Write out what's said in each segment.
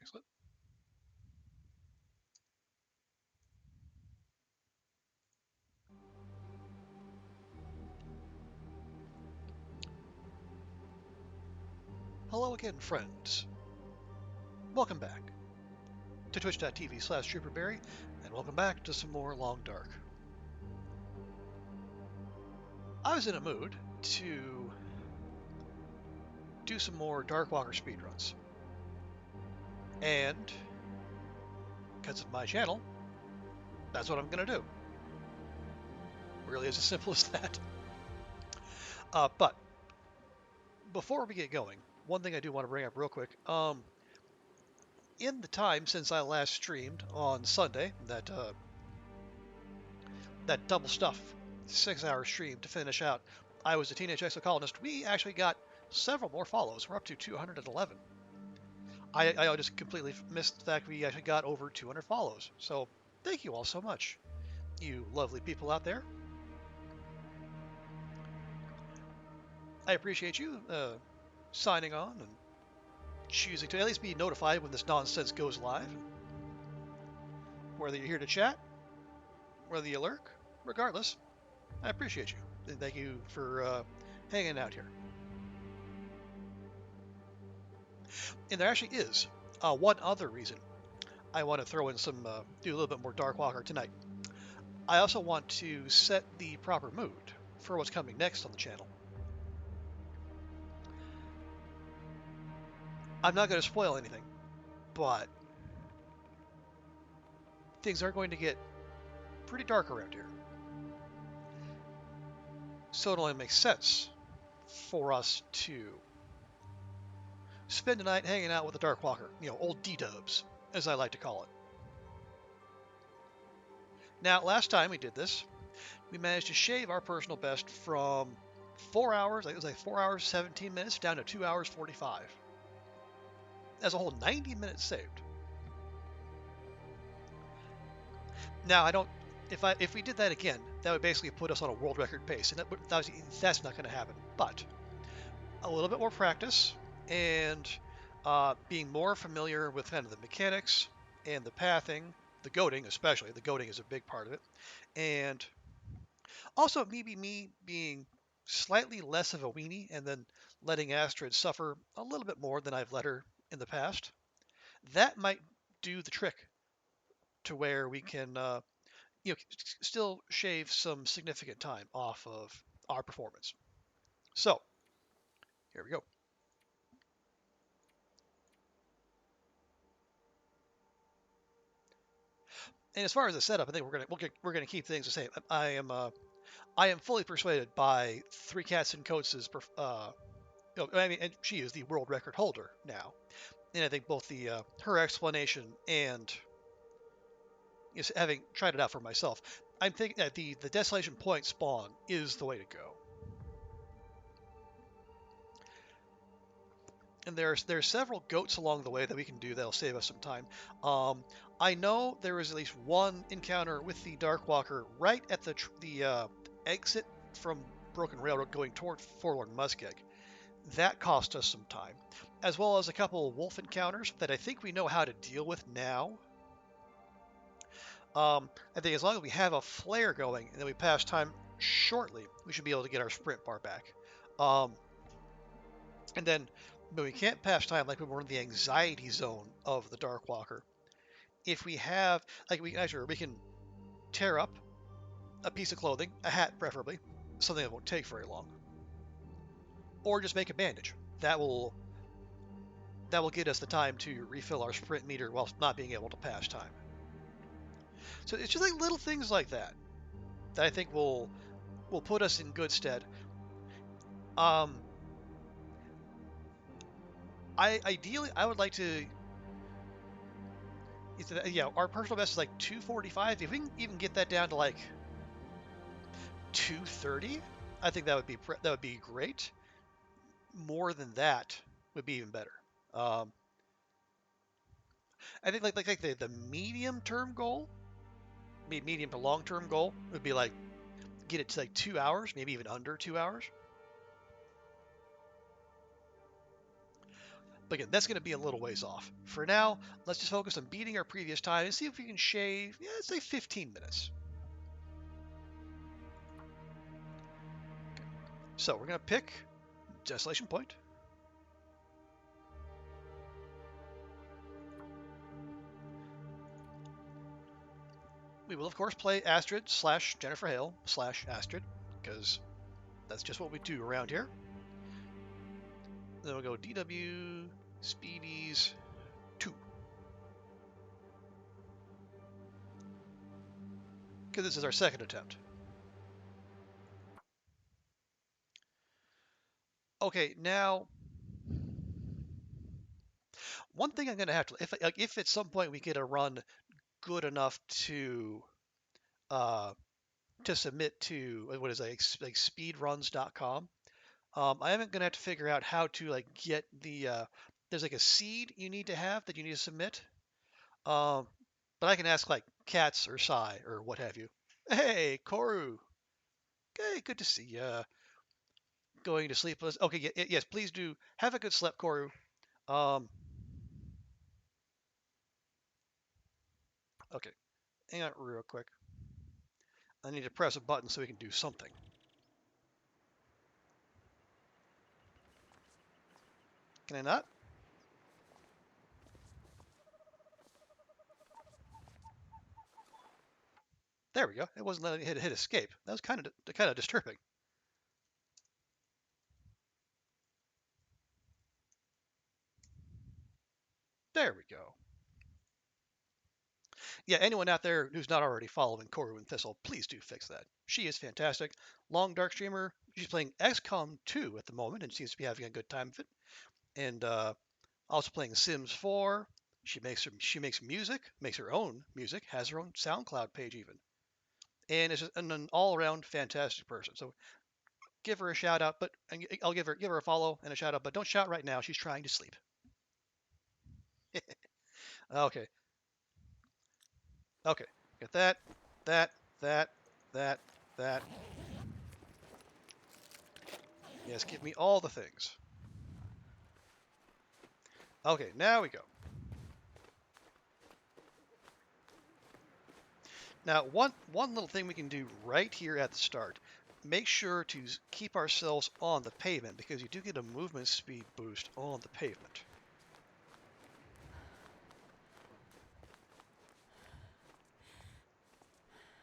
Excellent. Hello again, friends. Welcome back to twitch.tv/TrooperBerry, and welcome back to some more Long Dark. I was in a mood to do some more Darkwalker speedruns, and because of my channel, that's what I'm going to do. Really is as simple as that. But before we get going, one thing I do want to bring up real quick. In the time since I last streamed on Sunday, that double stuff 6-hour stream to finish out I Was a Teenage Exocolonist, we actually got several more follows. We're up to 211. I just completely missed the fact we actually got over 200 follows. So thank you all so much, you lovely people out there. I appreciate you signing on and choosing to at least be notified when this nonsense goes live. Whether you're here to chat, whether you lurk, regardless, I appreciate you. And thank you for hanging out here. And there actually is one other reason I want to throw in some, do a little bit more Darkwalker tonight. I also want to set the proper mood for what's coming next on the channel. I'm not going to spoil anything, but things are going to get pretty dark around here. So it only makes sense for us to spend the night hanging out with the Darkwalker, old D-dubs, as I like to call it. Now, last time we did this, we managed to shave our personal best from 4 hours, it was like 4 hours, 17 minutes, down to 2 hours, 45. As a whole, 90 minutes saved. Now, if we did that again, that would basically put us on a world record pace, and that's not going to happen. But a little bit more practice and being more familiar with kind of the mechanics and the pathing, the goading especially. The goading is a big part of it. And also maybe me being slightly less of a weenie and then letting Astrid suffer a little bit more than I've let her in the past. That might do the trick to where we can still shave some significant time off of our performance. So here we go. And as far as the setup, I think we're gonna keep things the same. I am fully persuaded by Three Cats and Coates' and she is the world record holder now, and I think both the her explanation and having tried it out for myself, I'm thinking that the Desolation Point spawn is the way to go. And there's several goats along the way that we can do that'll save us some time. I know there was at least one encounter with the Darkwalker right at the exit from Broken Railroad going toward Forlorn Muskeg. That cost us some time, as well as a couple of wolf encounters that I think we know how to deal with now. I think as long as we have a flare going and then we pass time shortly, we should be able to get our sprint bar back. And then, but we can't pass time like when we're in the anxiety zone of the Darkwalker. If we have, we can tear up a piece of clothing, a hat preferably, something that won't take very long, or just make a bandage. That will get us the time to refill our sprint meter while not being able to pass time. So it's just like little things like that I think will put us in good stead. Ideally I would like to. Our personal best is like 245. If we can even get that down to like 230, I think that would be great. More than that would be even better. I think like the medium term goal, medium to long term goal would be like get it to like 2 hours, maybe even under 2 hours. But again, that's going to be a little ways off. For now, let's just focus on beating our previous time and see if we can shave, yeah, let's say 15 minutes. Okay. So we're going to pick Desolation Point. We will, of course, play Astrid / Jennifer Hale / Astrid, because that's just what we do around here. Then we'll go DW Speedies 2. Because this is our second attempt. Okay, now, one thing I'm going to have to, if at some point we get a run good enough to submit to, what is it, like speedruns.com, I am going to have to figure out how to like get the, there's like a seed you need to have that you need to submit. But I can ask like Cats or Sai or what have you. Hey, Koru. Okay, good to see you. Going to sleep. Okay, yes, please do. Have a good sleep, Koru. Okay, hang on real quick. I need to press a button so we can do something. Can I not? There we go. It wasn't letting me hit escape. That was kind of disturbing. There we go. Yeah, anyone out there who's not already following Koru and Thistle, please do fix that. She is fantastic. Long Dark streamer. She's playing XCOM 2 at the moment and seems to be having a good time with it. And also playing Sims 4. She makes music, makes her own music, has her own SoundCloud page even, and is just an all-around fantastic person. So give her a shout out, but I'll give her a follow and a shout out. But don't shout right now; she's trying to sleep. Okay, okay, get that, that, that, that, that. Yes, give me all the things. Okay, now we go. Now, one little thing we can do right here at the start, make sure to keep ourselves on the pavement because you do get a movement speed boost on the pavement.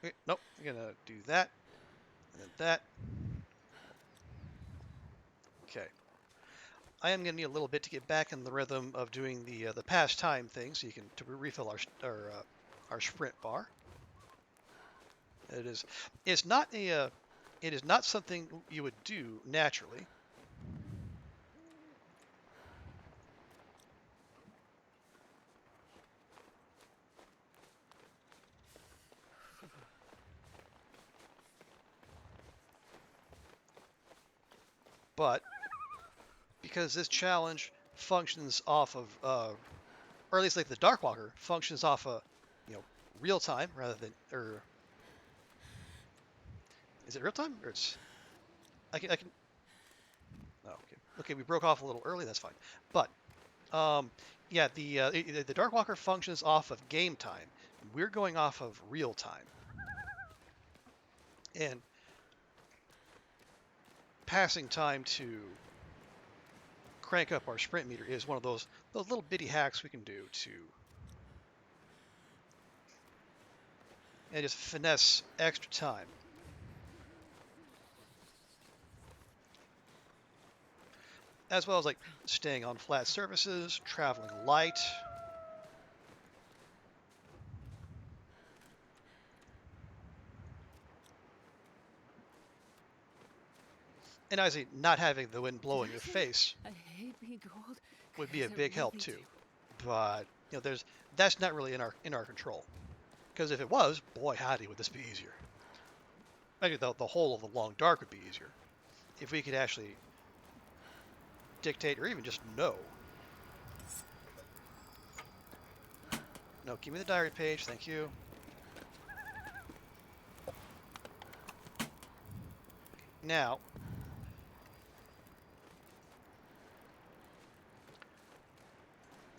Okay, nope, we're gonna do that, and then that. Okay. I am gonna need a little bit to get back in the rhythm of doing the pastime thing, so you can refill our sprint bar. It is, it's not it is not something you would do naturally. But because this challenge functions off of, or at least like the Darkwalker functions off of, real time rather than, or is it real time or it's, I can, oh, okay, we broke off a little early. That's fine. But yeah, the Darkwalker functions off of game time. We're going off of real time, and passing time to crank up our sprint meter is one of those little bitty hacks we can do to just finesse extra time. As well as like staying on flat surfaces, traveling light. And I say not having the wind blow in your face would be a big help too. But that's not really in our control. Because if it was, boy howdy, would this be easier. Maybe the whole of the Long Dark would be easier. If we could actually dictate or even just know. No, give me the diary page, thank you. Now,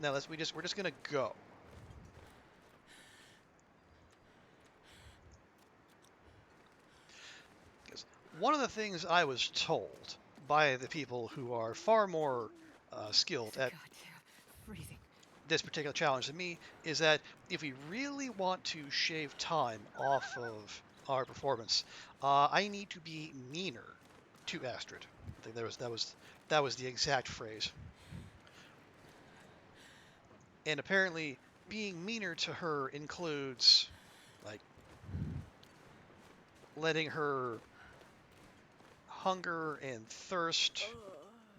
Now we're just gonna go. Because one of the things I was told by the people who are far more skilled at God, yeah, freezing. this particular challenge than me is that if we really want to shave time off of our performance, I need to be meaner to Astrid. I think that was the exact phrase. And apparently, being meaner to her includes like letting her hunger and thirst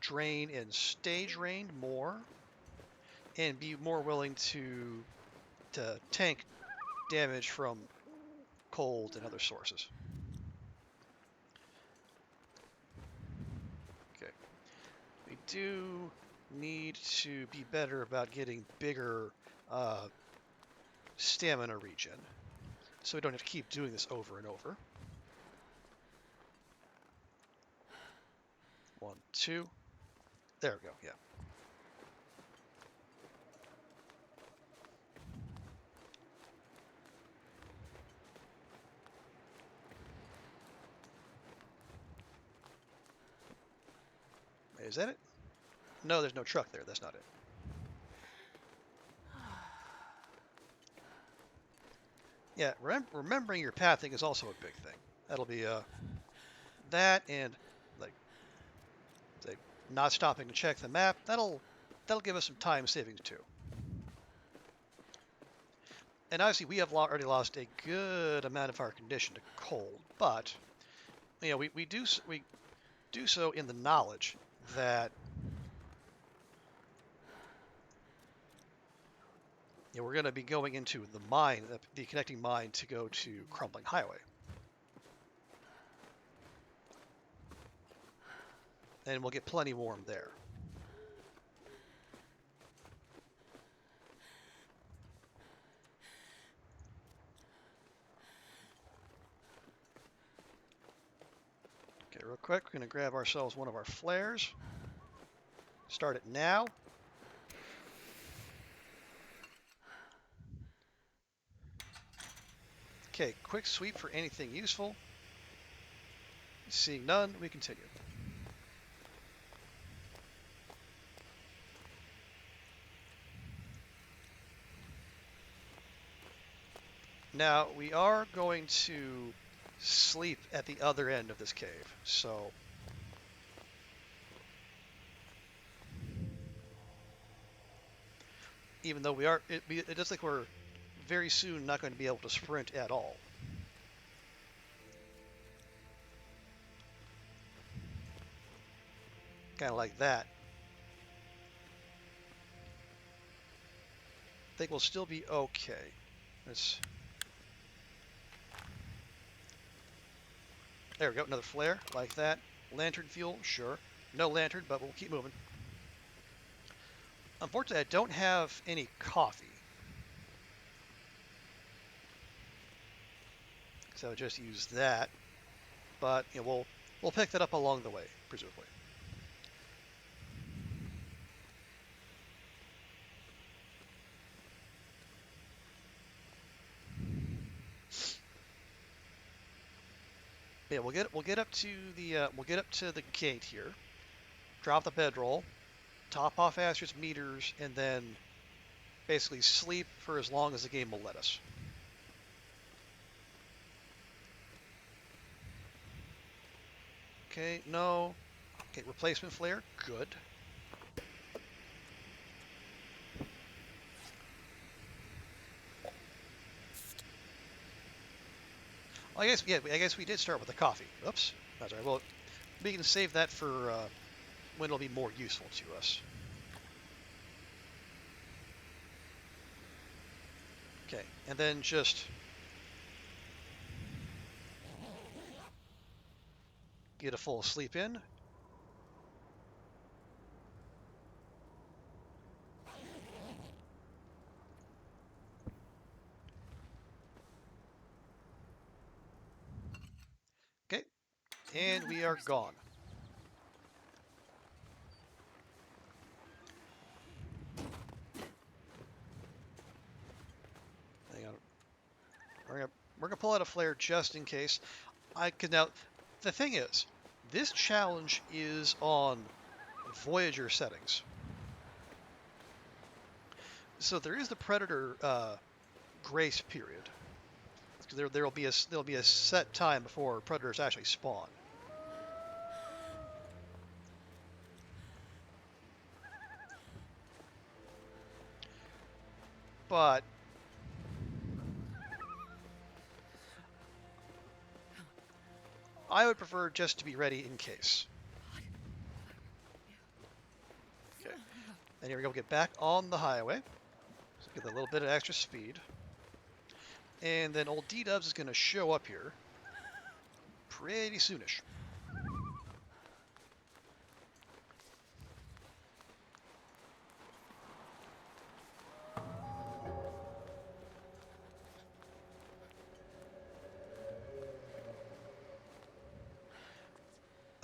drain and stay drained more, and be more willing to tank damage from cold and other sources. Okay. We do need to be better about getting bigger uh, stamina regen, so we don't have to keep doing this over and over. 1, 2. There we go. Yeah. Is that it? No, there's no truck there. That's not it. Yeah, remembering your pathing is also a big thing. That'll be that and like say not stopping to check the map. That'll give us some time savings too. And obviously we have already lost a good amount of our condition to cold, but we do so in the knowledge that we're going to be going into the mine, the connecting mine to go to Crumbling Highway. And we'll get plenty warm there. Okay, real quick, we're going to grab ourselves one of our flares. Start it now. Okay, quick sweep for anything useful. Seeing none, we continue. Now, we are going to sleep at the other end of this cave, so even though it looks like we're very soon not going to be able to sprint at all. Kind of like that. I think we'll still be okay. There we go, another flare, like that. Lantern fuel, sure. No lantern, but we'll keep moving. Unfortunately, I don't have any coffee. So I would just use that. But we'll pick that up along the way, presumably. Yeah, we'll get up to the gate here. Drop the bedroll, top off Astrid's meters, and then basically sleep for as long as the game will let us. Okay, no. Okay, replacement flare, good. Well, I guess we did start with the coffee. Oops, that's all right. Well, we can save that for when it'll be more useful to us. Okay, and then just get a full sleep in. Okay, and we are Thirsty. gone. we're gonna pull out a flare just in case. Cause now, the thing is, this challenge is on Voyager settings, so there is the Predator grace period. There'll be a set time before predators actually spawn. But I would prefer just to be ready in case. Okay. And here we go. Get back on the highway. So get a little bit of extra speed. And then old D-Dubs is going to show up here pretty soonish.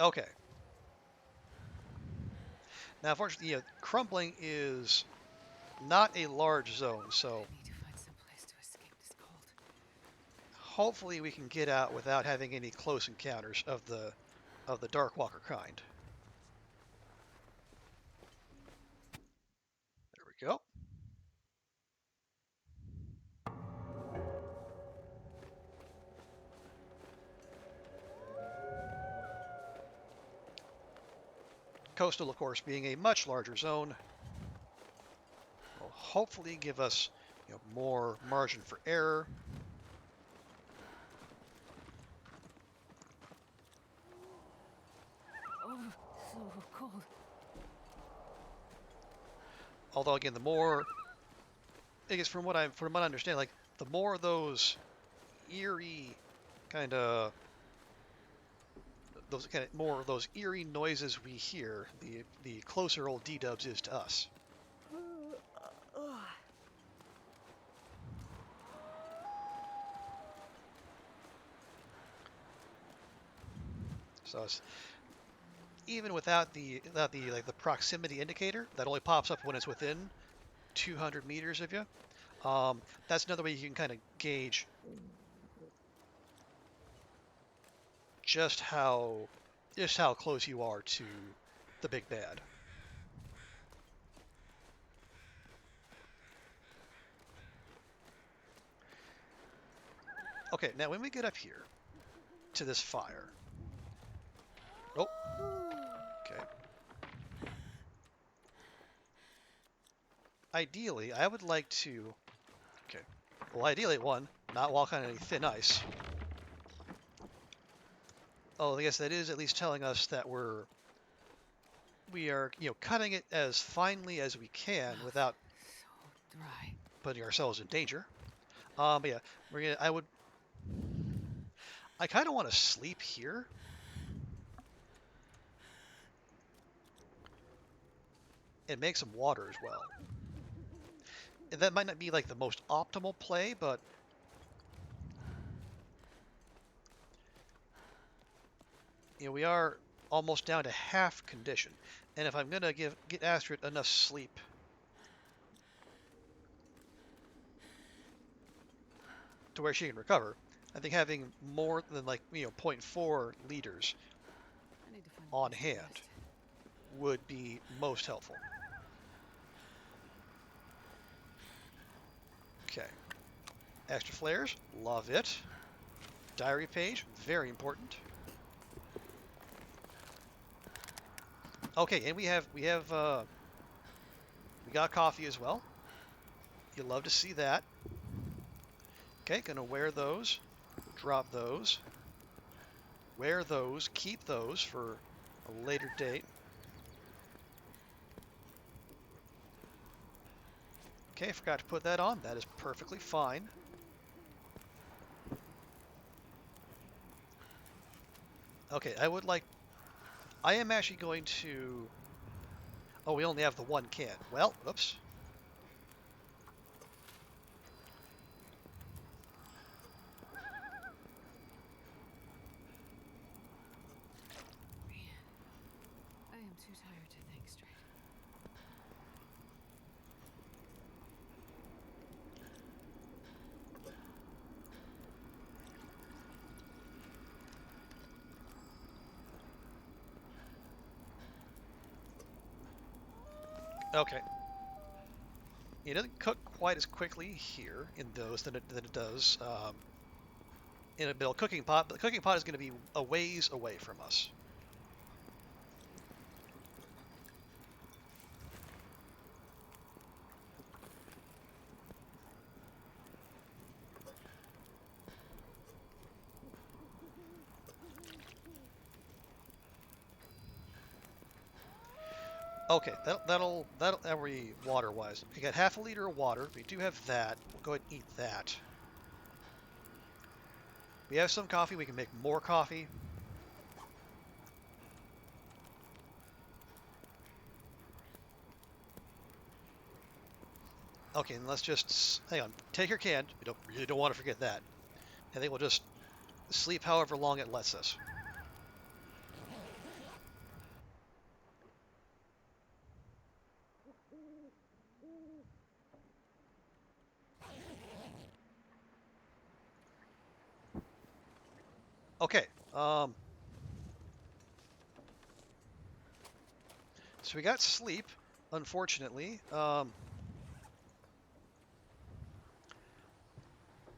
Okay. Now, unfortunately, crumbling is not a large zone, so hopefully we can get out without having any close encounters of the Darkwalker kind. There we go. Coastal, of course, being a much larger zone, will hopefully give us more margin for error. Oh, so cold. Although again, the more, I guess from what I understand, like the more those eerie kind of more of those eerie noises we hear, the closer old D-Dubs is to us. So it's, even without the the proximity indicator that only pops up when it's within 200 meters of you, that's another way you can kind of gauge just how close you are to the big bad. Okay, now when we get up here to this fire, oh, okay. Ideally, I would like to, okay, well, ideally, one, not walk on any thin ice. Oh, I guess that is at least telling us that we are, cutting it as finely as we can without So dry. putting ourselves in danger. But yeah, I kind of want to sleep here. And make some water as well. And that might not be like the most optimal play, but we are almost down to half condition. And if I'm gonna get Astrid enough sleep to where she can recover, I think having more than like zero point 0.4 liters on hand would be most helpful. Okay. Extra flares, love it. Diary page, very important. Okay, and we got coffee as well. You love to see that. Okay, gonna wear those, drop those, wear those, keep those for a later date. Okay, forgot to put that on. That is perfectly fine. Okay, I am actually going to, oh, we only have the one can. Well, oops. I am too tired to think straight. Okay. It doesn't cook quite as quickly here in those than it does in a Bill cooking pot, but the cooking pot is going to be a ways away from us. Okay, that'll every water wise. We got half a liter of water. We do have that. We'll go ahead and eat that. We have some coffee. We can make more coffee. Okay, and let's just hang on. Take your can. We really don't want to forget that. And then we'll just sleep however long it lets us. Okay. So we got sleep. Unfortunately, we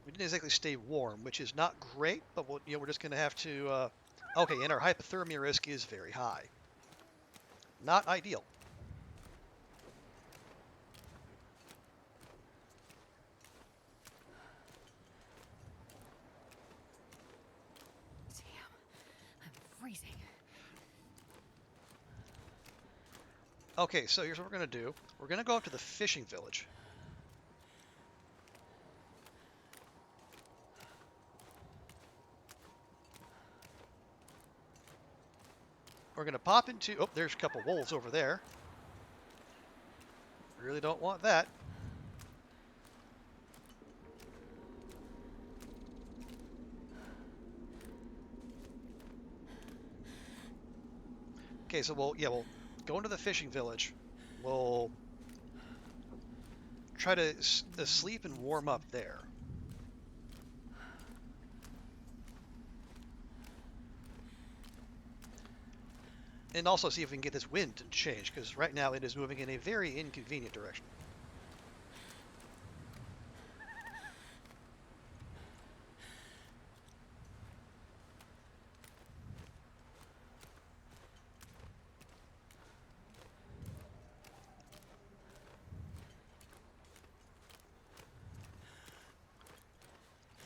didn't exactly stay warm, which is not great. But we're just gonna have to. Okay, and our hypothermia risk is very high. Not ideal. Damn, I'm freezing. Okay, so here's what we're gonna do. We're gonna go up to the fishing village. We're gonna pop into. Oh, there's a couple wolves over there. Really don't want that. Okay, so we'll go into the fishing village. We'll try to sleep and warm up there. And also see if we can get this wind to change, because right now it is moving in a very inconvenient direction.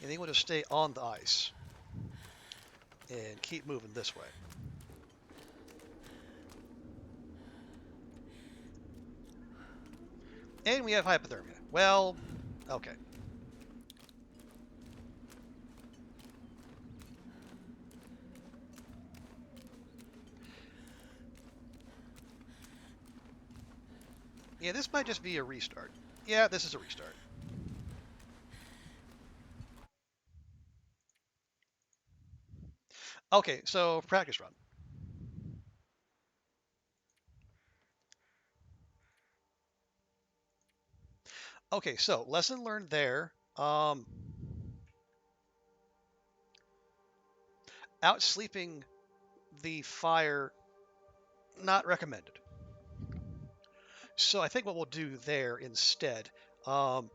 And then we'll just stay on the ice and keep moving this way. And we have hypothermia. Well, okay. Yeah, this might just be a restart. Yeah, this is a restart. Okay, so practice run. Okay, so lesson learned there. Out sleeping the fire, not recommended. So I think what we'll do there instead, um,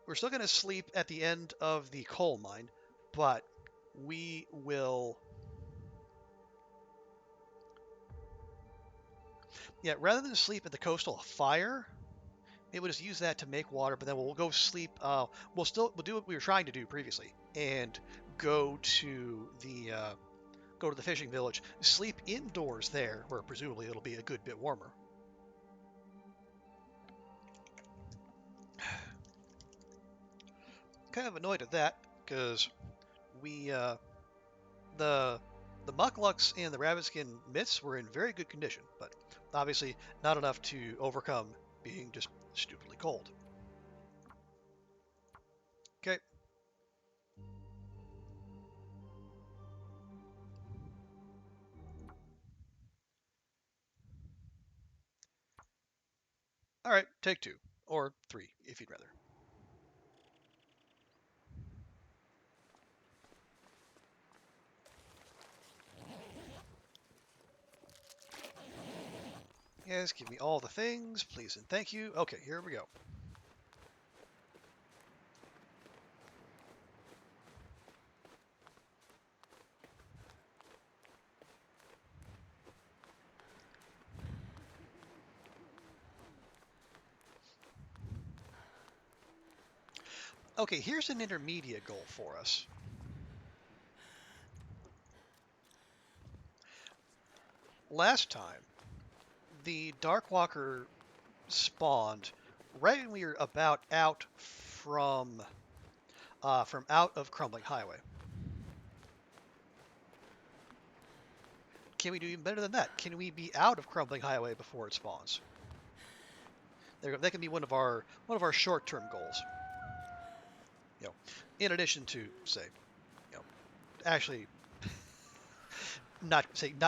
we're still going to sleep at the end of the coal mine, but we will, yeah, rather than sleep at the coastal fire, maybe we'll just use that to make water, but then we'll go sleep. We'll do what we were trying to do previously and go to the fishing village, sleep indoors there, where presumably it'll be a good bit warmer. Kind of annoyed at that because we the the mucklucks and the rabbitskin mitts were in very good condition, but obviously not enough to overcome being just stupidly cold. Okay, all right, take two or three if you'd rather. Yes, give me all the things, please and thank you. Okay, here we go. Okay, here's an intermediate goal for us. Last time, the Darkwalker spawned right when we were about out from out of Crumbling Highway. Can we do even better than that? Can we be out of Crumbling Highway before it spawns? That can be one of our short-term goals. You know, in addition to say, actually not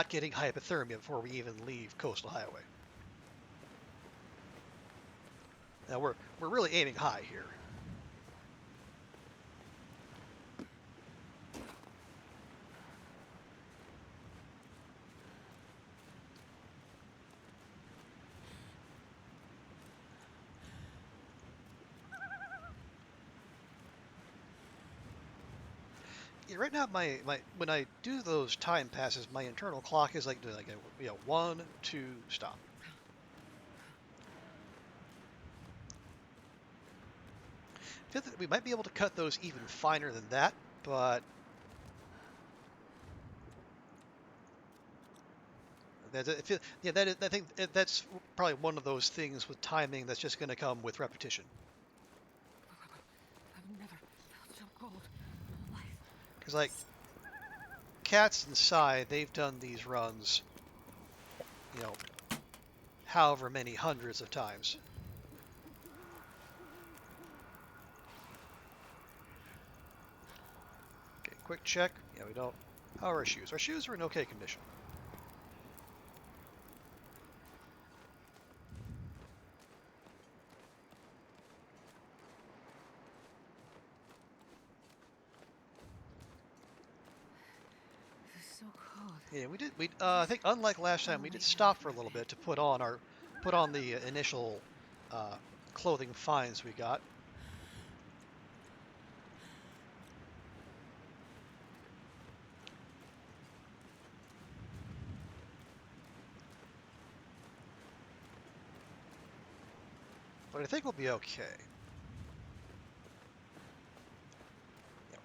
getting hypothermia before we even leave Coastal Highway. Now we're really aiming high here. Yeah, right now, my when I do those time passes, my internal clock is like doing like a, 1, 2, stop. I feel that we might be able to cut those even finer than that, but I think that's probably one of those things with timing that's just going to come with repetition. I've never felt so cold in my life. Because like Cats and Psy, they've done these runs, you know, however many hundreds of times. Okay, quick check. Yeah, we don't. How are our shoes? Our shoes are in okay condition. This is so cold. Yeah, we did. I think unlike last time, we did stop for a little bit to put on the initial uh, clothing finds we got. But I think we'll be okay. Yep.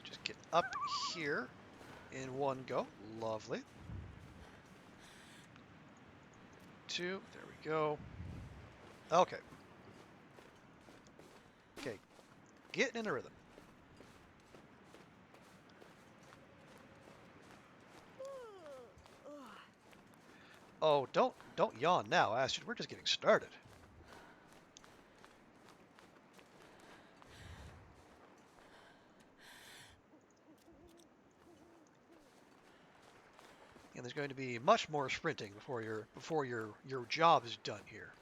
Just get up here in one go. Lovely. 2. There we go. Okay. Okay. Getting in a rhythm. Oh, don't yawn now, Astrid. We're just getting started. And there's going to be much more sprinting before your job is done here.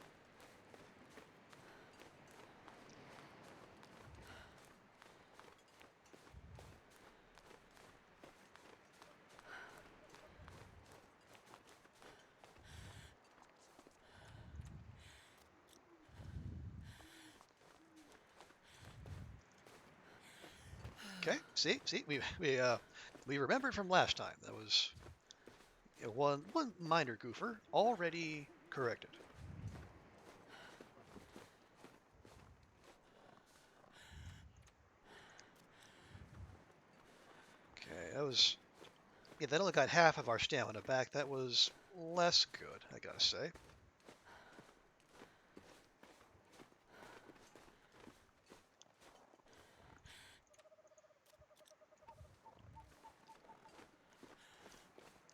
Okay, see, we remembered from last time. That was one minor goofer already corrected. Okay, that only got half of our stamina back. That was less good, I gotta say.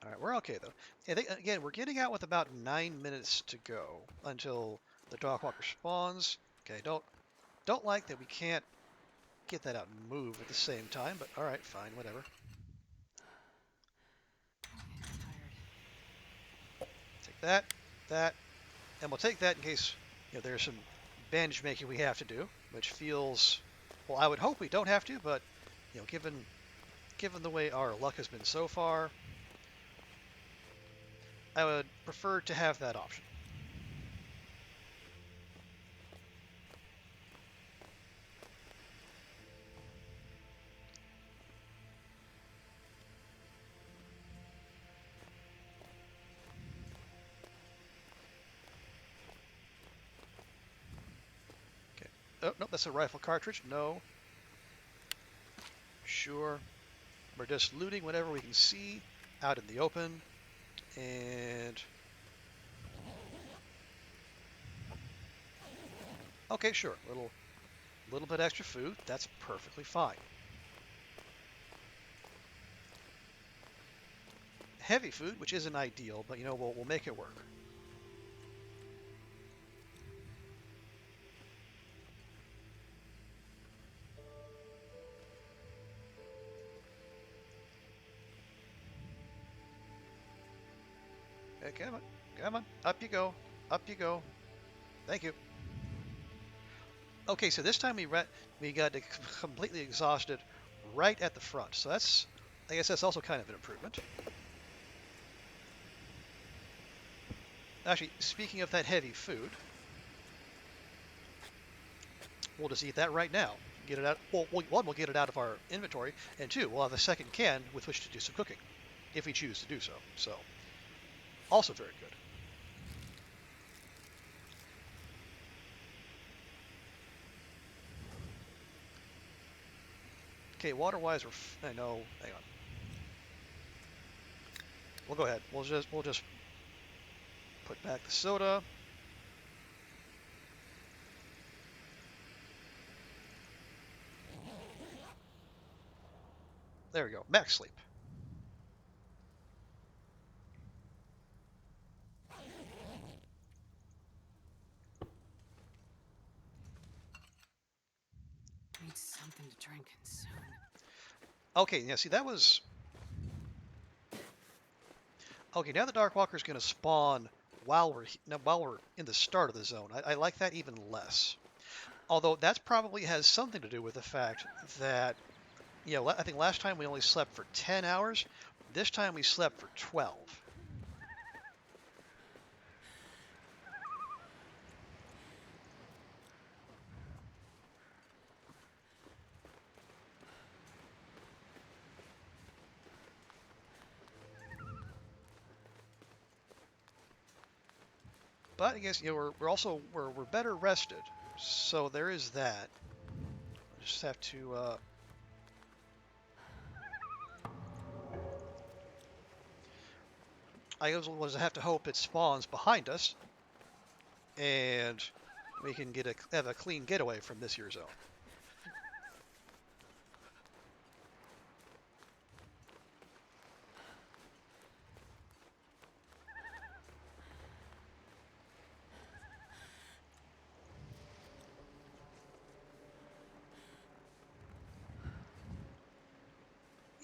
All right, we're okay though. I think again we're getting out with about 9 minutes to go until the Darkwalker spawns. Okay, don't like that we can't get that out and move at the same time, but all right, fine, whatever. I'm tired. Take that, and we'll take that in case there's some bandage making we have to do, which feels well. I would hope we don't have to, but given the way our luck has been so far, I would prefer to have that option. Okay. Oh, no, that's a rifle cartridge. No. Sure. We're just looting whatever we can see out in the open. And okay, sure. Little bit extra food. That's perfectly fine. Heavy food, which isn't ideal, but we'll make it work. Okay, come on, come on, up you go, up you go. Thank you. Okay, so this time we got completely exhausted right at the front. So I guess that's also kind of an improvement. Actually, speaking of that heavy food, we'll just eat that right now. Get it out. Well, one, we'll get it out of our inventory, and two, we'll have a second can with which to do some cooking, if we choose to do so. So, also very good. Okay, water-wise, I know. Hang on. We'll go ahead. We'll just put back the soda. There we go. Max sleep. Need something to drink soon. Okay, yeah. See, that was okay. Now the Darkwalker is going to spawn while we're in the start of the zone. I like that even less. Although that probably has something to do with the fact that I think last time we only slept for 10 hours. This time we slept for 12. But I guess we're better rested, so there is that. I just have to. I will just have to hope it spawns behind us, and we can have a clean getaway from this year's zone.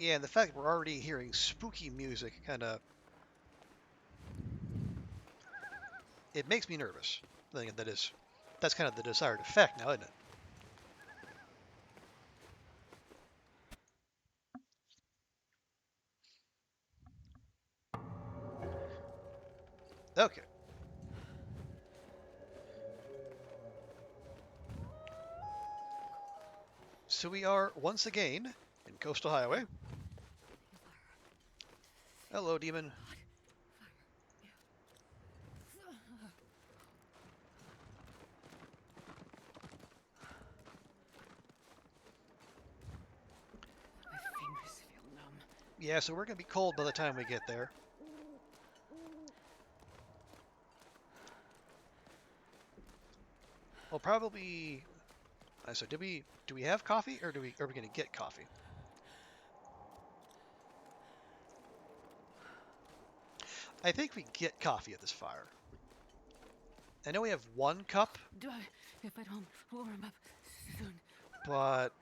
Yeah, and the fact that we're already hearing spooky music it makes me nervous. I think that's kind of the desired effect now, isn't it? Okay, so we are once again in Coastal Highway. Hello, demon. My fingers feel numb. Yeah, so we're gonna be cold by the time we get there. We'll probably. So do we have coffee, or are we gonna get coffee? I think we get coffee at this fire. I know we have one cup, If I don't warm up soon. but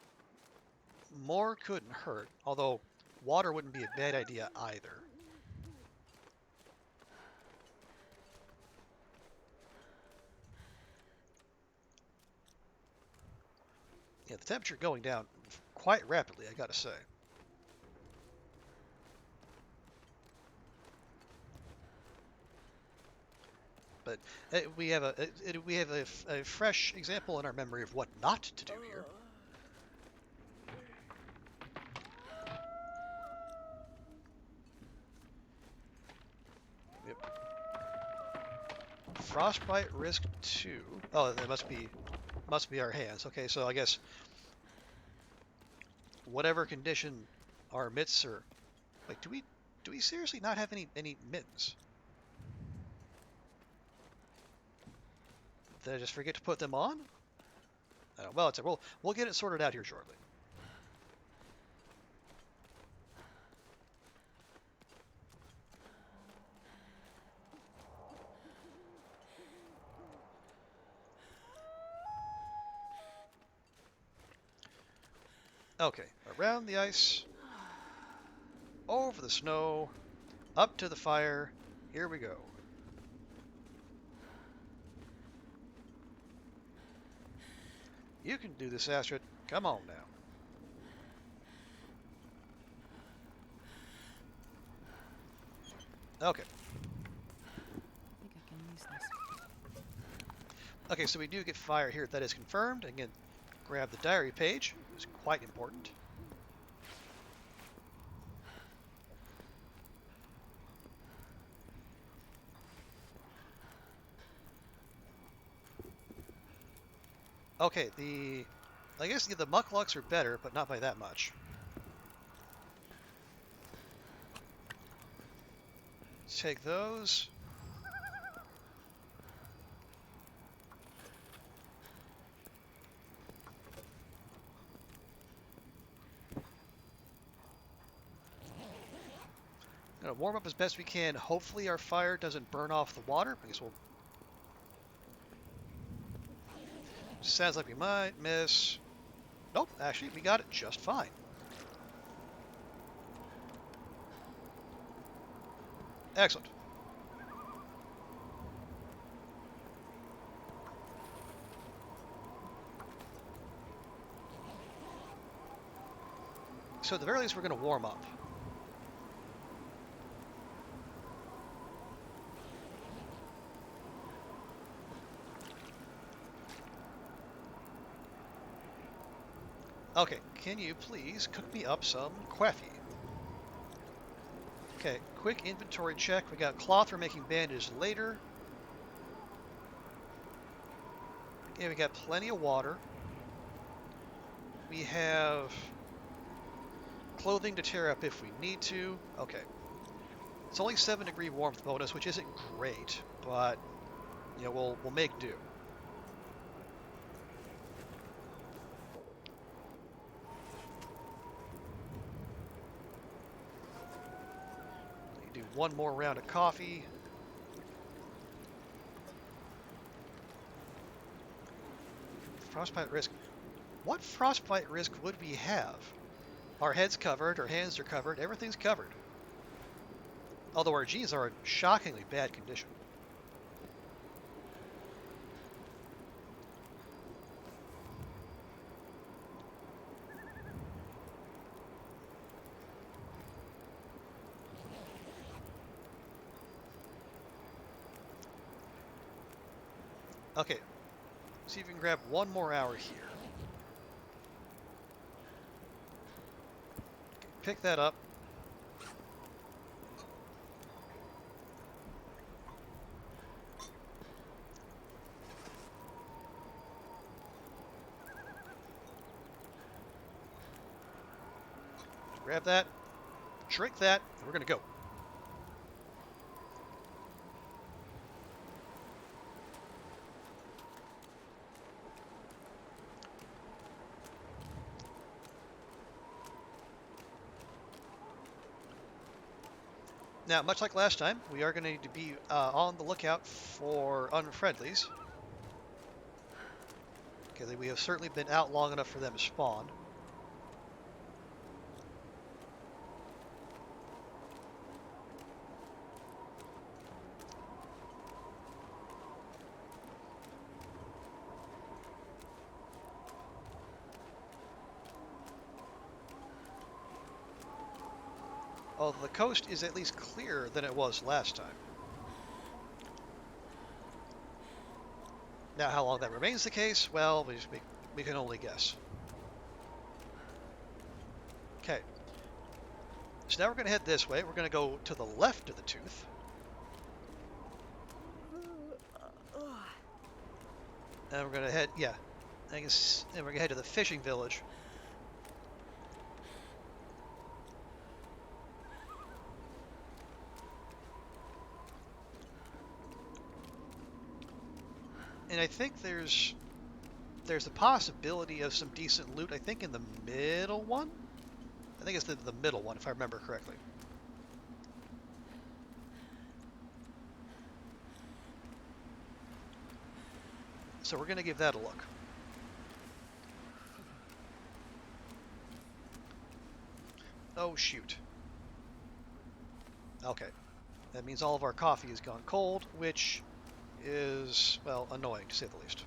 more couldn't hurt. Although water wouldn't be a bad idea either. Yeah, the temperature going down quite rapidly, I gotta say. But we have a fresh example in our memory of what not to do here. Yep. Frostbite risk 2. Oh, that must be our hands. Okay, so I guess whatever condition our mitts are. Like, do we seriously not have any mittens? Did I just forget to put them on? Well, we'll get it sorted out here shortly. Okay, around the ice, over the snow, up to the fire. Here we go. You can do this, Astrid. Come on now. Okay. I think I can use this. Okay, so we do get fire here. That is confirmed. Again, grab the diary page. It's quite important. Okay, I guess the mucklucks are better, but not by that much. Let's take those. Gonna warm up as best we can. Hopefully our fire doesn't burn off the water. I guess we'll... Sounds like we might miss. Nope, actually we got it just fine. Excellent. So at the very least we're gonna warm up. Okay, can you please cook me up some coffee? Okay, quick inventory check. We got cloth for making bandages later. Okay, we got plenty of water. We have clothing to tear up if we need to. Okay. It's only 7-degree warmth bonus, which isn't great, but we'll make do. Do one more round of coffee. Frostbite risk. What frostbite risk would we have? Our head's covered, our hands are covered, everything's covered. Although our jeans are in shockingly bad condition. Okay, see if we can grab one more hour here. Okay, pick that up. Grab that, drink that, and we're gonna go. Now, much like last time, we are going to need to be on the lookout for unfriendlies. Okay, we have certainly been out long enough for them to spawn. Although the coast is at least clearer than it was last time. Now, how long that remains the case, well, we can only guess. Okay, so now we're going to head this way. We're going to go to the left of the tooth. And we're going to head, yeah, I guess, and we're going to head to the fishing village. And I think there's a possibility of some decent loot, I think, in the middle one. I think it's the middle one, if I remember correctly. So we're going to give that a look. Oh, shoot. Okay. That means all of our coffee has gone cold, which is, well, annoying to say the least.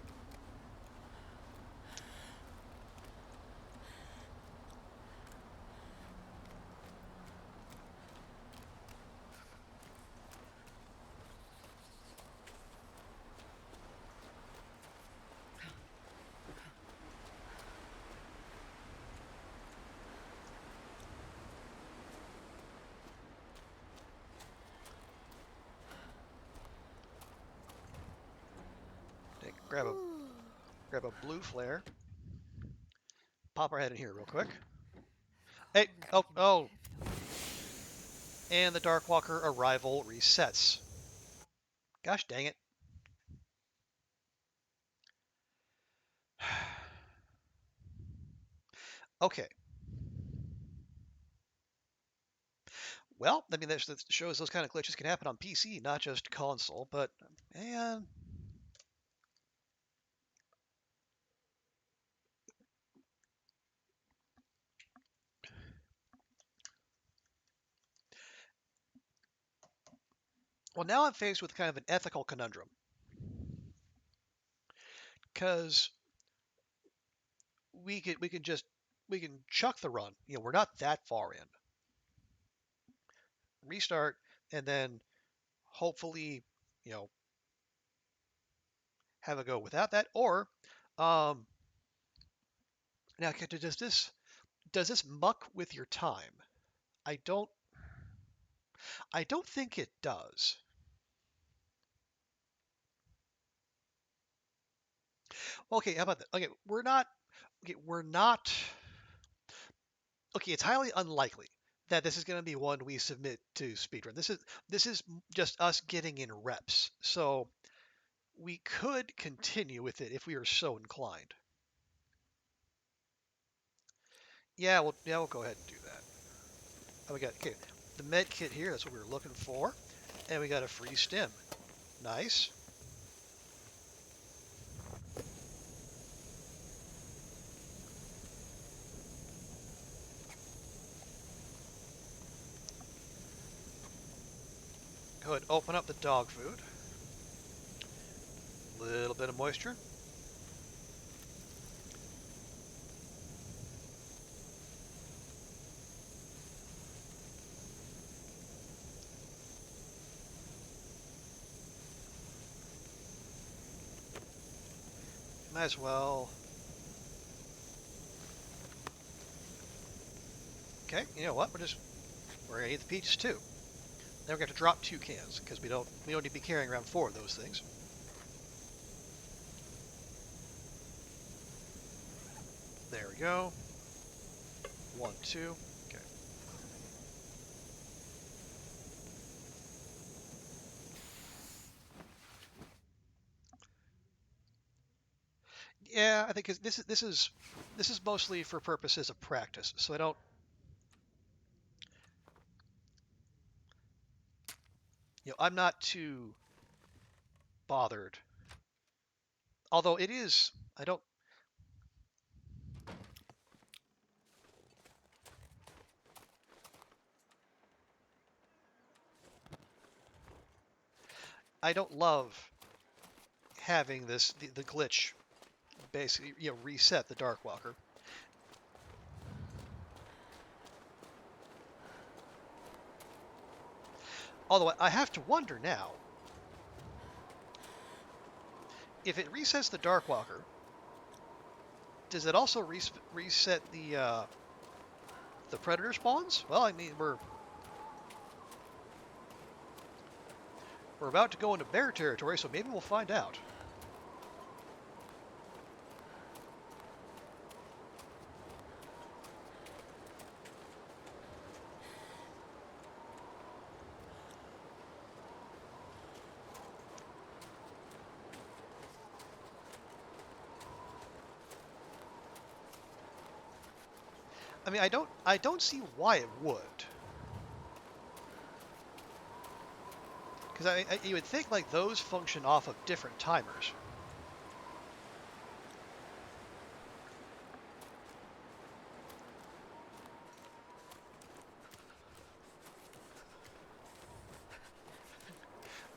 Okay, grab a blue flare. Pop our head in here real quick. Hey, oh, and the Darkwalker arrival resets. Gosh dang it. Okay. Well, I mean, that shows those kind of glitches can happen on PC, not just console, but, man. Well, now I'm faced with kind of an ethical conundrum. Because we can chuck the run. You know, we're not that far in. Restart, and then hopefully, you know, have a go without that. Or, um, now does this muck with your time? I don't I don't think it does. Okay, how about that? We're not okay. It's highly unlikely that this is going to be one we submit to speedrun. This is just us getting in reps. So we could continue with it if we are so inclined. Yeah, we'll go ahead and do that. Oh, we got okay. The med kit here. That's what we were looking for, and we got a free stim. Nice. Go ahead, open up the dog food. Little bit of moisture. Might as well. Okay, you know what? We're gonna eat the peaches too. Then we're gonna have to drop 2 cans because we don't need to be carrying around 4 of those things. There we go. 1, 2. Okay. Yeah, I think this is mostly for purposes of practice. So I don't. You know, I'm not too bothered. Although it is, I don't love having the glitch basically reset the Darkwalker. Although I have to wonder now, if it resets the Darkwalker, does it also reset the predator spawns? Well, I mean, we're about to go into bear territory, so maybe we'll find out. I mean, I don't see why it would. Because you would think like those function off of different timers.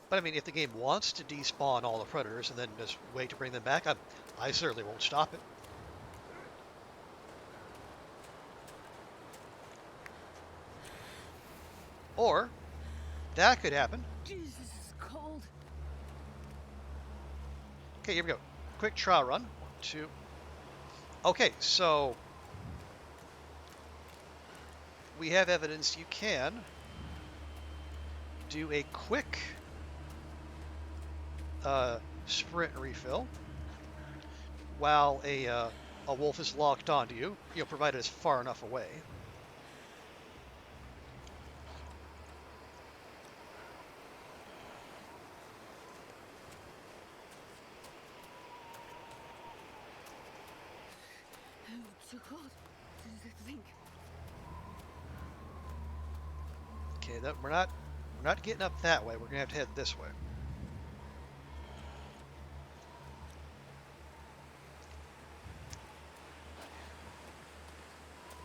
But I mean, if the game wants to despawn all the predators and then just wait to bring them back, I certainly won't stop it. Or that could happen. Jeez, this is cold. Okay, here we go. Quick trial run. 1, 2. Okay, so we have evidence you can do a quick sprint refill while a wolf is locked onto you, provided it's far enough away. It's too cold to think. Okay, we're not getting up that way. We're gonna have to head this way.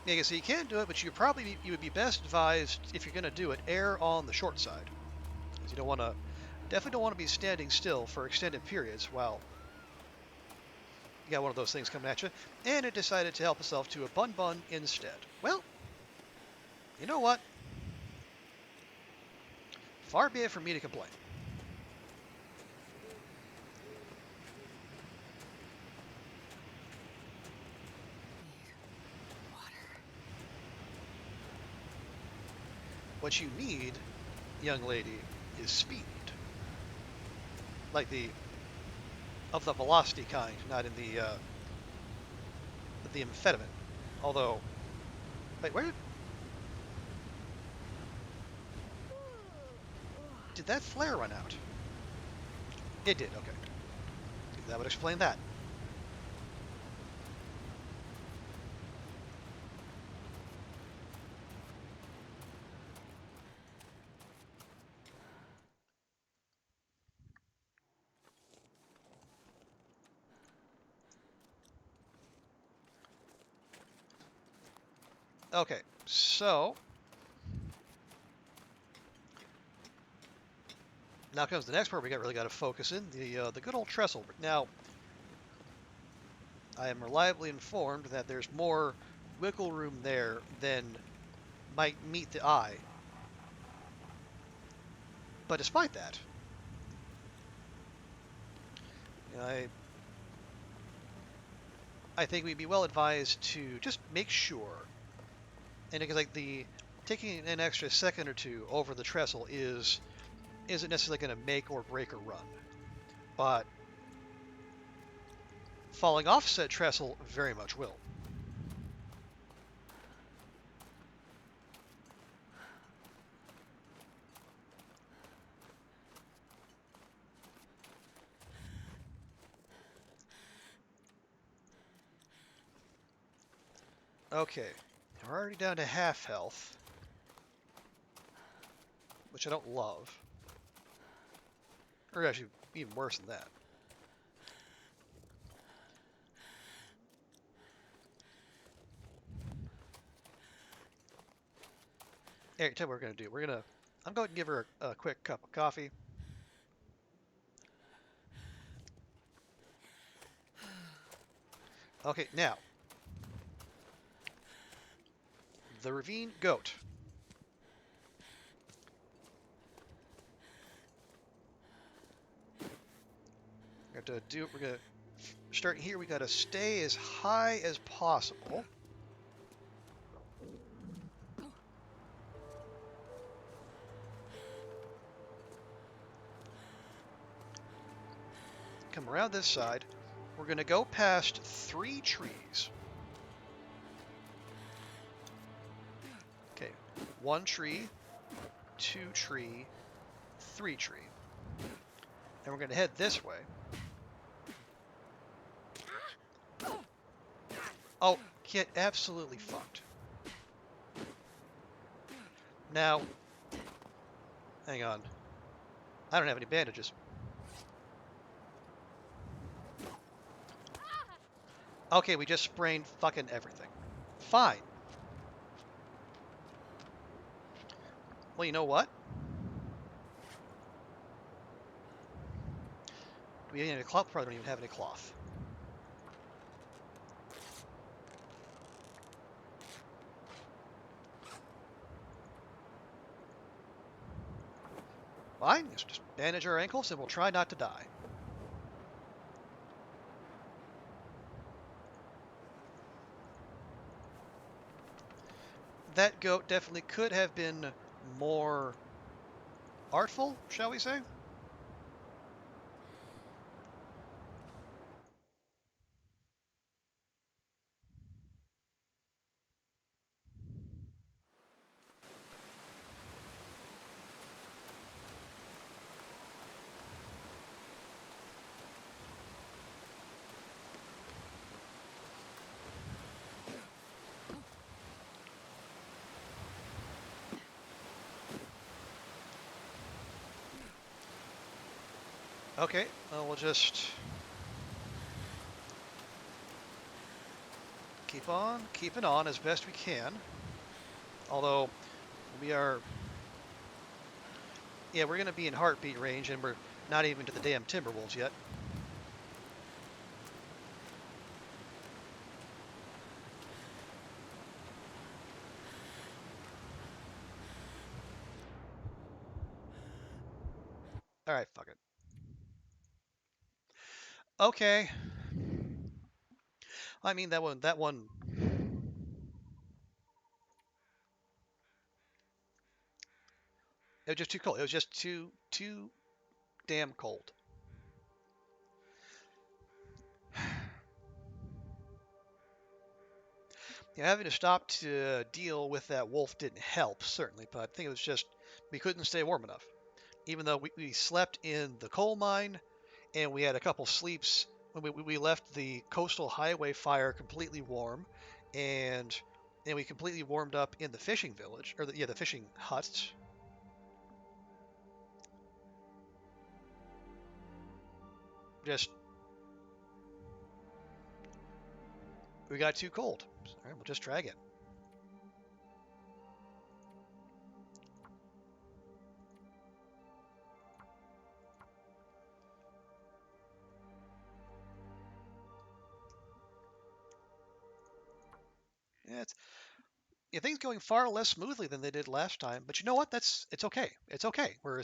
Yeah, so you can do it, but you would be best advised, if you're gonna do it, err on the short side, because you definitely don't want to be standing still for extended periods while you got one of those things coming at you. And it decided to help itself to a bun bun instead. Well, you know what? Far be it from me to complain. Need water. What you need, young lady, is speed. Like of the velocity kind, not in the amphetamine. Although, wait, where did that flare run out? It did, okay. That would explain that. Okay, so now comes the next part we really got to focus in, the good old trestle. Now, I am reliably informed that there's more wiggle room there than might meet the eye. But despite that, I think we'd be well advised to just make sure, and because like taking an extra second or two over the trestle isn't necessarily going to make or break a run, but falling off said trestle very much will. Okay, we're already down to half health, which I don't love. Or actually, even worse than that. Hey, tell you what we're going to do. I'm going to give her a quick cup of coffee. Okay, now, the ravine goat. I'm going to to do. We're gonna start here. We got to stay as high as possible. Come around this side. We're gonna go past 3 trees. Okay, 1 tree, 2 tree, 3 tree. And we're gonna head this way. Oh, get absolutely fucked. Now, hang on. I don't have any bandages. Okay, we just sprained fucking everything. Fine. Well, you know what? Do we have any cloth? Probably don't even have any cloth. Fine, let's just bandage our ankles and we'll try not to die. That goat definitely could have been more artful, shall we say? Okay, well, we'll just keep on keeping on as best we can. Although we are, yeah, we're going to be in heartbeat range and we're not even to the damn Timberwolves yet. All right, fuck it. Okay. I mean, that one, it was just too cold. It was just too damn cold. Yeah, having to stop to deal with that wolf didn't help, certainly, but I think it was just we couldn't stay warm enough. Even though we slept in the coal mine and we had a couple sleeps when we left the coastal highway fire completely warm, and we completely warmed up in the fishing village, or the fishing huts. Just we got too cold. All right, we'll just try again. Yeah, things going far less smoothly than they did last time. But you know what? It's okay. It's okay. We're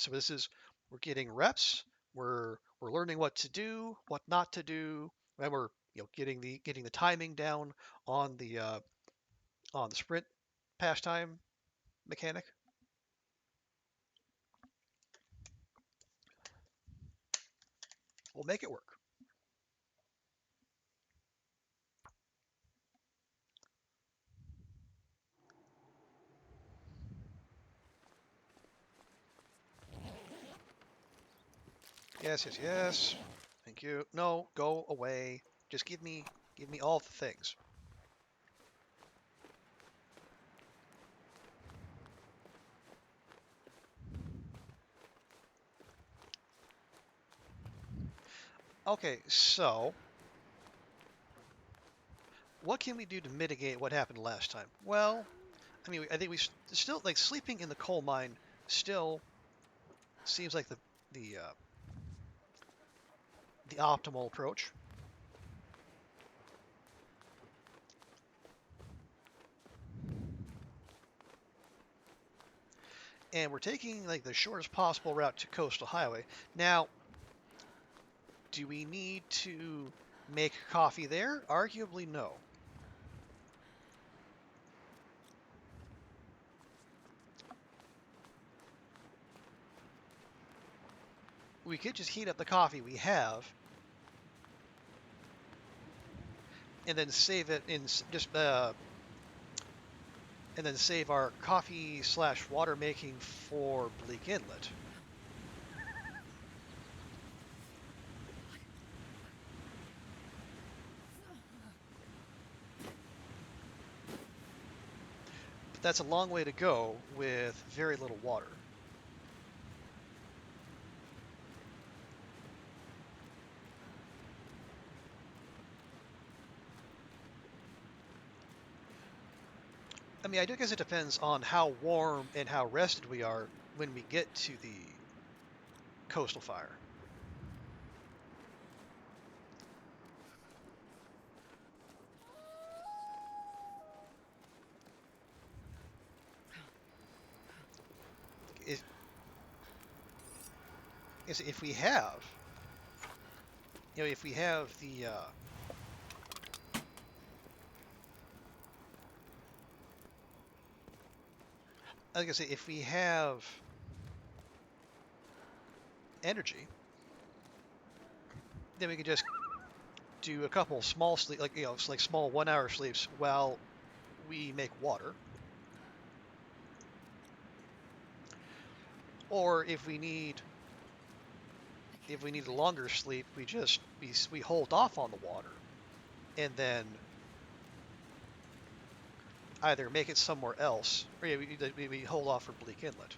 getting reps. We're learning what to do, what not to do, and we're getting the timing down on the sprint pastime mechanic. We'll make it work. Yes, yes, yes. Thank you. No, go away. Just give me all the things. Okay, so what can we do to mitigate what happened last time? Well, I mean, I think we still like sleeping in the coal mine still seems like the uh, the optimal approach. And we're taking like the shortest possible route to Coastal Highway. Now, Do we need to make coffee there? Arguably, no. We could just heat up the coffee we have and then save it in just and then save our coffee / water making for Bleak Inlet. But that's a long way to go with very little water. I mean, I do guess it depends on how warm and how rested we are when we get to the coastal fire. If, if we have, if we have the, like I say, if we have energy, then we could just do a couple small sleep, like small 1 hour sleeps while we make water. Or if we need a longer sleep, we hold off on the water and then either make it somewhere else, or yeah, we hold off for Bleak Inlet.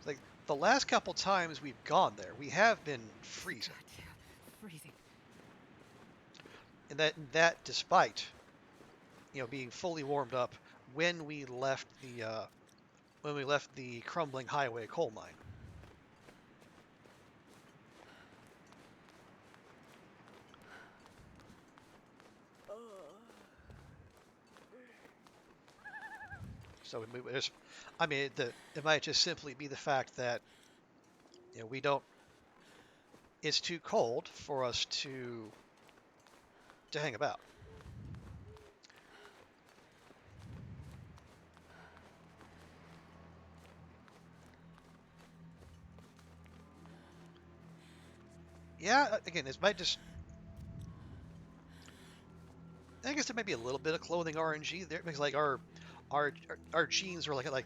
Like the last couple times we've gone there, we have been freezing, Freezing. and that despite being fully warmed up when we left the crumbling highway coal mine. So I mean, it might just simply be the fact that we don't. It's too cold for us to hang about. Yeah, again, this might just. I guess there might be a little bit of clothing RNG there because like our our jeans are like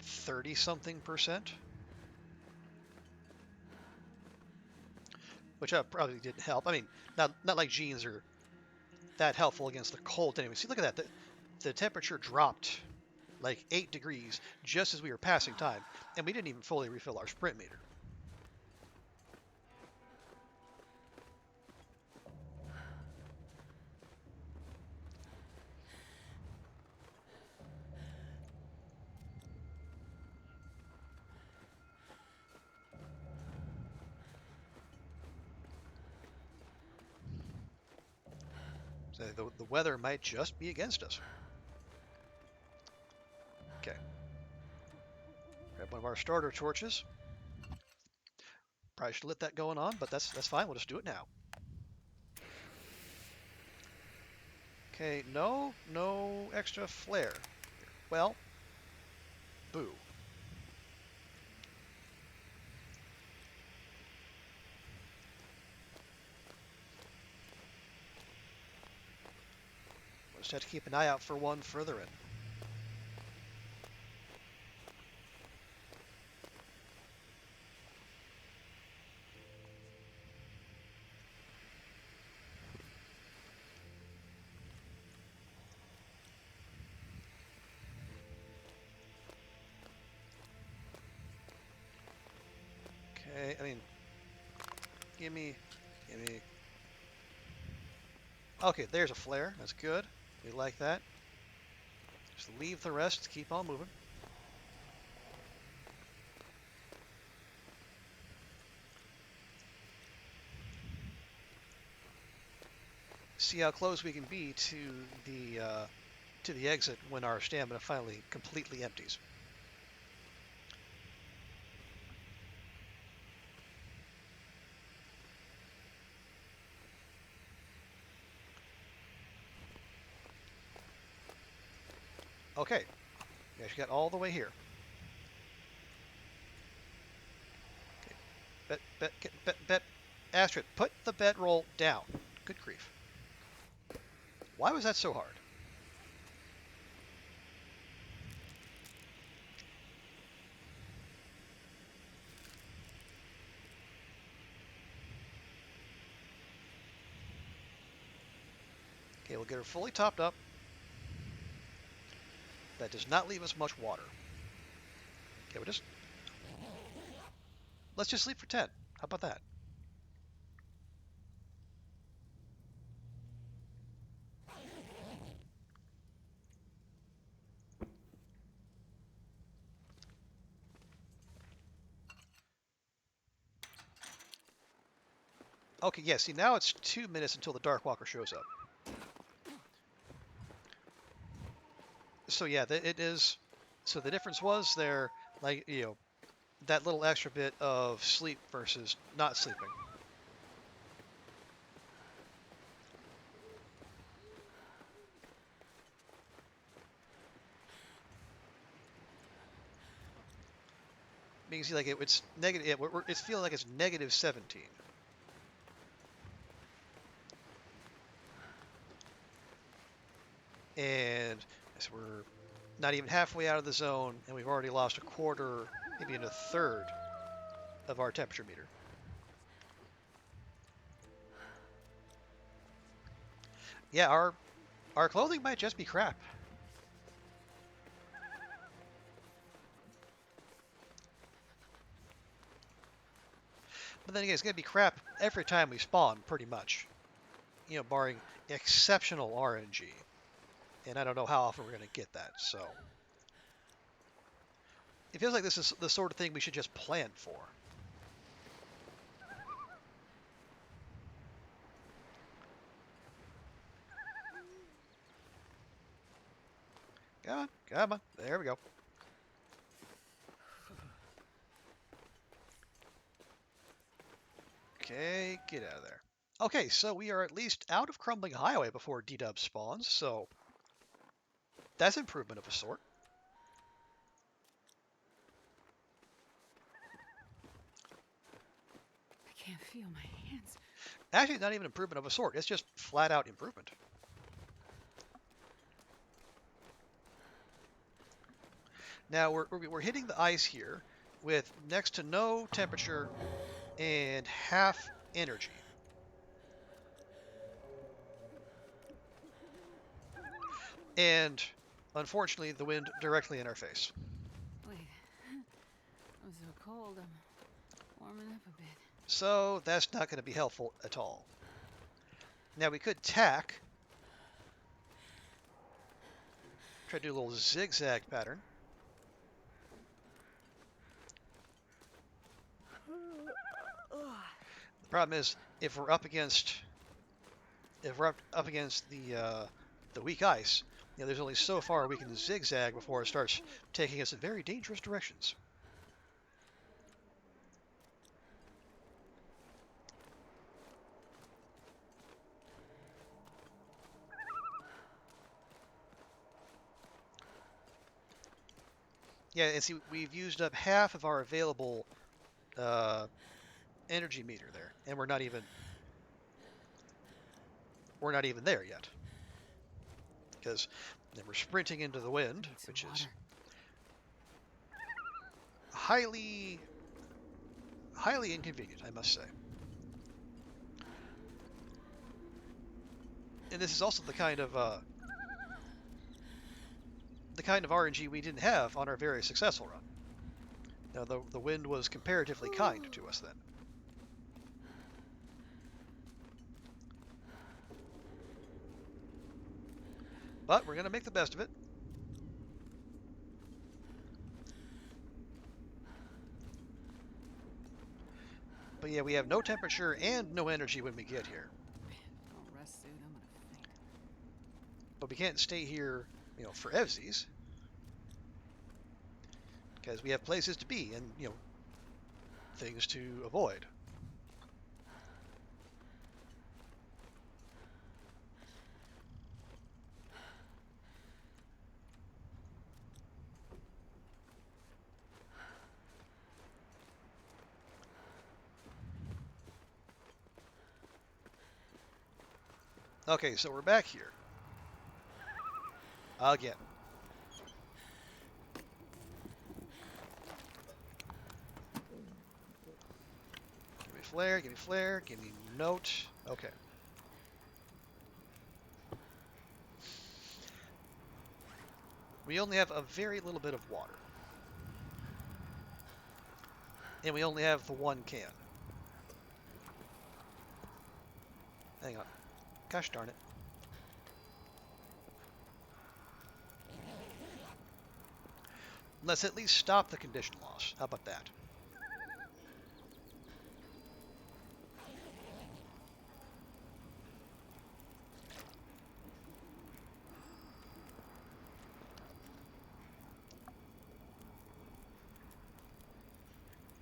30 something percent, which probably didn't help. I mean, not like jeans are that helpful against the cold anyway. See, look at that. The temperature dropped like 8 degrees just as we were passing time, and we didn't even fully refill our sprint meter. So the weather might just be against us. Okay. Grab one of our starter torches. Probably should have lit that going on, but that's fine. We'll just do it now. Okay, no extra flare. Well, boo. We'll just have to keep an eye out for one further in. Okay, I mean, gimme. Okay, there's a flare. That's good. We like that. Just leave the rest. Keep on moving. see how close we can be to the exit when our stamina finally completely empties. Okay, we actually got all the way here. Okay, bet, Astrid, put the bedroll down. Good grief. Why was that so hard? Okay, we'll get her fully topped up. That does not leave us much water. Okay, let's just sleep for 10. How about that? Okay, yeah, see, now it's 2 minutes until the Darkwalker shows up. So yeah, it is. So the difference was there, like, that little extra bit of sleep versus not sleeping. You can see, like, it's negative. It's feeling like it's negative 17. And so we're not even halfway out of the zone, and we've already lost a quarter, maybe a third of our temperature meter. Yeah, our clothing might just be crap. But then again, it's going to be crap every time we spawn, pretty much. Barring exceptional RNG. And I don't know how often we're going to get that, so. It feels like this is the sort of thing we should just plan for. Come on, come on. There we go. Okay, get out of there. Okay, so we are at least out of Crumbling Highway before D-Dub spawns, so that's improvement of a sort. I can't feel my hands. Actually, not even improvement of a sort. It's just flat out improvement. Now we're hitting the ice here with next to no temperature and half energy. And unfortunately, the wind directly in our face. Wait, I'm so cold. I'm warming up a bit. So that's not going to be helpful at all. Now we could tack. Try to do a little zigzag pattern. The problem is if we're up against the weak ice, there's only so far we can zigzag before it starts taking us in very dangerous directions. Yeah, and see, we've used up half of our available energy meter there, and we're not even there yet, because then we're sprinting into the wind, which is highly inconvenient, I must say. And this is also the kind of RNG we didn't have on our very successful run. Now, the wind was comparatively kind to us then. But we're going to make the best of it. But yeah, we have no temperature and no energy when we get here. No rest suit. I'm gonna but we can't stay here, for evsies, because we have places to be and, things to avoid. Okay, so we're back here. Again. Give me flare, give me flare, give me note. Okay. We only have a very little bit of water. And we only have the one can. Hang on. Gosh darn it. Let's at least stop the condition loss. How about that?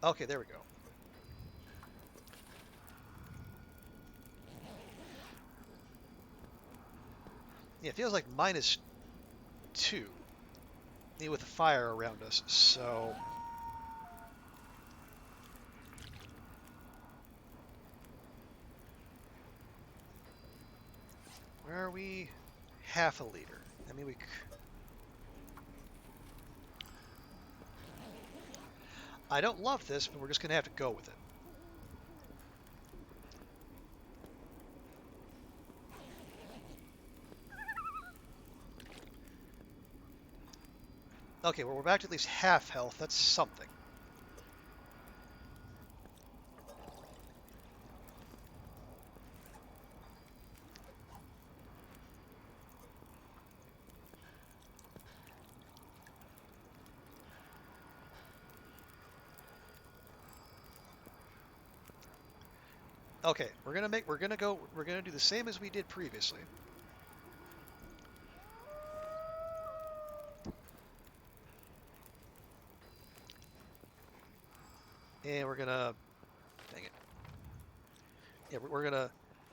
Okay, there we go. Yeah, it feels like -2 with the fire around us, so... Where are we? Half a liter. I mean, I don't love this, but we're just going to have to go with it. Okay, well, we're back to at least half health. That's something. Okay, we're gonna do the same as we did previously. And we're gonna, dang it. Yeah, we're gonna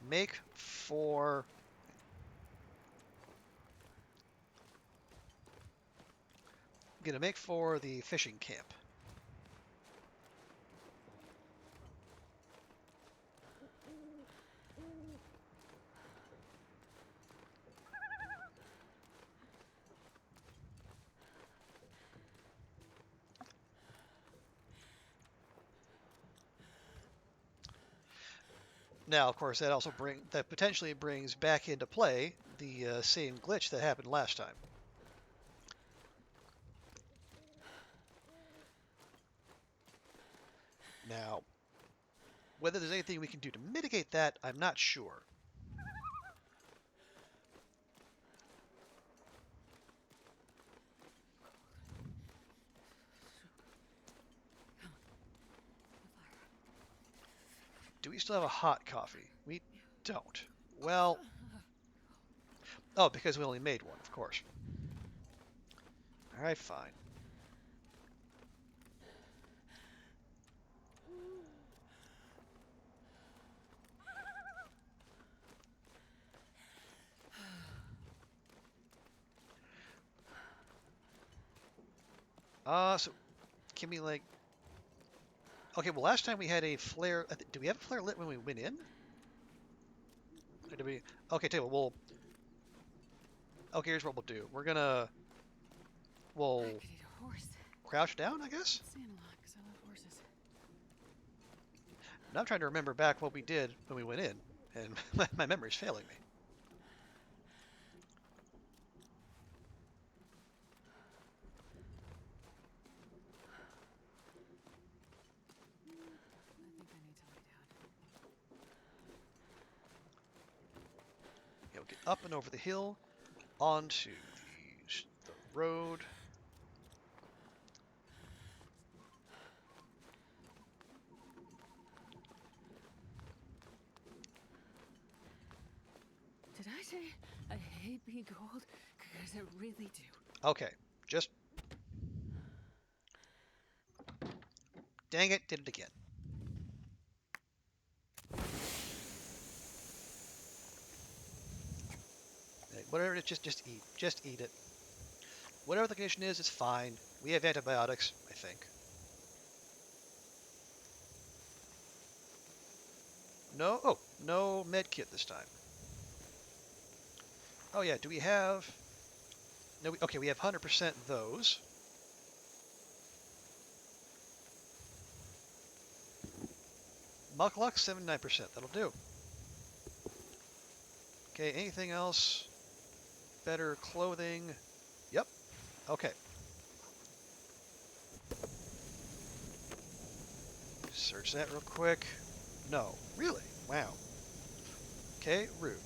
make for, the fishing camp. Now, of course, that potentially brings back into play the same glitch that happened last time. Now, whether there's anything we can do to mitigate that, I'm not sure. Do we still have a hot coffee? We don't. Well, oh, because we only made one, of course. All right, fine. So can we like? Okay, well, last time we had a flare. Do we have a flare lit when we went in? Or did we? Okay, tell you what, Okay, here's what we'll do. We'll I could eat a horse. crouch down, I guess. Stand a lot because I love horses. Now I'm trying to remember back what we did when we went in, and my memory's failing me. I think I need to lay down. We'll get up and over the hill, onto the road. Did I say I hate hate being cold, because I really do. Okay, just... Dang it, did it again. Hey, whatever it is, just eat. Just eat it. Whatever the condition is, it's fine. We have antibiotics, I think. No? Oh, no med kit this time. Oh yeah, do we have... No, okay, we have 100% those. Muckluck, 79%. That'll do. Okay, anything else? Better clothing? Yep. Okay. Search that real quick. No. Really? Wow. Okay, rude.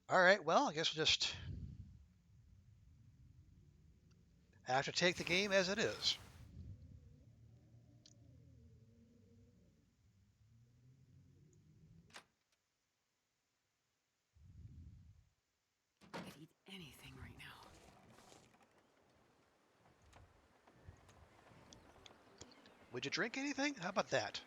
Alright, well, I guess we'll just have to take the game as it is. I could eat anything right now. Would you drink anything? How about that?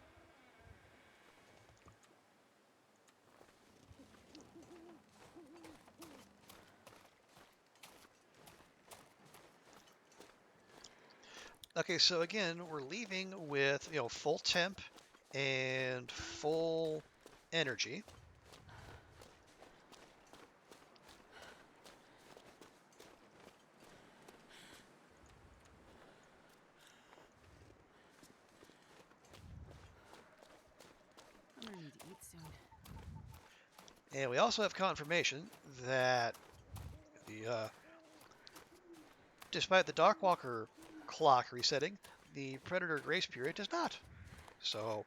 Okay, so again, we're leaving with, full temp and full energy. I'm gonna need to eat soon. And we also have confirmation that the despite the Darkwalker clock resetting, the Predator grace period does not. So,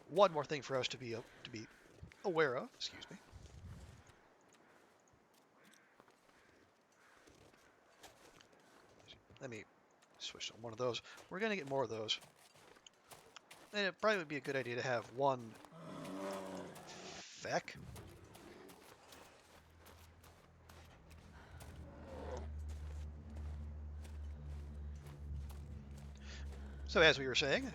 one more thing for us to be aware of. Excuse me. Let me switch to one of those. We're gonna get more of those, and it probably would be a good idea to have one feck. So as we were saying,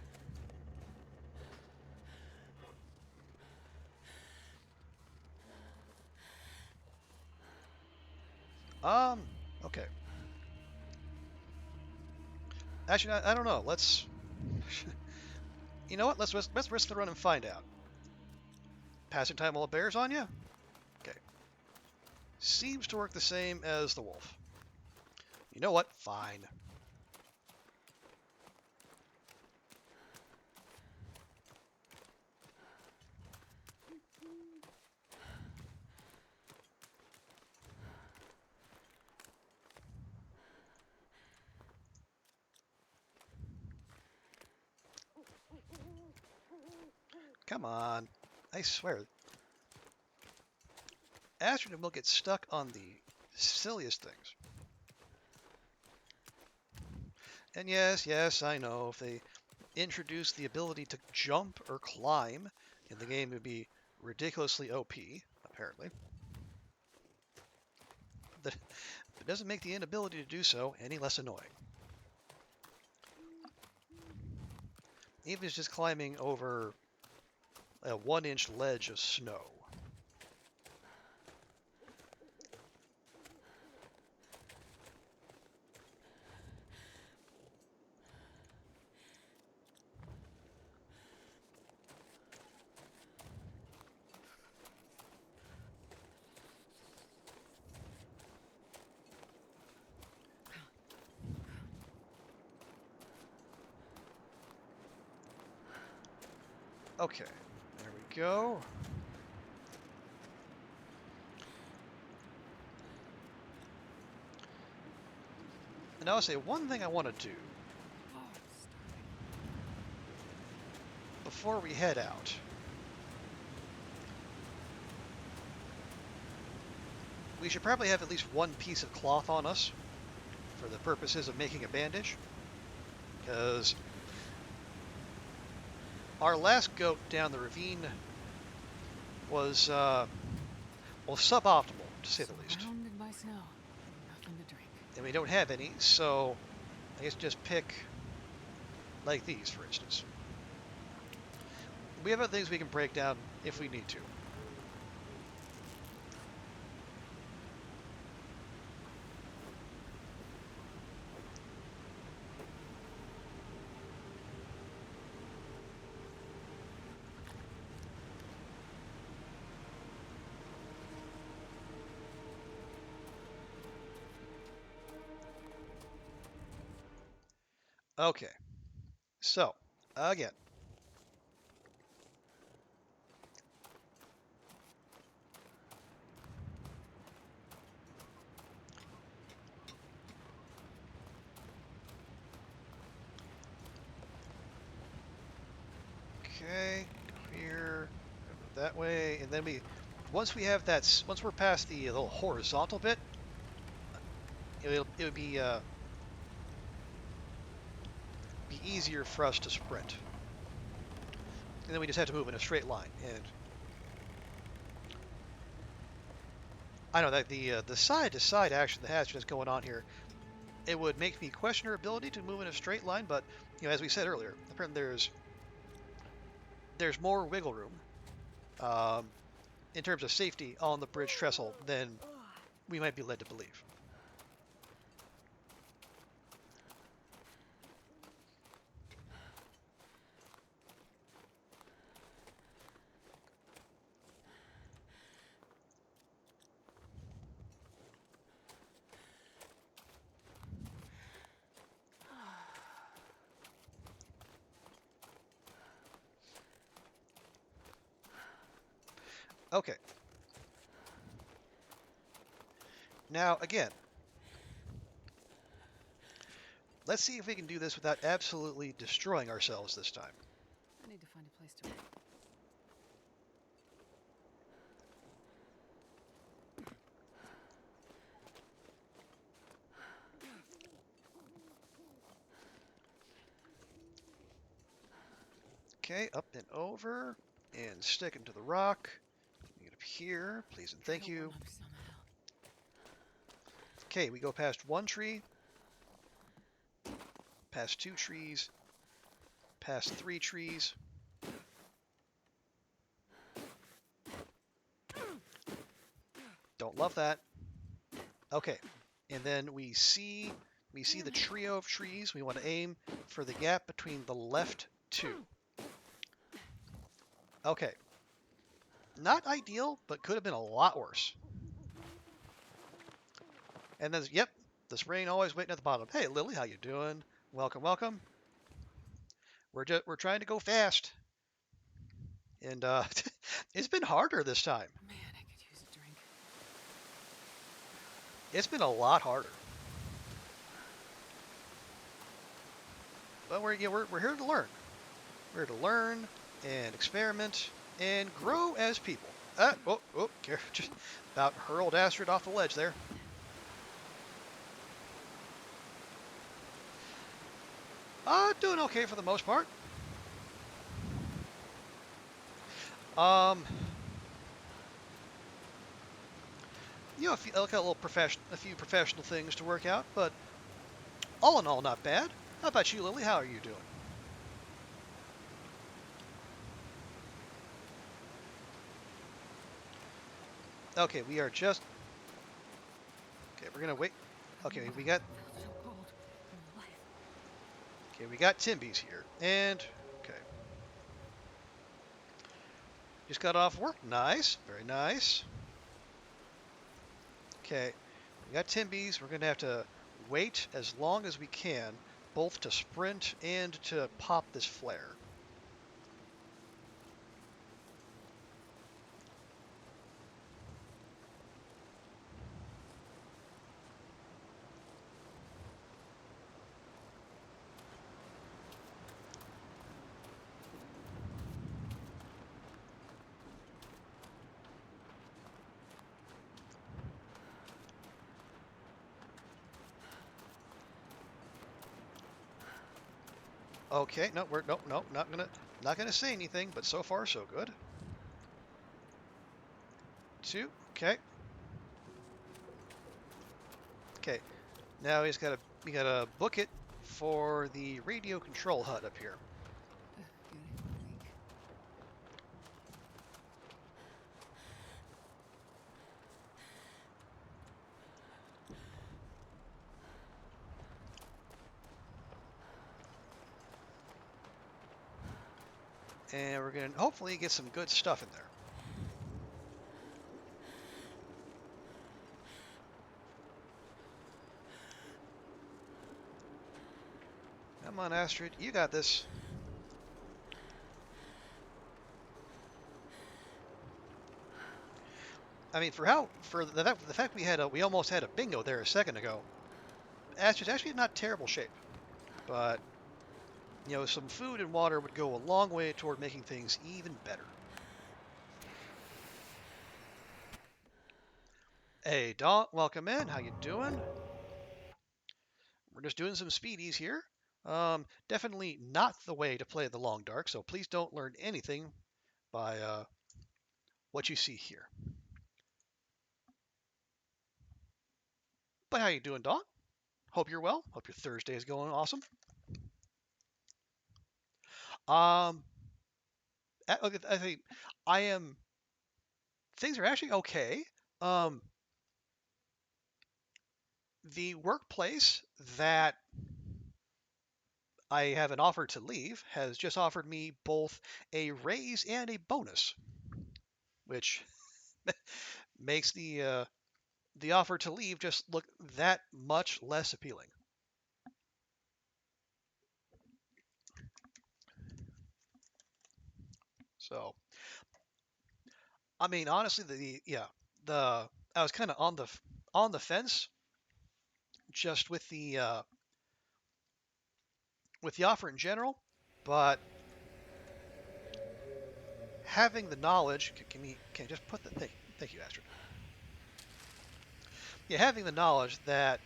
okay. Actually, I don't know. Let's, you know what? Let's risk the run and find out. Passing time while it bears on you? Okay. Seems to work the same as the wolf. You know what? Fine. Come on. I swear. Astronaut will get stuck on the silliest things. And yes, I know. If they introduce the ability to jump or climb in the game, it would be ridiculously OP, apparently. That it doesn't make the inability to do so any less annoying. Even if it's just climbing over a 1-inch ledge of snow. Okay, there we go. And I'll say one thing I want to do before we head out We should probably have at least one piece of cloth on us for the purposes of making a bandage, because our last goat down the ravine was, well, suboptimal, to say the least. Surrounded by snow. Nothing to drink. And we don't have any, so I guess just pick like these, for instance. We have other things we can break down if we need to. Okay, so again, okay, go here, go that way, and then once we have that, once we're past the little horizontal bit, it would be easier for us to sprint. And then we just have to move in a straight line. And I know that the side-to-side action that has just going on here, it would make me question our ability to move in a straight line. But as we said earlier, apparently there's more wiggle room um, in terms of safety on the bridge trestle than we might be led to believe. Okay. Now again, let's see if we can do this without absolutely destroying ourselves this time. I need to find a place to. Okay, up and over, and stick into the rock. Get up here, please and thank you. Okay, we go past one tree, past two trees, past three trees. Don't love that. Okay, and then we see the trio of trees. We want to aim for the gap between the left two. Okay. Not ideal, but could have been a lot worse. And then, yep, this rain always waiting at the bottom. Hey, Lily, how you doing? Welcome, welcome. We're trying to go fast, and it's been harder this time. Man, I could use a drink. It's been a lot harder. But we're here to learn. We're here to learn and experiment and grow as people. Just about hurled Astrid off the ledge there. Doing okay for the most part. A few professional things to work out, but all in all, not bad. How about you, Lily? How are you doing? Okay, we are just. Okay, we're gonna wait. Okay, we got. Okay, we got Timbies here, and okay. Just got off work. Nice, very nice. Okay, we got Timbies. We're gonna have to wait as long as we can, both to sprint and to pop this flare. Okay, no, we're no, not gonna say anything. But so far, so good. Two. Okay. Okay. Now we gotta book it for the radio control hut up here. Beautiful week. And we're gonna hopefully get some good stuff in there. Come on, Astrid, you got this. I mean, for the fact we almost had a bingo there a second ago. Astrid's actually not terrible shape, but some food and water would go a long way toward making things even better. Hey, Dawn, welcome in. How you doing? We're just doing some speedies here. Definitely not the way to play the long dark, so please don't learn anything by what you see here. But how you doing, Dawn? Hope you're well. Hope your Thursday is going awesome. Um, okay, I think I am. Things are actually okay. Um, the workplace that I have an offer to leave has just offered me both a raise and a bonus, which makes the offer to leave just look that much less appealing. So, I mean, honestly, the yeah, the I was kind of on the fence just with the offer in general, but having the knowledge, can you just put the thank you, Astrid. Yeah, having the knowledge that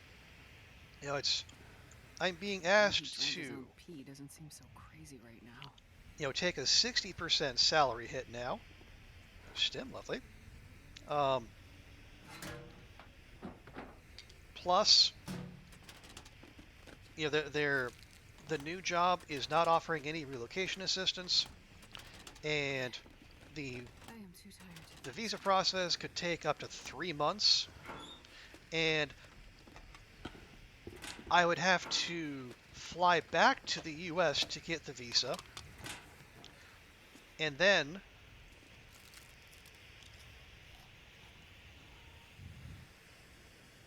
it's I'm being Making asked friends his to own pee doesn't seem so crazy right now. take a 60% salary hit now. Stim, lovely. Um, plus, the new job is not offering any relocation assistance, and the I am too tired to the do visa this. process could take up to 3 months, and I would have to fly back to the U.S. to get the visa, and then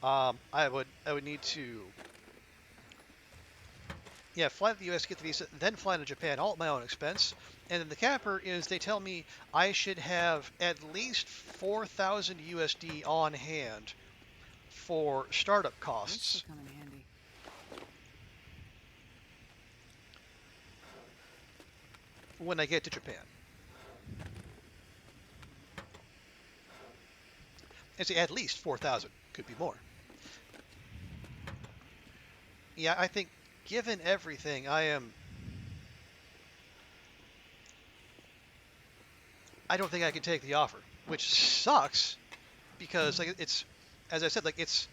I would need to fly to the U.S. to get the visa, then fly to Japan all at my own expense. And then the capper is they tell me I should have at least 4,000 USD on hand for startup This will costs come in handy. when I get to Japan. And say at least 4,000, could be more. Yeah, I think given everything, I don't think I can take the offer, which sucks because like it's as I said, like it's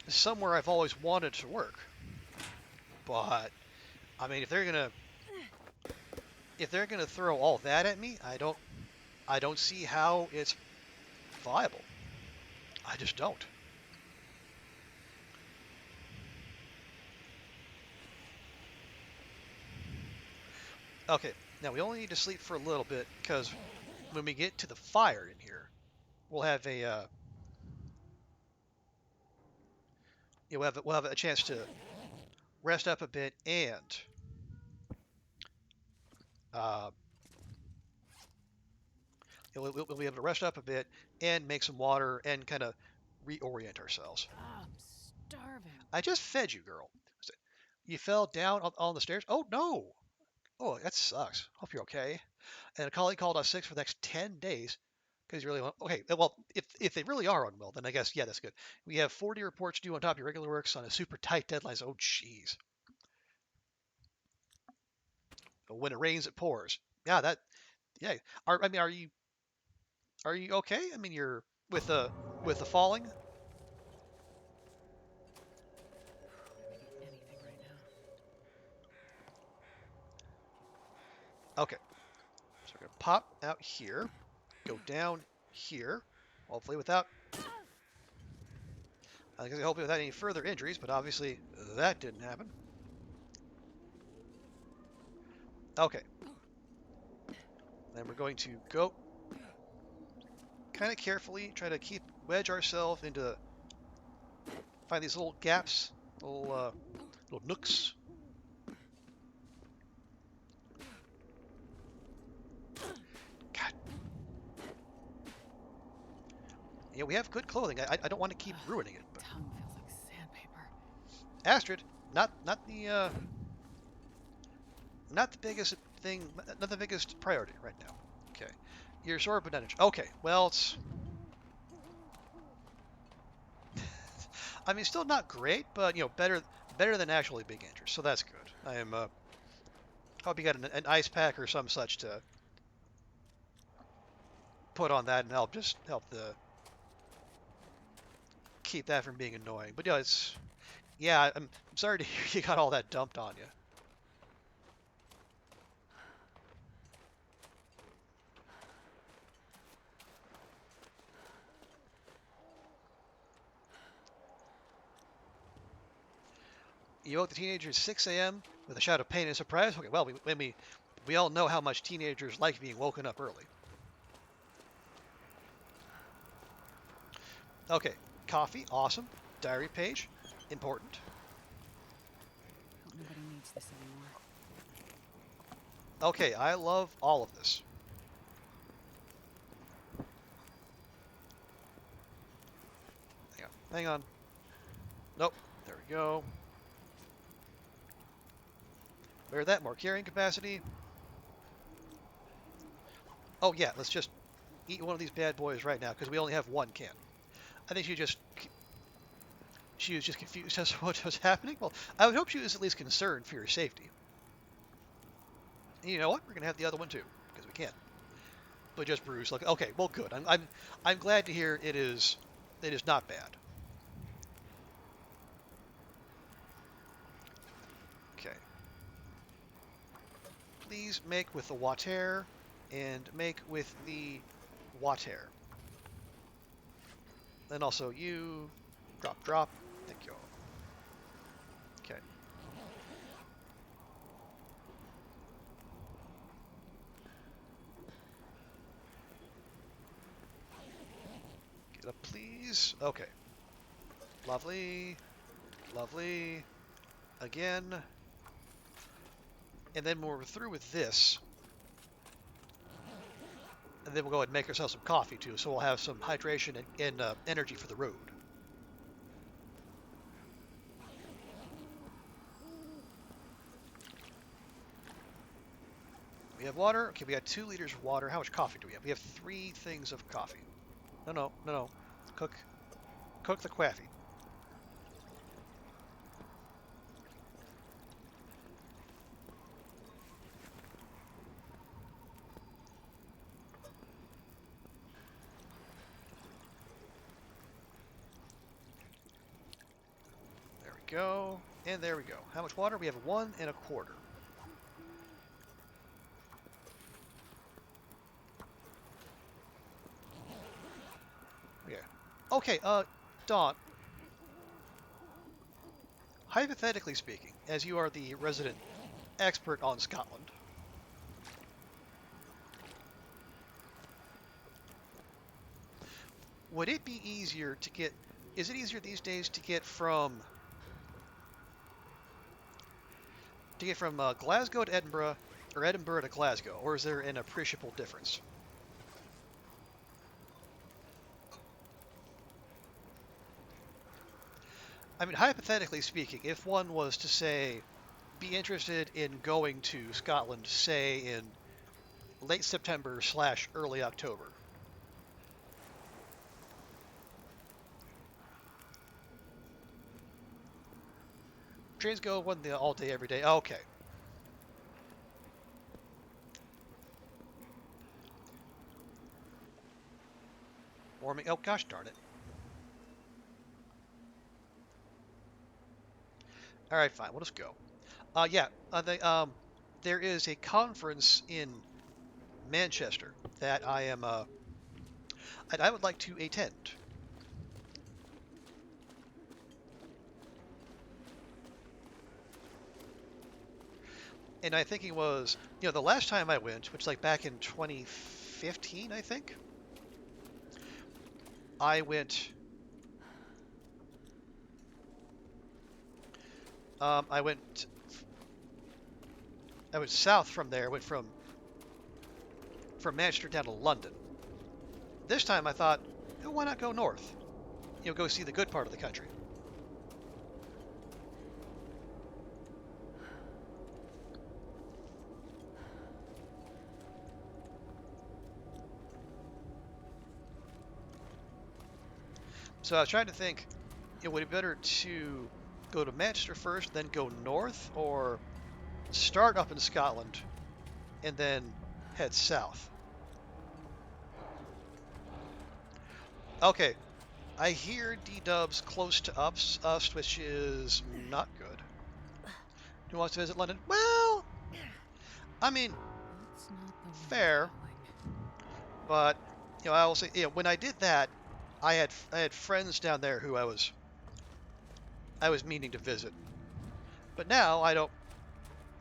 somewhere I've always wanted to work. But I mean, if they're gonna throw all that at me, I don't see how it's viable. I just don't. Okay, now we only need to sleep for a little bit because when we get to the fire in here, we'll have we'll have a chance to rest up a bit and uh, we'll be able to rest up a bit and make some water and kind of reorient ourselves. I'm starving. I just fed you, girl. You fell down on the stairs. Oh no! Oh, that sucks. Hope you're okay. And a colleague called us sick for the next 10 days because you really want. Okay, well, if they really are unwell, then I guess yeah, that's good. We have 40 reports due on top of your regular works on a super tight deadline. So, oh, jeez. But when it rains, it pours. Yeah, that. Yeah. I mean, are you okay? I mean, you're with the falling. Anything right now. Okay. So we're gonna pop out here, go down here, hopefully without. I was gonna say hopefully without any further injuries, but obviously that didn't happen. Okay. Then we're going to go kind of carefully, try to wedge ourselves into find these little gaps, little nooks. God, we have good clothing. I don't want to keep ruining it, but Tongue feels like sandpaper. Astrid, not the biggest thing, not the biggest priority right now. Okay, your sword potential. Okay, well it's. I mean, still not great, but better than actually being injured, so that's good. I am. Hope you got an ice pack or some such to put on that and help the keep that from being annoying. But I'm sorry to hear you got all that dumped on you. You woke the teenager at 6 a.m. with a shout of pain and surprise. Okay, well, we all know how much teenagers like being woken up early. Okay, coffee, awesome. Diary page, important. Hope nobody needs this anymore. Okay, I love all of this. Hang on. Nope. There we go. Where that? More carrying capacity. Oh yeah, let's just eat one of these bad boys right now because we only have one can. I think she was just confused as to what was happening. Well, I would hope she was at least concerned for your safety. And you know what? We're gonna have the other one too because we can. But just bruised. Like, okay, well, good. I'm glad to hear it is not bad. Okay. Please make with the water and make with the water. Then also you drop. Thank you. Okay. Get up, please. Okay. Lovely. Lovely. Again. And then when we're through with this, and then we'll go ahead and make ourselves some coffee too, so we'll have some hydration and energy for the road. We have water. Okay, we got 2 liters of water. How much coffee do we have? We have 3 things of coffee. No. Cook the coffee. There we go. And there we go. How much water? We have 1 1/4. Yeah. Okay, Dawn, hypothetically speaking, as you are the resident expert on Scotland, would it be easier to get, is it easier these days to get from Glasgow to Edinburgh or Edinburgh to Glasgow, or is there an appreciable difference? I mean, hypothetically speaking, if one was to say, be interested in going to Scotland, say in late September / early October. Trains go all day, every day. Okay. for me. Oh, gosh darn it. All right, fine. We'll just go. Yeah, there is a conference in Manchester that I would like to attend. And I think it was, the last time I went, which like back in 2015, I think, I went, um, I went, I went south from there. I went from Manchester down to London. This time I thought, why not go north? Go see the good part of the country. So I was trying to think, would it be better to go to Manchester first, then go north, or start up in Scotland and then head south? Okay, I hear D-Dub's close to us, which is not good. Who wants to visit London? Well, I mean, That's not the way we're fair, going. but I will say, when I did that, I had friends down there who I was meaning to visit, but now I don't.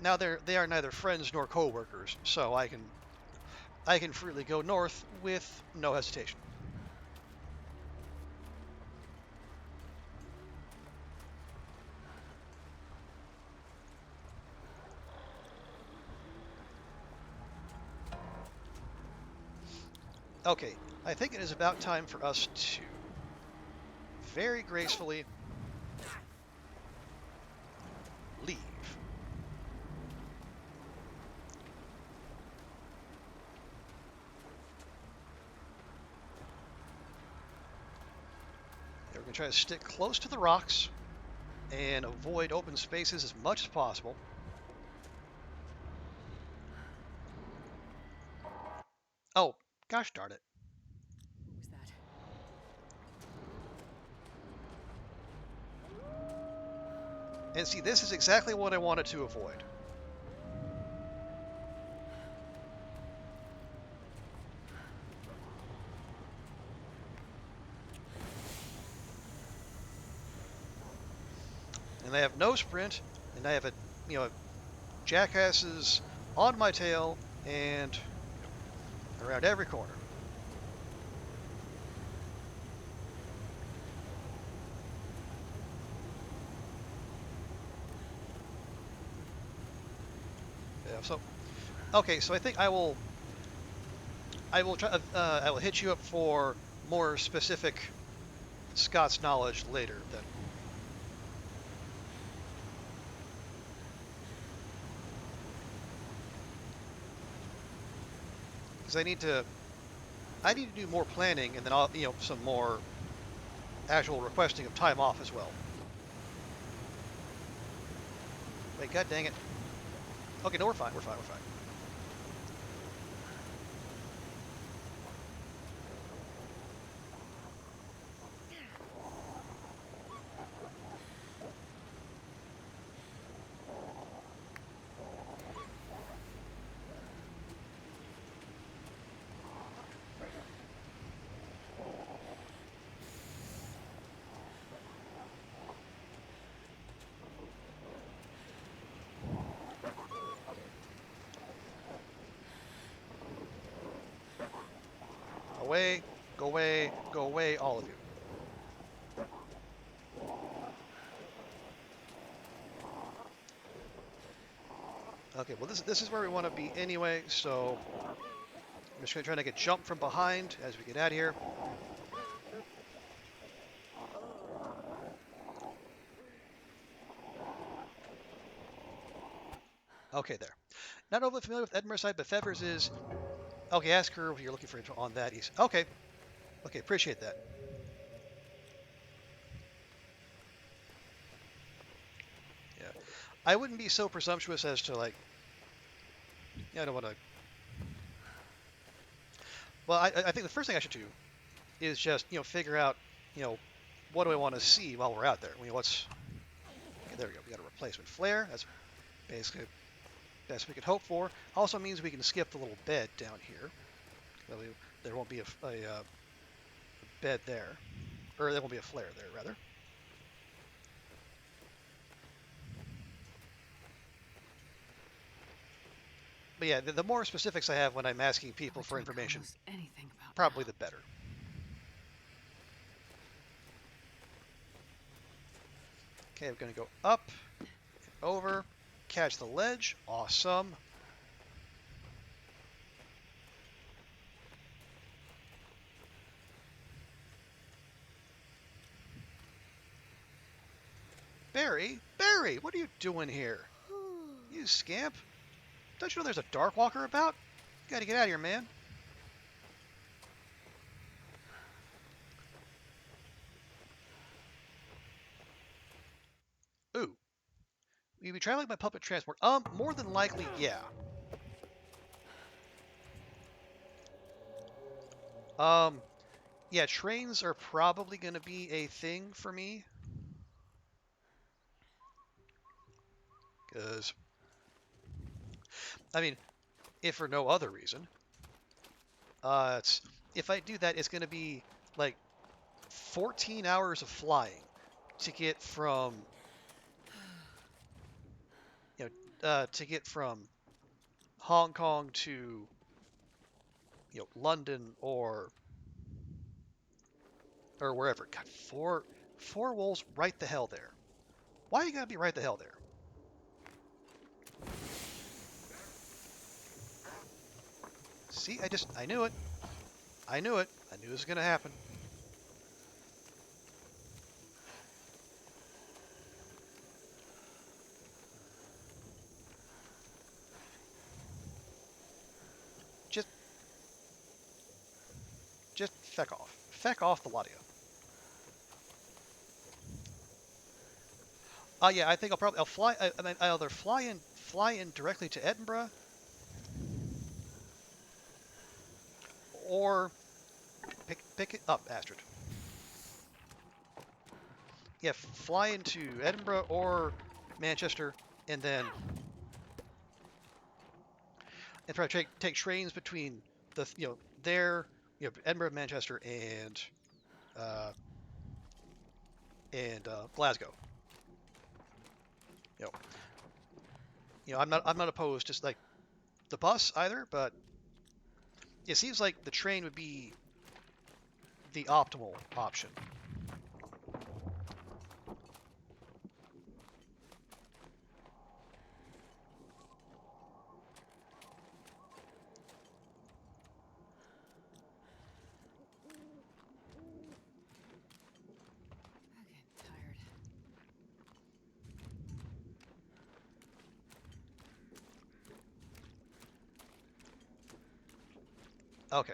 Now they are neither friends nor co-workers, so I can freely go north with no hesitation. Okay, I think it is about time for us to very gracefully leave. We're going to try to stick close to the rocks and avoid open spaces as much as possible. Oh, gosh darn it. What was that? And see, this is exactly what I wanted to avoid. And I have no sprint, and I have jackasses on my tail and around every corner. Yeah, so okay, so I think I will try I will hit you up for more specific Scots knowledge later then. Because I need to do more planning, and then I'll some more actual requesting of time off as well. Wait, god dang it. Okay, no, we're fine. We're fine. We're fine. Away, go away, go away, all of you. Okay, well this is where we want to be anyway, so I'm just gonna try to get jump from behind as we get out of here. Okay, there. Not overly familiar with Edinburgh side, but Fevers is. Okay, ask her what you're looking for info on that. He's okay. Okay, appreciate that. Yeah, I wouldn't be so presumptuous as to like. Yeah, I don't want to. Well, I think the first thing I should do is just figure out you know what do I want to see while we're out there. What's okay, there we go. We got a replacement flare. That's basically the best we could hope for. Also means we can skip the little bed down here. There won't be a bed there, or there won't be a flare there rather. But yeah, the more specifics I have when I'm asking I'll people bet for you I can information, almost anything about probably now. the better. Okay, I'm going to go up, over, catch the ledge. Awesome. Barry, Barry, what are you doing here? You scamp. Don't you know there's a Darkwalker about? You gotta get out of here, man. Ooh, will you be traveling by public transport? More than likely, yeah. Um, yeah, trains are probably gonna be a thing for me. Because, I mean, if for no other reason, it's if I do that, it's gonna be like 14 hours of flying to get from, to get from Hong Kong to, London or wherever. God, four wolves right the hell there. Why you gotta be right the hell there? See, I knew it. I knew it. I knew it was gonna happen. Just, just feck off. Feck off the lot of you. Yeah, I think I'll fly. I mean, I'll either fly in directly to Edinburgh, or pick it up, Astrid. Yeah, fly into Edinburgh or Manchester, and then try to take trains between there, Edinburgh, Manchester, uh, and Glasgow. You know, I'm not opposed to like the bus either, but it seems like the train would be the optimal option. I'm getting tired. Okay,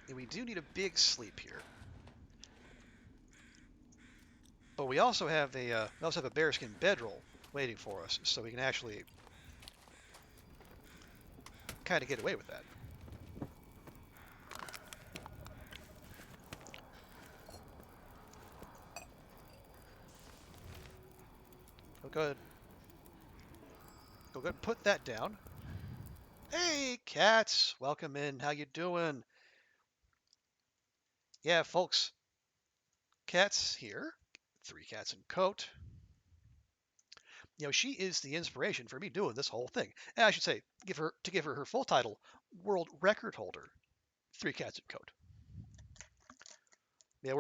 and we do need a big sleep here, but we also have a bearskin bedroll waiting for us, so we can actually kind of get away with that. Go ahead, go ahead, put that down. Hey, cats, welcome in. How you doing? Yeah, folks, cats here. Three cats in coat. She is the inspiration for me doing this whole thing. And I should say, give her her full title, world record holder. Three cats in coat. Yeah,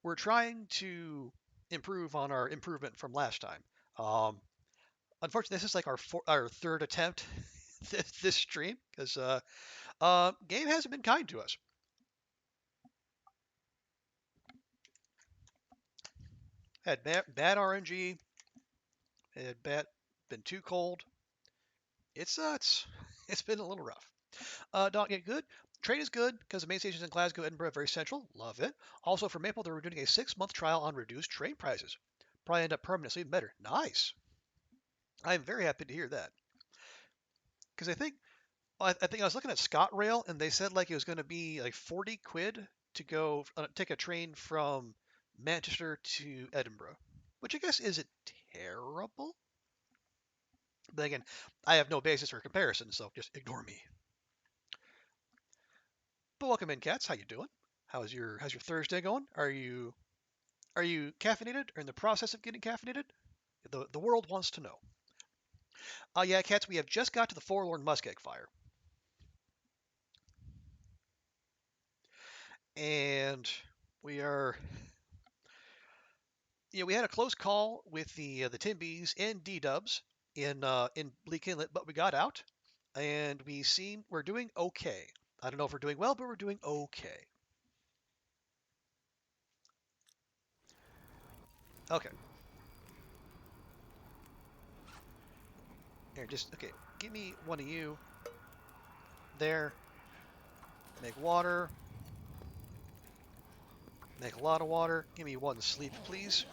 we're trying to improve on our improvement from last time. Um, Unfortunately, this is like our third attempt this stream because game hasn't been kind to us. Had bad RNG. It had been too cold. It's it's been a little rough. Don't get good. Trade is good because the main stations in Glasgow, Edinburgh, very central. Love it. Also for Maple, they're doing a 6-month trial on reduced train prices. Probably end up permanently even better. Nice. I'm very happy to hear that because I think I think I was looking at ScotRail, and they said like it was going to be like 40 quid to go take a train from Manchester to Edinburgh, which I guess isn't terrible. But again, I have no basis for comparison, so just ignore me. But welcome in, cats. How you doing? How's your Thursday going? Are you caffeinated or in the process of getting caffeinated? The world wants to know. Yeah, cats. We have just got to the Forlorn Muskeg fire, and we are. We had a close call with the Timbies and D Dubs in Bleak Inlet, but we got out, and we're doing okay. I don't know if we're doing well, but we're doing okay. Okay, here, just okay. Give me one of you there. Make water. Make a lot of water. Give me one sleep, please.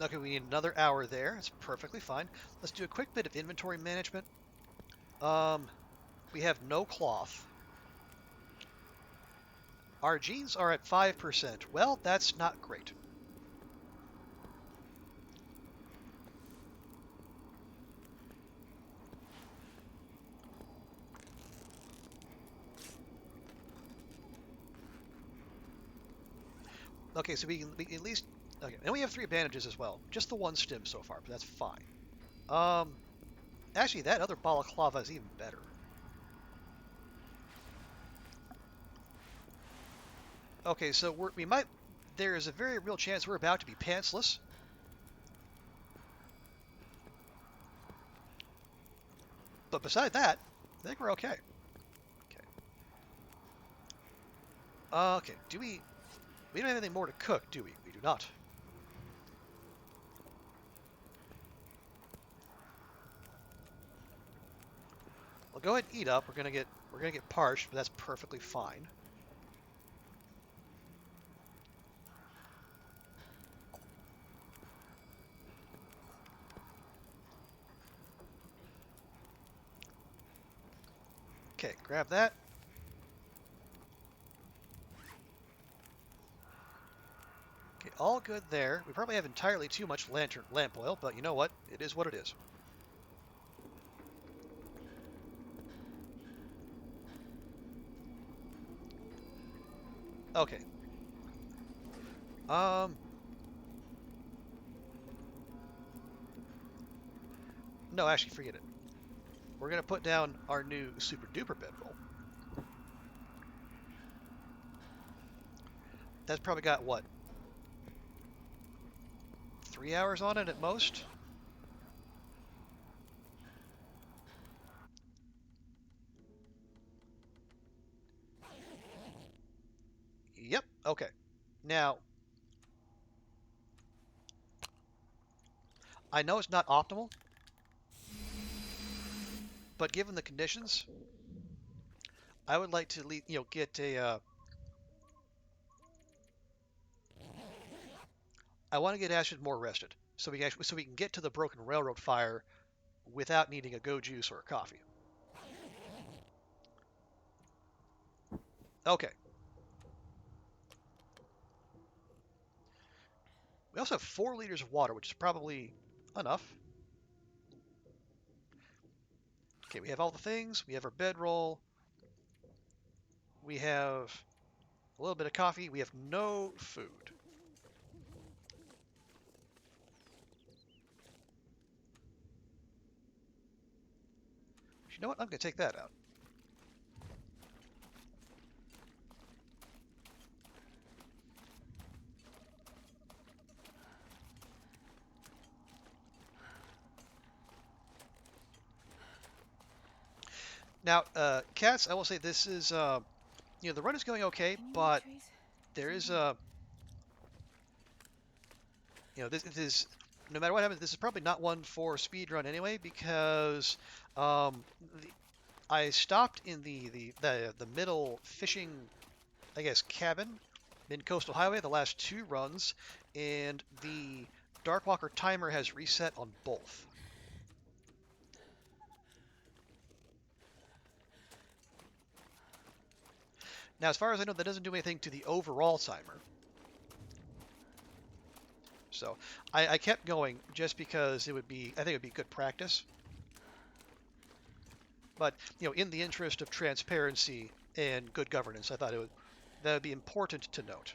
Okay, we need another hour there. That's perfectly fine. Let's do a quick bit of inventory management. Um, we have no cloth. Our jeans are at 5%. Well, that's not great. Okay, so we at least okay, and we have 3 bandages as well. Just the one stim so far, but that's fine. Um, Actually, that other balaclava is even better. Okay, so we might. There is a very real chance we're about to be pantsless, but beside that, I think we're okay. Okay. Okay. Do we? We don't have anything more to cook, do we? We do not. Well, go ahead and eat up. We're gonna get parched, but that's perfectly fine. Okay, grab that. Okay, all good there. We probably have entirely too much lantern lamp oil, but you know what? It is what it is. Okay. Um. No, actually, forget it. We're gonna put down our new super duper bedroll. That's probably got what, 3 hours on it at most. Yep. Okay. Now, I know it's not optimal, but given the conditions, I would like to get a. I want to get Ashton more rested, so we can get to the broken railroad fire without needing a go juice or a coffee. Okay. We also have 4 liters of water, which is probably enough. Okay, we have all the things. We have our bedroll. We have a little bit of coffee. We have no food. You know what? I'm going to take that out. Now, cats, I will say this is, the run is going okay, Any more but trees? there is Somewhere? this is, no matter what happens, this is probably not one for speed run anyway, because um, I stopped in the middle fishing, I guess, cabin, mid-coastal highway, the last 2 runs, and the Darkwalker timer has reset on both. Now, as far as I know, that doesn't do anything to the overall timer. So I kept going just because I think it would be good practice. But in the interest of transparency and good governance, I thought that would be important to note.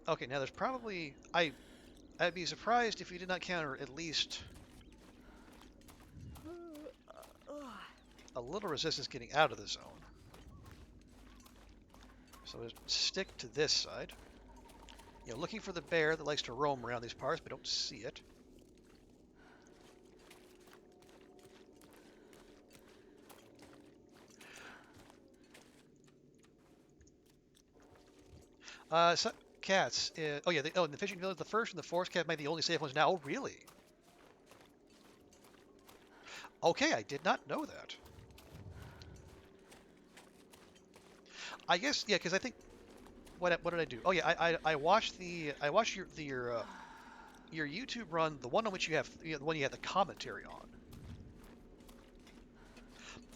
Okay, now there's probably I'd be surprised if we did not counter at least a little resistance getting out of the zone. So we'll stick to this side. Looking for the bear that likes to roam around these parts, but don't see it. So, cats. Oh yeah. In the fishing village, the first and the forest cat might be the only safe ones now. Oh really? Okay, I did not know that. I guess yeah, because I think what did I do? Oh yeah, I watched your YouTube run, the one on which the one you had the commentary on.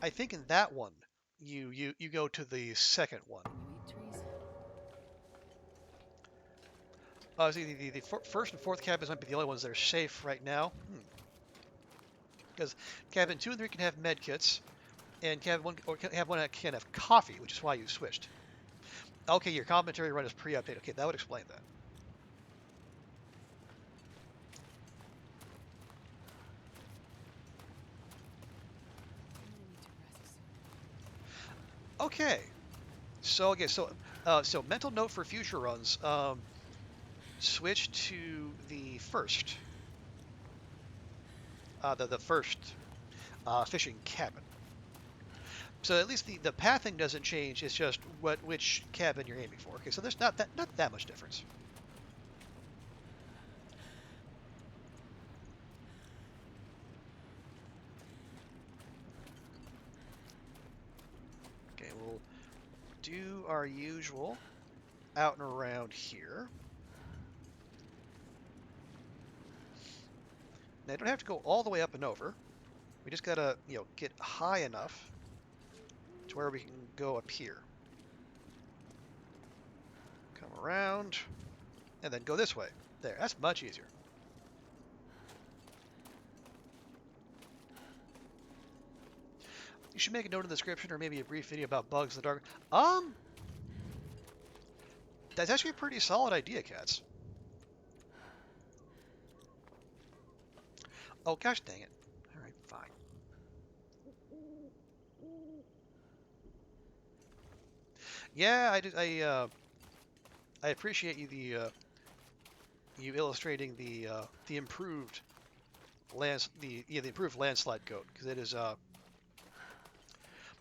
I think in that one you go to the second one. Can you eat trees? See, the first and fourth cabins might be the only ones that are safe right now. Because cabin 2 and 3 can have med kits, and cabin 1 or can have one that can have coffee, which is why you switched. Okay, your commentary run is pre-update. Okay, that would explain that. I need to rest soon. Okay, so mental note for future runs: switch to the first, the first fishing cabin. So at least the pathing doesn't change. It's just which cabin you're aiming for. Okay, so there's not that much difference. Okay, we'll do our usual out and around here. Now you don't have to go all the way up and over. We just gotta get high enough to where we can go up here. Come around, and then go this way. There, that's much easier. You should make a note in the description or maybe a brief video about bugs in the dark. That's actually a pretty solid idea, cats. Oh, gosh dang it. All right, fine. Yeah, I appreciate you illustrating the improved the improved landslide code, because it is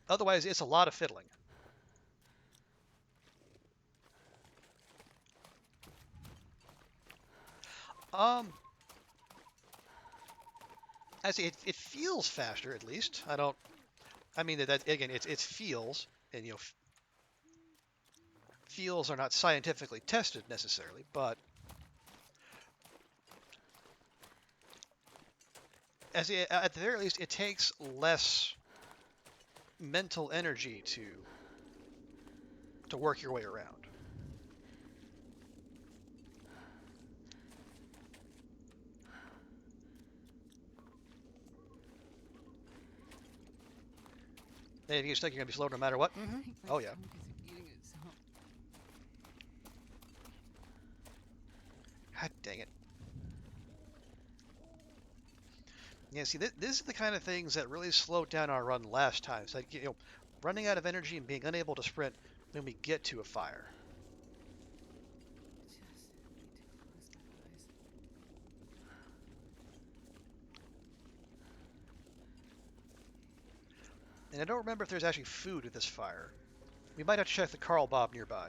otherwise it's a lot of fiddling. Um, I see it feels faster at least. I mean that again it's feels, and feels are not scientifically tested necessarily, but at the very least it takes less mental energy to work your way around. And if you get stuck, you're gonna be slow no matter what. I think my Oh yeah. stomach isn't eating itself. God dang it. Yeah, see, this is the kind of things that really slowed down our run last time. It's like, running out of energy and being unable to sprint when we get to a fire. Just need to close my eyes. And I don't remember if there's actually food at this fire. We might have to check the Carl Bob nearby.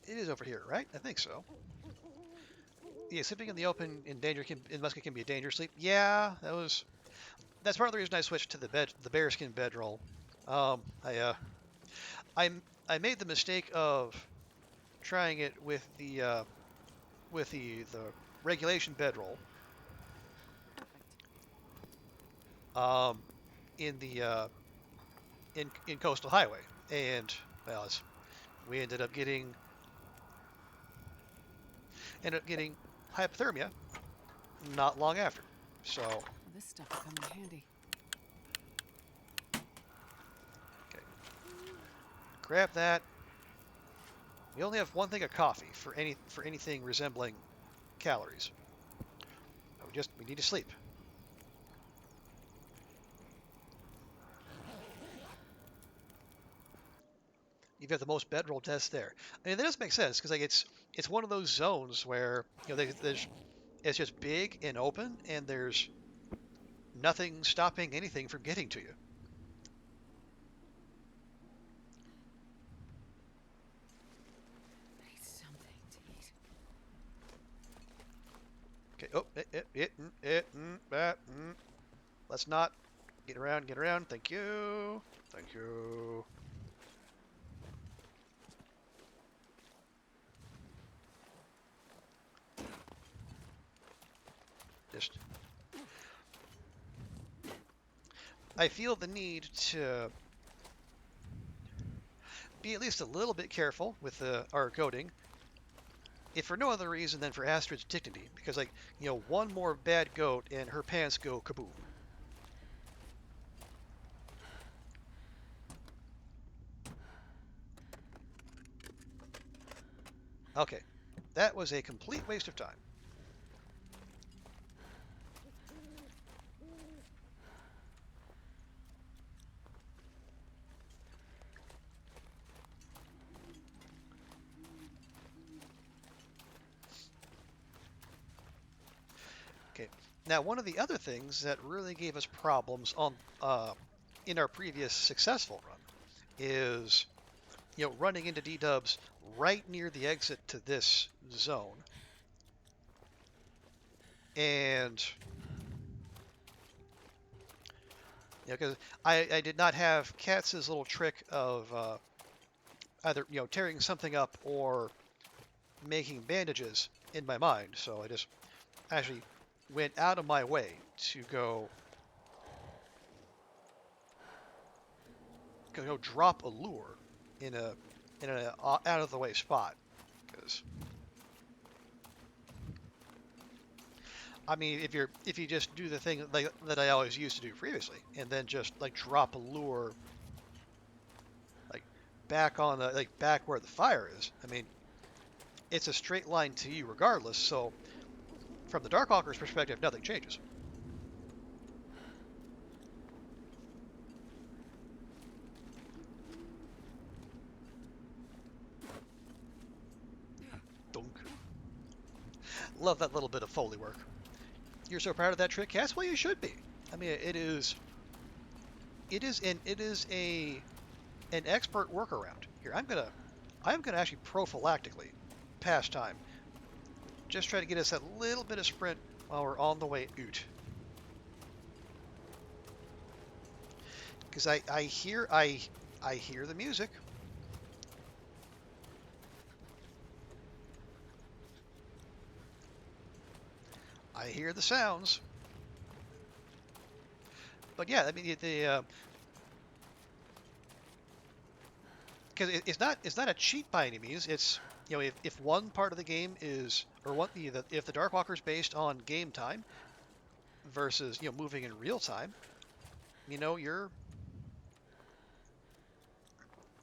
It is over here, right? I think so. Yeah, sleeping in the open in danger in Musket can be a dangerous sleep. Yeah, that's part of the reason I switched to the bearskin bedroll. Um, I uh, I I made the mistake of trying it with the regulation bedroll Perfect. um, in the in Coastal Highway, and well, we ended up getting hypothermia not long after. So, Well, this stuff will come in handy. okay, grab that. We only have one thing of coffee for anything resembling calories. We need to sleep. You've got the most bedroll deaths there. I mean, that does make sense because like it's one of those zones where there's it's just big and open, and there's nothing stopping anything from getting to you. I need something to eat. Okay. Oh, that. Let's not get around. Get around. Thank you. Thank you. Just I feel the need to be at least a little bit careful with our coding, if for no other reason than for Astrid's dignity, because like one more bad goat and her pants go kaboom. Okay, that was a complete waste of time. Okay, now one of the other things that really gave us problems on in our previous successful run is running into D-dubs right near the exit to this zone, and because I did not have Katz's little trick of either tearing something up or making bandages in my mind, so I just actually went out of my way to go drop a lure in an out of the way spot. Because I mean, if you just do the thing like that I always used to do previously, and then just like drop a lure like back where the fire is. I mean, it's a straight line to you regardless. So from the Darkwalker's perspective, nothing changes. Dunk. Love that little bit of Foley work. You're so proud of that trick, Cass? Well, you should be. I mean, it is a an expert workaround. Here, I'm gonna actually prophylactically pass time. Just try to get us that little bit of sprint while we're on the way out. Because I hear the music. I hear the sounds. But yeah, I mean the because it's not a cheat by any means. It's if one part of the game is or what if the Darkwalker is based on game time versus moving in real time, you're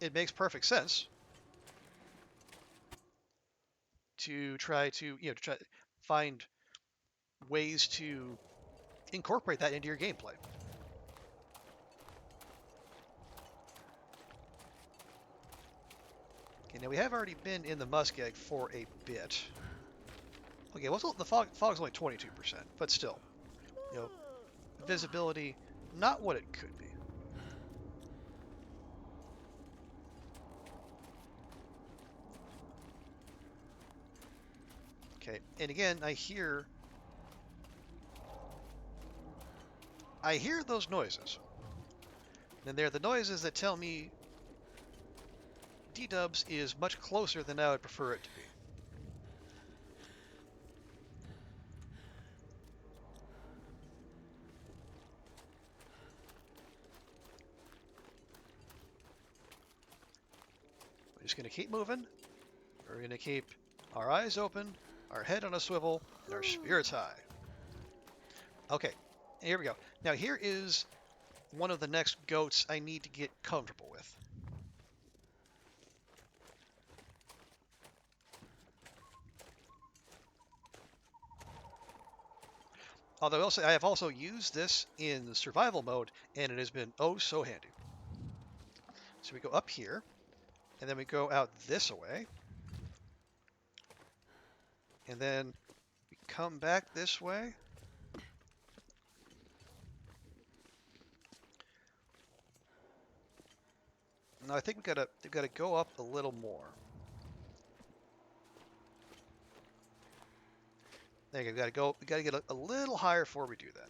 it makes perfect sense to try to to try find ways to incorporate that into your gameplay. Okay, now we have already been in the muskeg for a bit. Okay, well, the fog's only 22%, but still, you know, visibility, not what it could be. Okay, and again, I hear those noises. And they're the noises that tell me D-dubs is much closer than I would prefer it to be. We're just going to keep moving. We're going to keep our eyes open, our head on a swivel, and our spirits high. Okay, here we go. Now here is one of the next goats I need to get comfortable with. Although I will say I have also used this in survival mode, and it has been oh so handy. So we go up here, and then we go out this way, and then we come back this way. Now I think we've gotta go up a little more. There you go. We gotta get a little higher before we do that.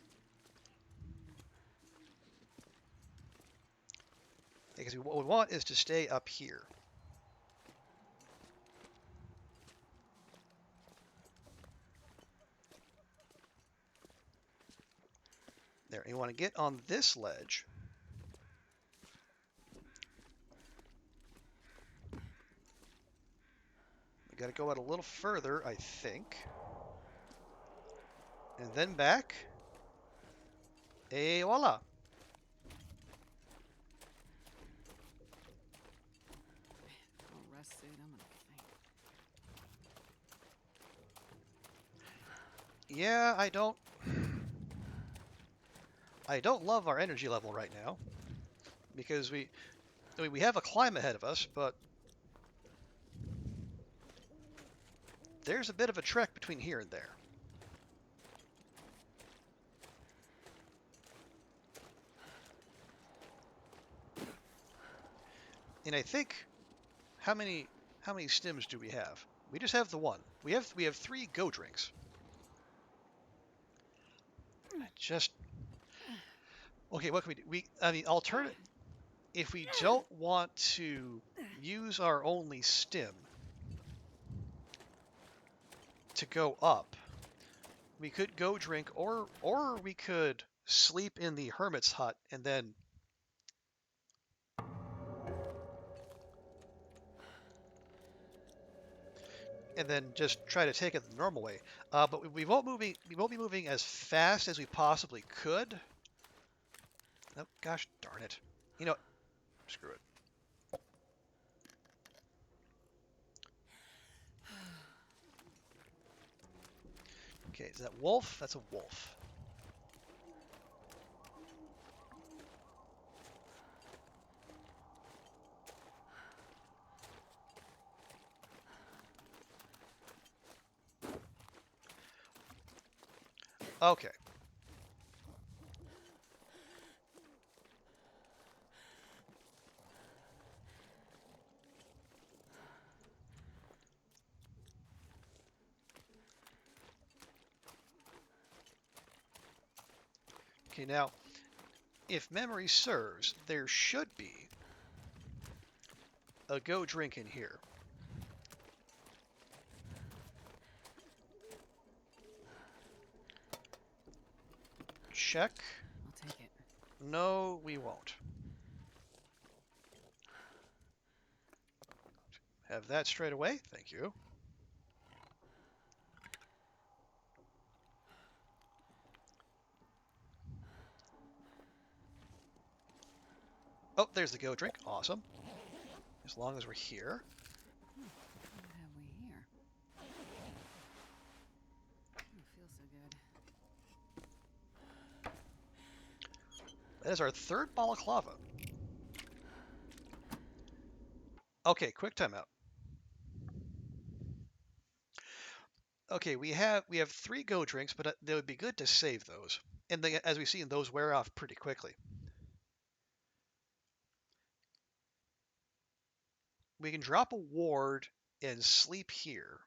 Because what we want is to stay up here. There, and you want to get on this ledge. We got to go out a little further, I think. And then back. Et voila. Full rest suit, I'm gonna faint. Yeah, I don't love our energy level right now. Because we have a climb ahead of us, but there's a bit of a trek between here and there. And I think how many stims do we have? We just have the one. We have 3 go drinks. Just okay. What can we do? Alternate. If we don't want to use our only stim to go up, we could go drink, or we could sleep in the hermit's hut and then just try to take it the normal way. But we won't be moving as fast as we possibly could. Oh gosh darn it! You know, screw it. Okay, is that wolf? That's a wolf. Okay. Okay, now, if memory serves, there should be a go drink in here. Check. I'll take it. No, we won't. Have that straight away. Thank you. Oh, there's the go drink. Awesome. As long as we're here. What have we here? It feels so good. That is our 3rd balaclava. Okay, quick timeout. Okay, we have 3 go drinks, but they would be good to save those. And they, as we've seen, those wear off pretty quickly. We can drop a ward and sleep here,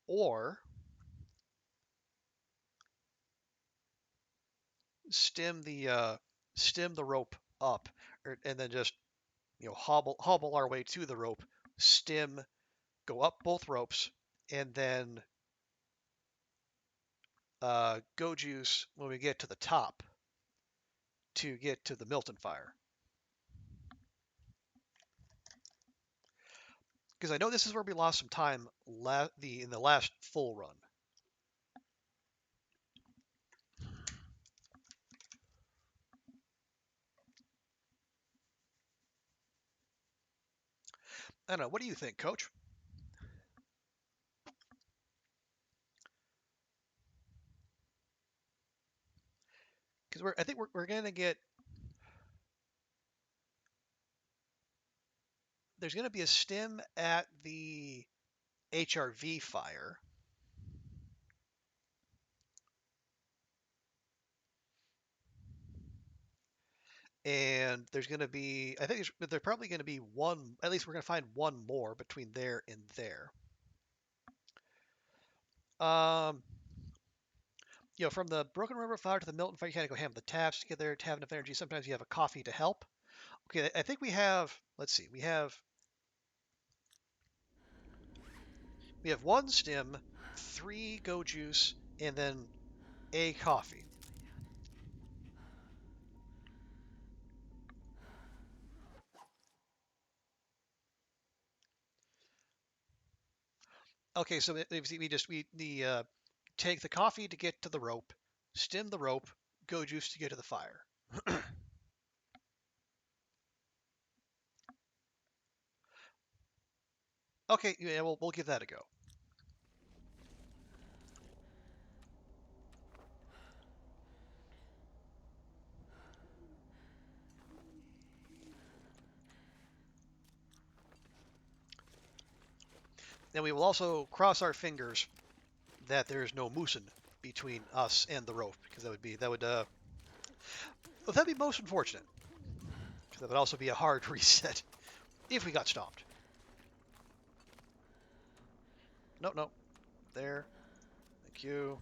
or stem the rope up, and then just hobble our way to the rope, stem, go up both ropes, and then go juice when we get to the top to get to the Milton fire. Because I know this is where we lost some time in the last full run. I don't know. What do you think, Coach? Because I think we're going to get. There's going to be a stem at the HRV fire. And there's going to be, I think there's probably going to be one, at least we're going to find one more between there and there. Um, from the Broken River fire to the Milton fire, you kind of go ham the taps to get there to have enough energy. Sometimes you have a coffee to help. Okay, I think we have, let's see, we have 1 stem, 3 go juice, and then a coffee. Okay, so we take the coffee to get to the rope, stem the rope, go juice to get to the fire. Okay, yeah, we'll give that a go. And we will also cross our fingers that there is no moosin between us and the rope, because that'd be most unfortunate. Because that would also be a hard reset if we got stomped. No, no, there. Thank you.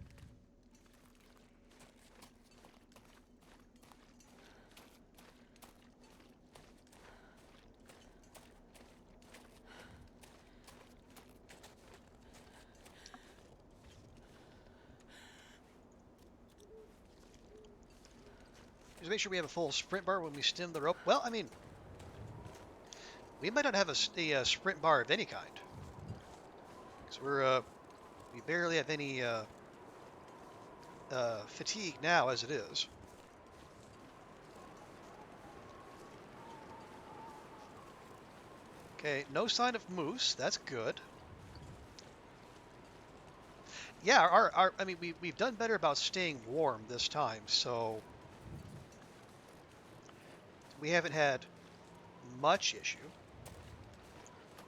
Just make sure we have a full sprint bar when we stem the rope. Well, I mean, we might not have a sprint bar of any kind. Because we barely have any fatigue now as it is. Okay, no sign of moose. That's good. Yeah, I mean, we've done better about staying warm this time, so we haven't had much issue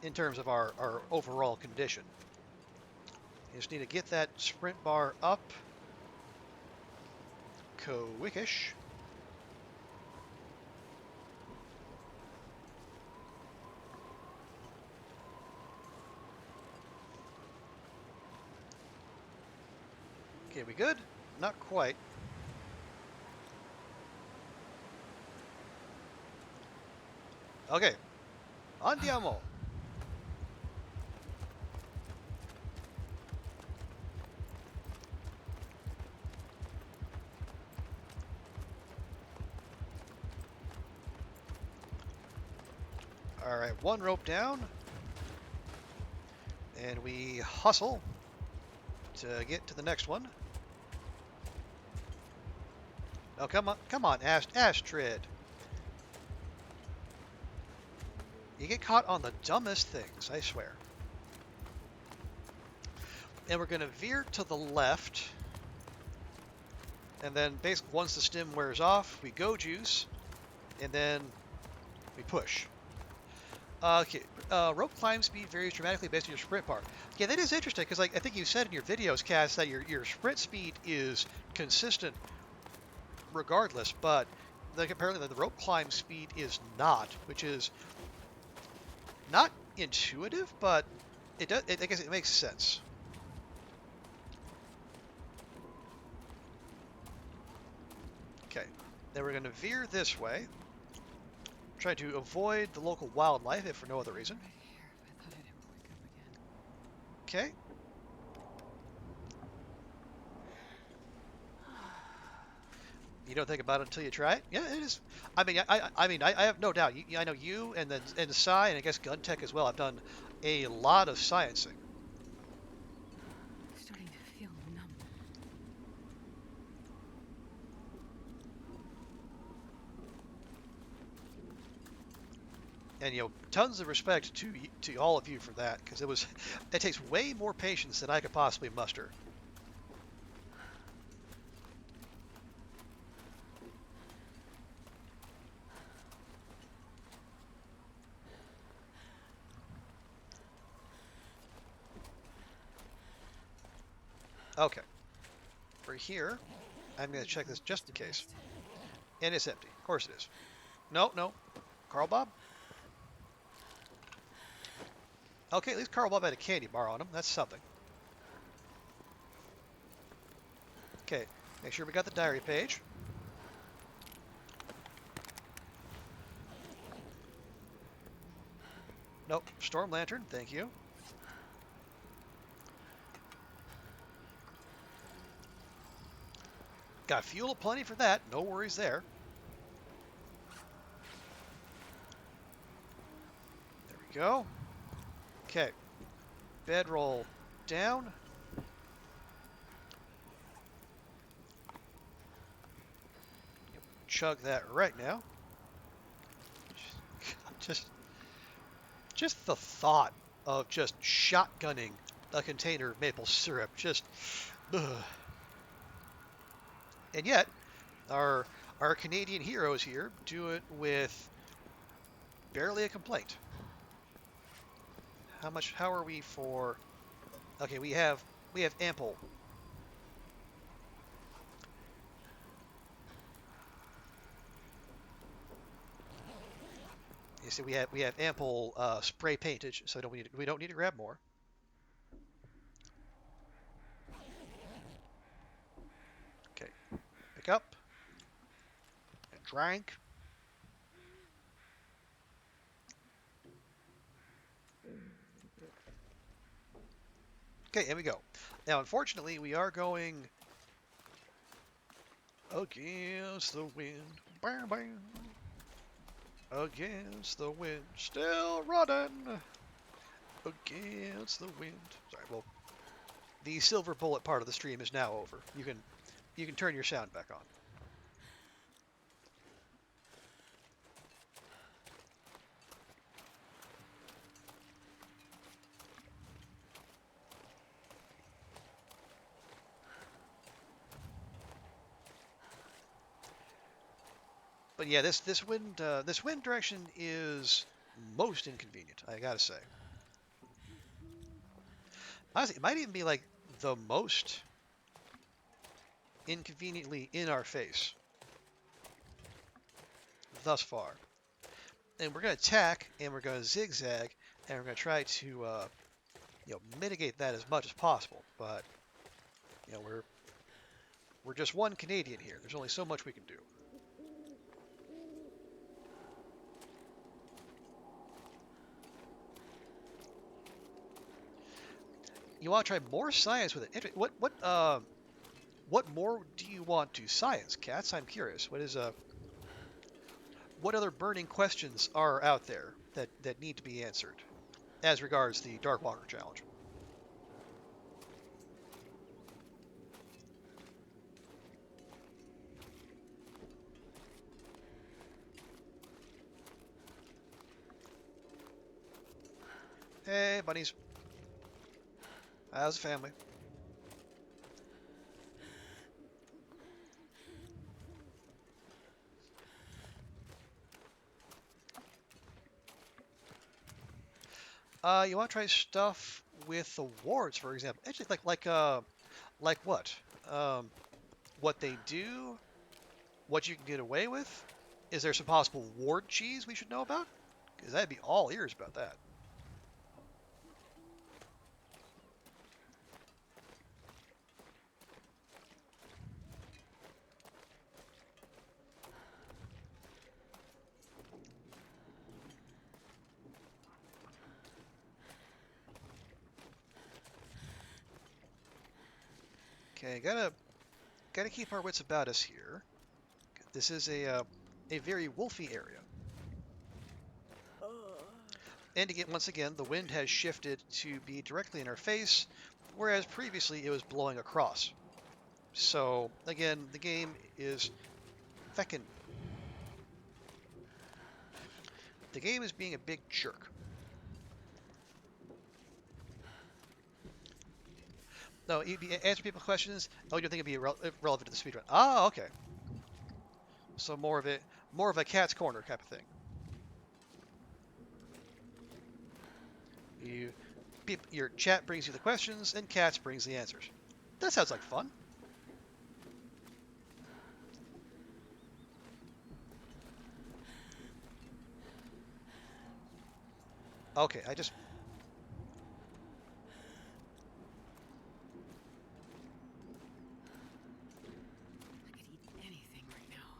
in terms of our overall condition. You just need to get that sprint bar up. Quickish. Okay, we good? Not quite. Okay. Andiamo. All right, 1 rope down. And we hustle to get to the next one. Oh, come on, Astrid. You get caught on the dumbest things, I swear. And we're going to veer to the left. And then basically once the stem wears off, we go juice. And then we push. Okay, rope climb speed varies dramatically based on your sprint bar. Yeah, that is interesting because, like, I think you said in your videos, Cass, that your sprint speed is consistent regardless, but like apparently the rope climb speed is not, which is not intuitive, but it does. I guess it makes sense. Okay, then we're going to veer this way, try to avoid the local wildlife if for no other reason. Right here. I thought I'd never wake up again. Okay. You don't think about it until you try it. Yeah, it is. I have no doubt. I know you, and then and Sci, and I guess Gun Tech as well. I've done a lot of sciencing, I'm starting to feel numb. and tons of respect to all of you for that, because it takes way more patience than I could possibly muster. Okay, for here, I'm going to check this just in The case, best. and it's empty. Of course it is. No, no, Carl Bob. Okay, at least Carl Bob had a candy bar on him. That's something. Okay, make sure we got the diary page. Nope, Storm Lantern, thank you. Got fuel aplenty for that, no worries there. There we go. Okay, bedroll down. Chug that right now. Just, just the thought of just shotgunning a container of maple syrup, just, ugh. And yet, our our Canadian heroes here do it with barely a complaint. How much? How are we for? Okay, we have ample. You see, we have ample spray paintage, so we don't need to grab more. Okay, pick up and drink. Okay, here we go. Now, unfortunately, we are going against the wind. Bam, bam. Against the wind. Still running. Against the wind. Sorry, well, the silver bullet part of the stream is now over. You can turn your sound back on. But yeah, this wind direction is most inconvenient. I gotta say. Honestly, it might even be like the most inconveniently in our face thus far. And we're going to attack, and we're going to zigzag, and we're going to try to mitigate that as much as possible. But we're just one Canadian here. There's only so much we can do. You want to try more science with it? What more do you want to science, Cats? I'm curious. What other burning questions are out there that need to be answered as regards the Darkwalker challenge? Hey, bunnies. How's the family? You want to try stuff with the wards, for example. Actually, like what? Um, what they do, what you can get away with. Is there some possible ward cheese we should know about? Because I'd be all ears about that. Okay, gotta keep our wits about us here. This is a very wolfy area. And again, once again, the wind has shifted to be directly in our face, whereas previously it was blowing across. So again, the game is feckin'. The game is being a big jerk. No, you'd be answer people's questions. Oh, you don't think it'd be relevant to the speedrun? Ah, okay. So more of a cat's corner type of thing. You, your chat brings you the questions, and cats brings the answers. That sounds like fun. Okay, I just I could eat anything right now.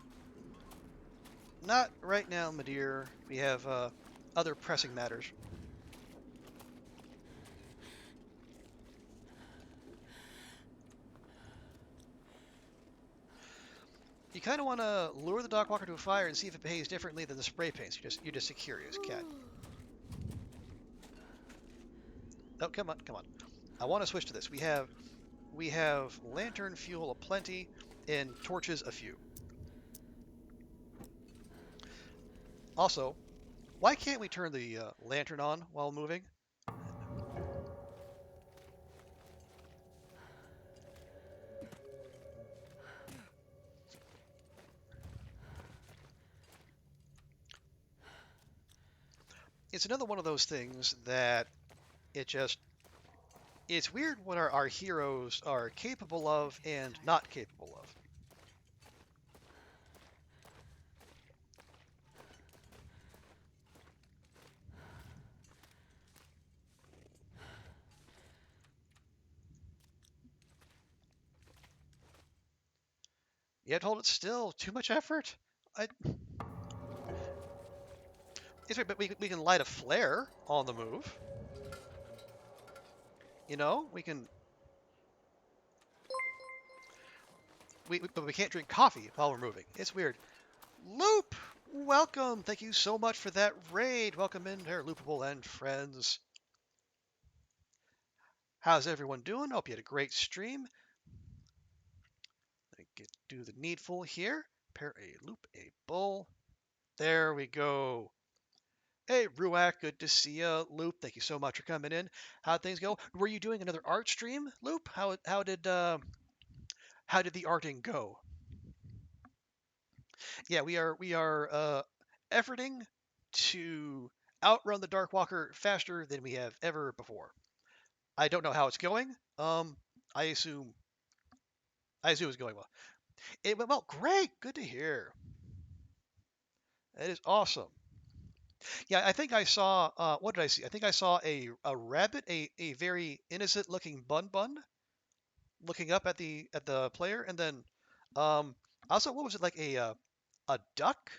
not right now, my dear. We have other pressing matters. You kind of want to lure the Darkwalker to a fire and see if it behaves differently than the spray paints. You're just a curious cat. Oh, come on, come on. I want to switch to this. We have lantern fuel aplenty and torches a few. Also, why can't we turn the lantern on while moving? It's another one of those things that it just it's weird what our heroes are capable of and not capable of. You have to hold it still. Too much effort. I, it's right, but we can light a flare on the move. You know, but we can't drink coffee while we're moving. It's weird. Loop, welcome. Thank you so much for that raid. Welcome in here, Loopable and friends. How's everyone doing? Hope you had a great stream. Do the needful here. Pair a loop, a bull. There we go. Hey, Ruak, good to see you. Loop, thank you so much for coming in. How'd things go? Were you doing another art stream, Loop? How did the arting go? Yeah, we are efforting to outrun the Darkwalker faster than we have ever before. I don't know how it's going. I assume it's going well. It went well. Great, good to hear. That is awesome. Yeah, I think I saw. What did I see? I think I saw a rabbit, a very innocent looking bun looking up at the player, and then also what was it like a duck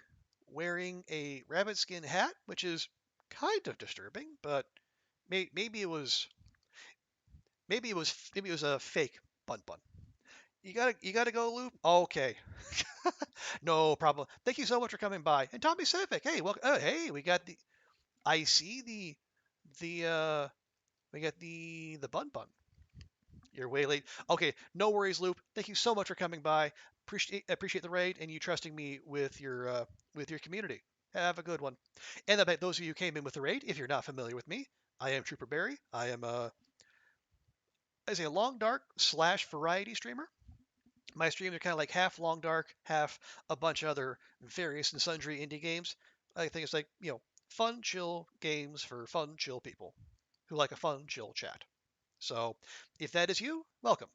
wearing a rabbit skin hat, which is kind of disturbing, but maybe maybe it was a fake bun. You gotta go, Loop. Okay, no problem. Thank you so much for coming by. And Tommy Civic, hey, well, hey, we got the I see the we got the bun. You're way late. Okay, no worries, Loop. Thank you so much for coming by. Appreciate the raid and you trusting me with your community. Have a good one. And about those of you who came in with the raid, if you're not familiar with me, I am Trooper Barry. I am as a long dark slash variety streamer. My streams are kind of like half long dark, half a bunch of other various and sundry indie games. I think it's like fun, chill games for fun, chill people. who like a fun, chill chat. So if that is you, welcome.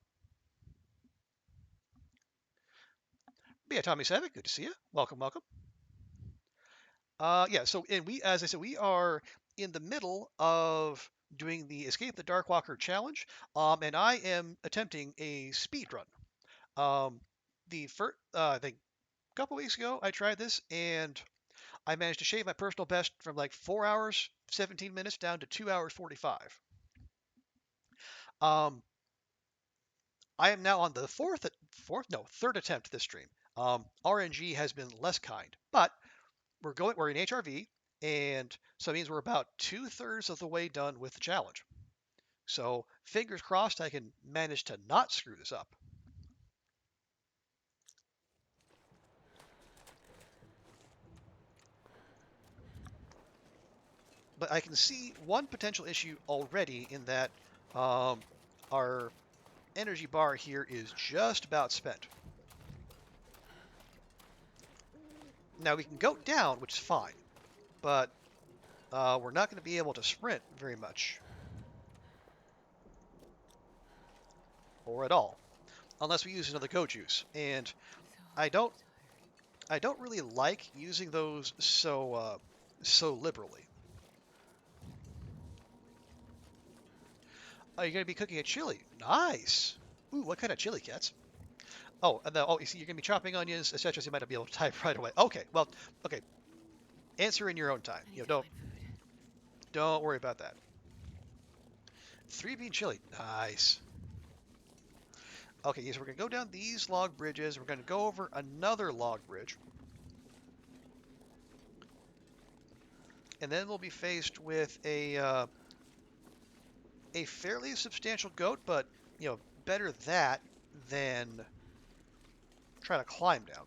But yeah, Tommy Savick, good to see you. Welcome, welcome. Yeah, so and we, as I said, we are in the middle of doing the Escape the Darkwalker challenge, and I am attempting a speed run. The first, I think, a couple weeks ago, I tried this, and I managed to shave my personal best from like 4 hours, 17 minutes down to 2 hours 45. Um, I am now on the third attempt this stream. RNG has been less kind, but we're in HRV, and so it means we're about 2/3 of the way done with the challenge. So fingers crossed I can manage to not screw this up. But I can see one potential issue already in that our energy bar here is just about spent. Now we can go down, which is fine, but we're not going to be able to sprint very much, or at all, unless we use another go juice. And So I don't, I don't really like using those so liberally. Oh, you're going to be cooking a chili. Nice. Ooh, what kind of chili, Cats? Oh, you see, you're going to be chopping onions, etc. So you might not be able to type right away. Okay, well, okay. Answer in your own time. I You need know, to find food. don't worry about that. 3-bean chili. Nice. Okay, so we're going to go down these log bridges. We're going to go over another log bridge. And then we'll be faced with a fairly substantial goat, but, better that than trying to climb down.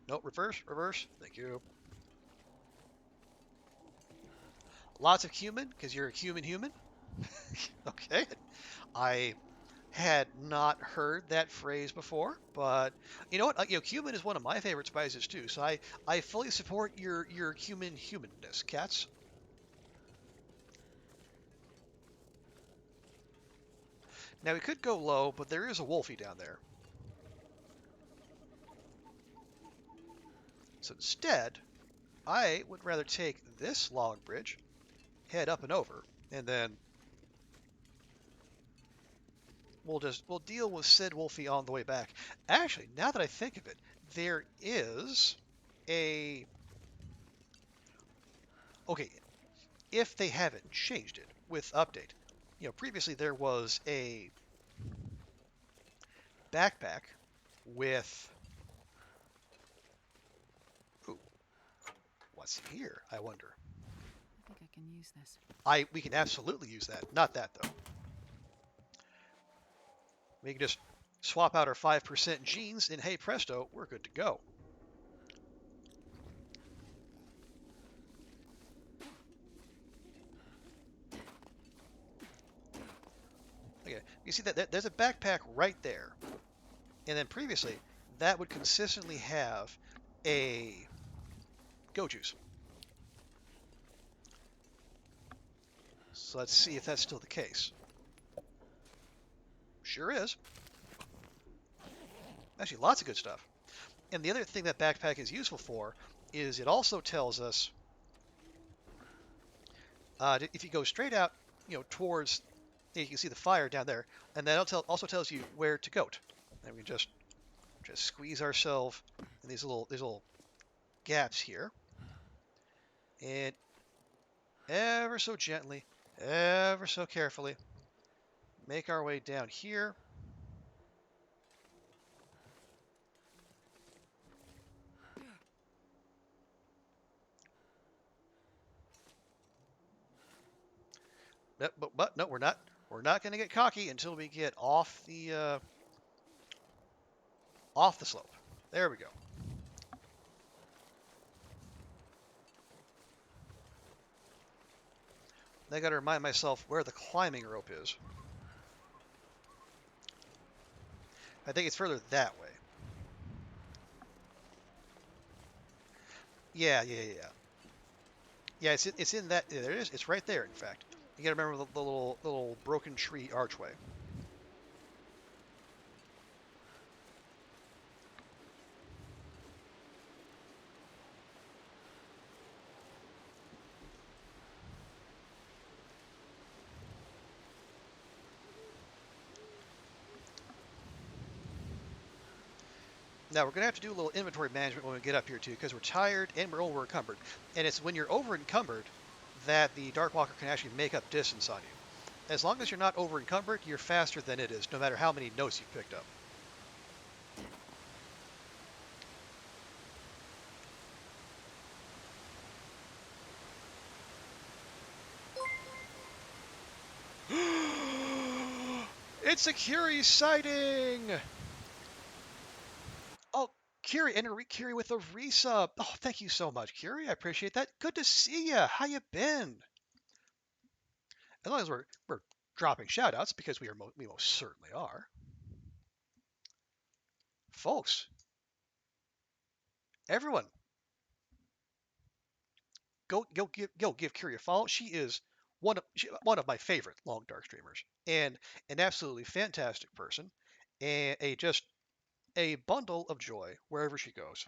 No, reverse, reverse. Thank you. Lots of cumin, because you're a human. Okay. I had not heard that phrase before, but you know what? Cumin is one of my favorite spices too. So I fully support your humanness, Cats. Now we could go low, but there is a wolfie down there. So instead, I would rather take this log bridge, head up and over, and then we'll deal with said wolfie on the way back. Actually, now that I think of it, there is a okay, if they haven't changed it with update. Previously there was a backpack with ooh, what's here? I wonder. I think I can use this. We can absolutely use that. Not that though. We can just swap out our 5% genes, and hey presto, we're good to go. Okay, you see that there's a backpack right there, and then previously that would consistently have a go juice. So let's see if that's still the case. Sure is. Actually, lots of good stuff. And the other thing that backpack is useful for is it also tells us if you go straight out, towards, you can see the fire down there, and that also tells you where to goat. And we just squeeze ourselves in these little gaps here, and ever so gently, ever so carefully, make our way down here. But no, we're not. We're not going to get cocky until we get off the slope. There we go. I got to remind myself where the climbing rope is. I think it's further that way. Yeah. Yeah, it's in that. Yeah, there it is. It's right there. In fact, you got to remember the little broken tree archway. Now we're gonna have to do a little inventory management when we get up here too, because we're tired and we're over encumbered. And it's when you're over encumbered that the Darkwalker can actually make up distance on you. As long as you're not over encumbered, you're faster than it is, no matter how many notes you've picked up. It's a Curie sighting! Oh, Curie, and Curie with a resub. Oh, thank you so much, Curie. I appreciate that. Good to see you. How you been? As long as we're dropping shoutouts, because we most certainly are, folks. Everyone, go give Curie a follow. She is one of my favorite long dark streamers, and an absolutely fantastic person, and just a bundle of joy wherever she goes.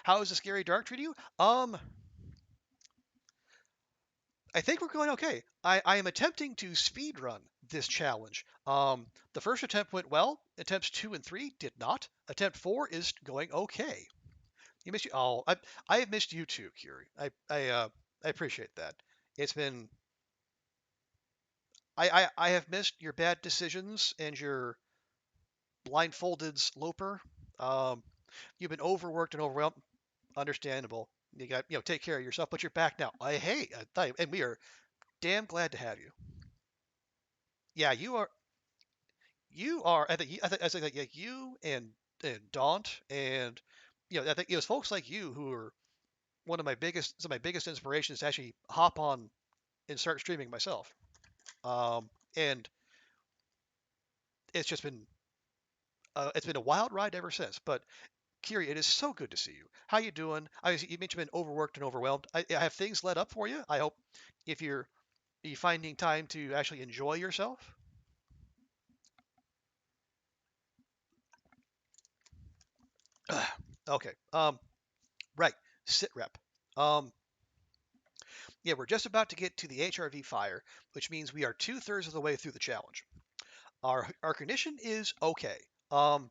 How is the scary dark treating you? I think we're going okay. I am attempting to speed run this challenge. The first attempt went well. Attempts 2 and 3 did not. Attempt 4 is going okay. You missed you. Oh, I have missed you too, Curie. I appreciate that. It's been I have missed your bad decisions and your blindfolded Loper. Um, you've been overworked and overwhelmed. Understandable. You got take care of yourself, but you're back now. And we are damn glad to have you. Yeah, you are. I think like, yeah, you and Daunt and I think it was folks like you who are some of my biggest inspirations to actually hop on and start streaming myself. And it's just been it's been a wild ride ever since. But Kiri, it is so good to see you. How you doing? You mentioned you've been overworked and overwhelmed. I have things let up for you. I hope if you finding time to actually enjoy yourself. Okay. Right. Sit rep. Um, yeah, we're just about to get to the HRV fire, which means we are 2/3 of the way through the challenge. Our condition is okay. Um,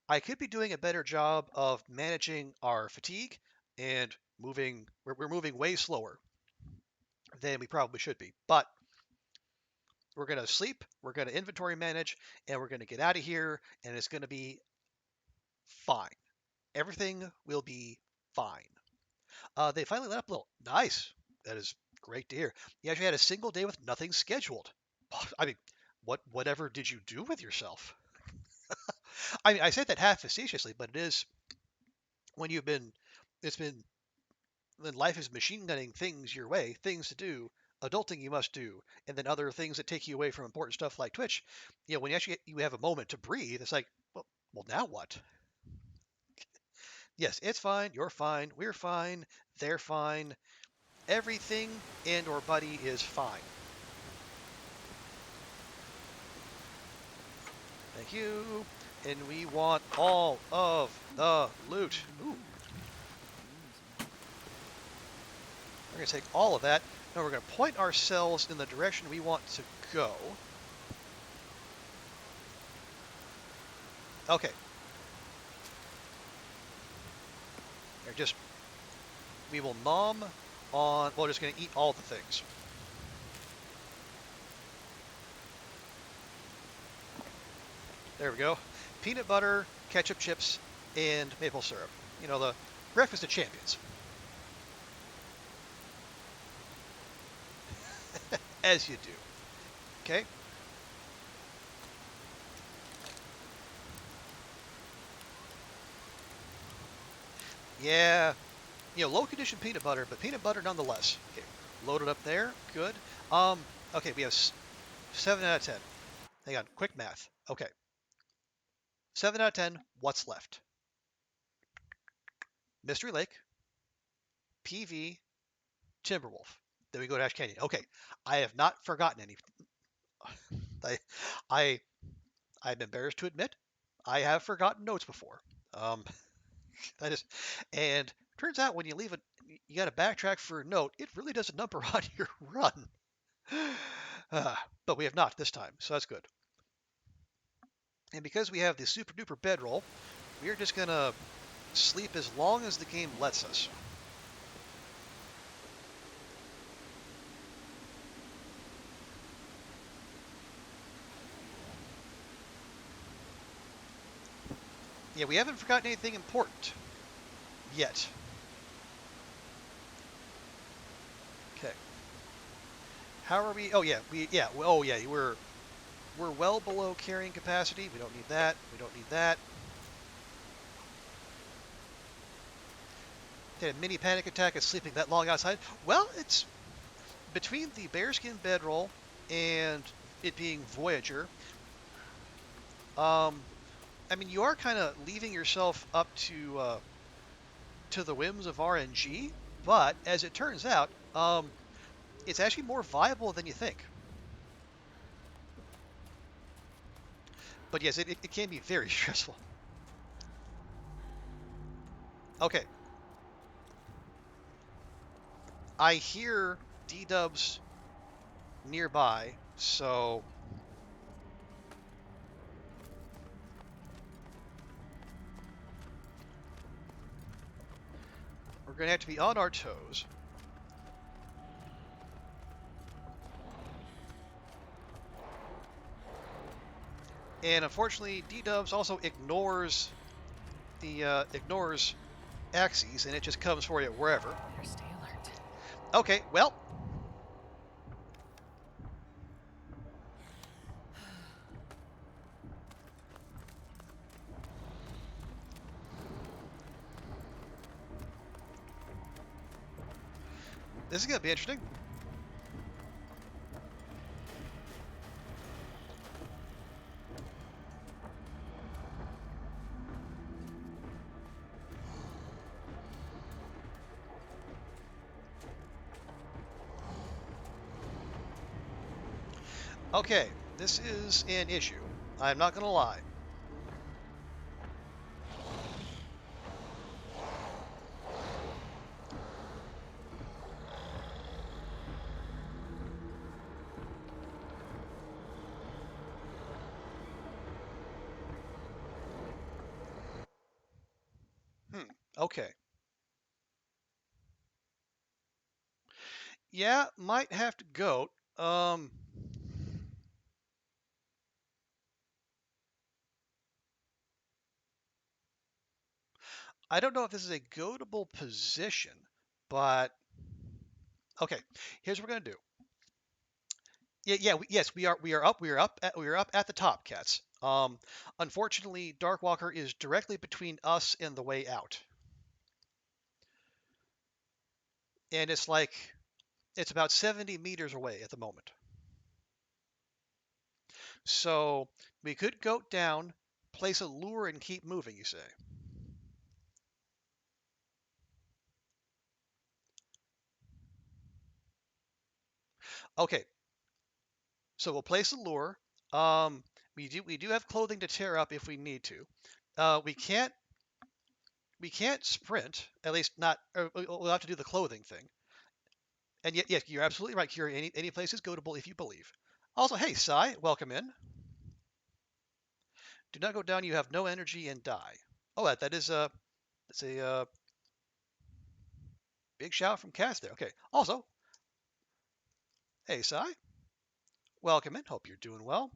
I could be doing a better job of managing our fatigue and moving. We're moving way slower than we probably should be, but we're gonna sleep. We're gonna inventory manage, and we're gonna get out of here, and it's gonna be fine. Everything will be fine. They finally let up a little. Nice. That is great to hear. You actually had a single day with nothing scheduled. I mean, whatever did you do with yourself? I mean, I said that half facetiously, but it is when it's been, when life is machine gunning things your way, things to do, adulting you must do, and then other things that take you away from important stuff like Twitch. When you have a moment to breathe, it's like, well, now what? Yes, it's fine. You're fine. We're fine. They're fine. Everything and or buddy is fine. Thank you. And we want all of the loot. Ooh, we're going to take all of that, and we're going to point ourselves in the direction we want to go. Okay. Just we will nom on. Well, just going to eat all the things. There we go. Peanut butter, ketchup chips, and maple syrup. The breakfast of champions. As you do. Okay. Yeah. Low condition peanut butter, but peanut butter nonetheless. Okay. Load it up there. Good. Okay, we have 7 out of 10. Hang on. Quick math. Okay. 7 out of 10. What's left? Mystery Lake, PV, Timberwolf. Then we go to Ash Canyon. Okay, I have not forgotten any. I, I, I'm embarrassed to admit, I have forgotten notes before. Um, that is, and turns out when you leave it, you got to backtrack for a note. It really does a number on your run. Uh, but we have not this time, so that's good. And because we have the super duper bedroll, we are just gonna sleep as long as the game lets us. Yeah, we haven't forgotten anything important yet. Okay. How are we? Oh yeah, oh yeah, we're well below carrying capacity. We don't need that. We don't need that. Had a mini panic attack at sleeping that long outside. Well, it's between the bearskin bedroll and it being Voyager. Um, I mean, you are kind of leaving yourself up to the whims of RNG, but as it turns out, it's actually more viable than you think. But yes, it can be very stressful. Okay, I hear D-dubs nearby, so we're going to have to be on our toes. And unfortunately, D-dubs also ignores axes, and it just comes for you wherever. Better stay alert. Okay, well, this is going to be interesting. Okay, this is an issue. I'm not going to lie. Okay. Yeah, might have to goat. I don't know if this is a goatable position, but okay. Here's what we're gonna do. Yes, we are up at the top, cats. Unfortunately, Darkwalker is directly between us and the way out, and it's about 70 meters away at the moment. So we could goat down, place a lure, and keep moving. You say? Okay, so we'll place a lure. Um, we do have clothing to tear up if we need to. We can't sprint. At least not. We'll have to do the clothing thing. And yet, yes, you're absolutely right, Kira. Any place is goatable if you believe. Also, hey, Sai, welcome in. Do not go down. You have no energy and die. Oh, that is that's a big shout from Cass there. Okay. Also, hey, Sai, welcome in. Hope you're doing well.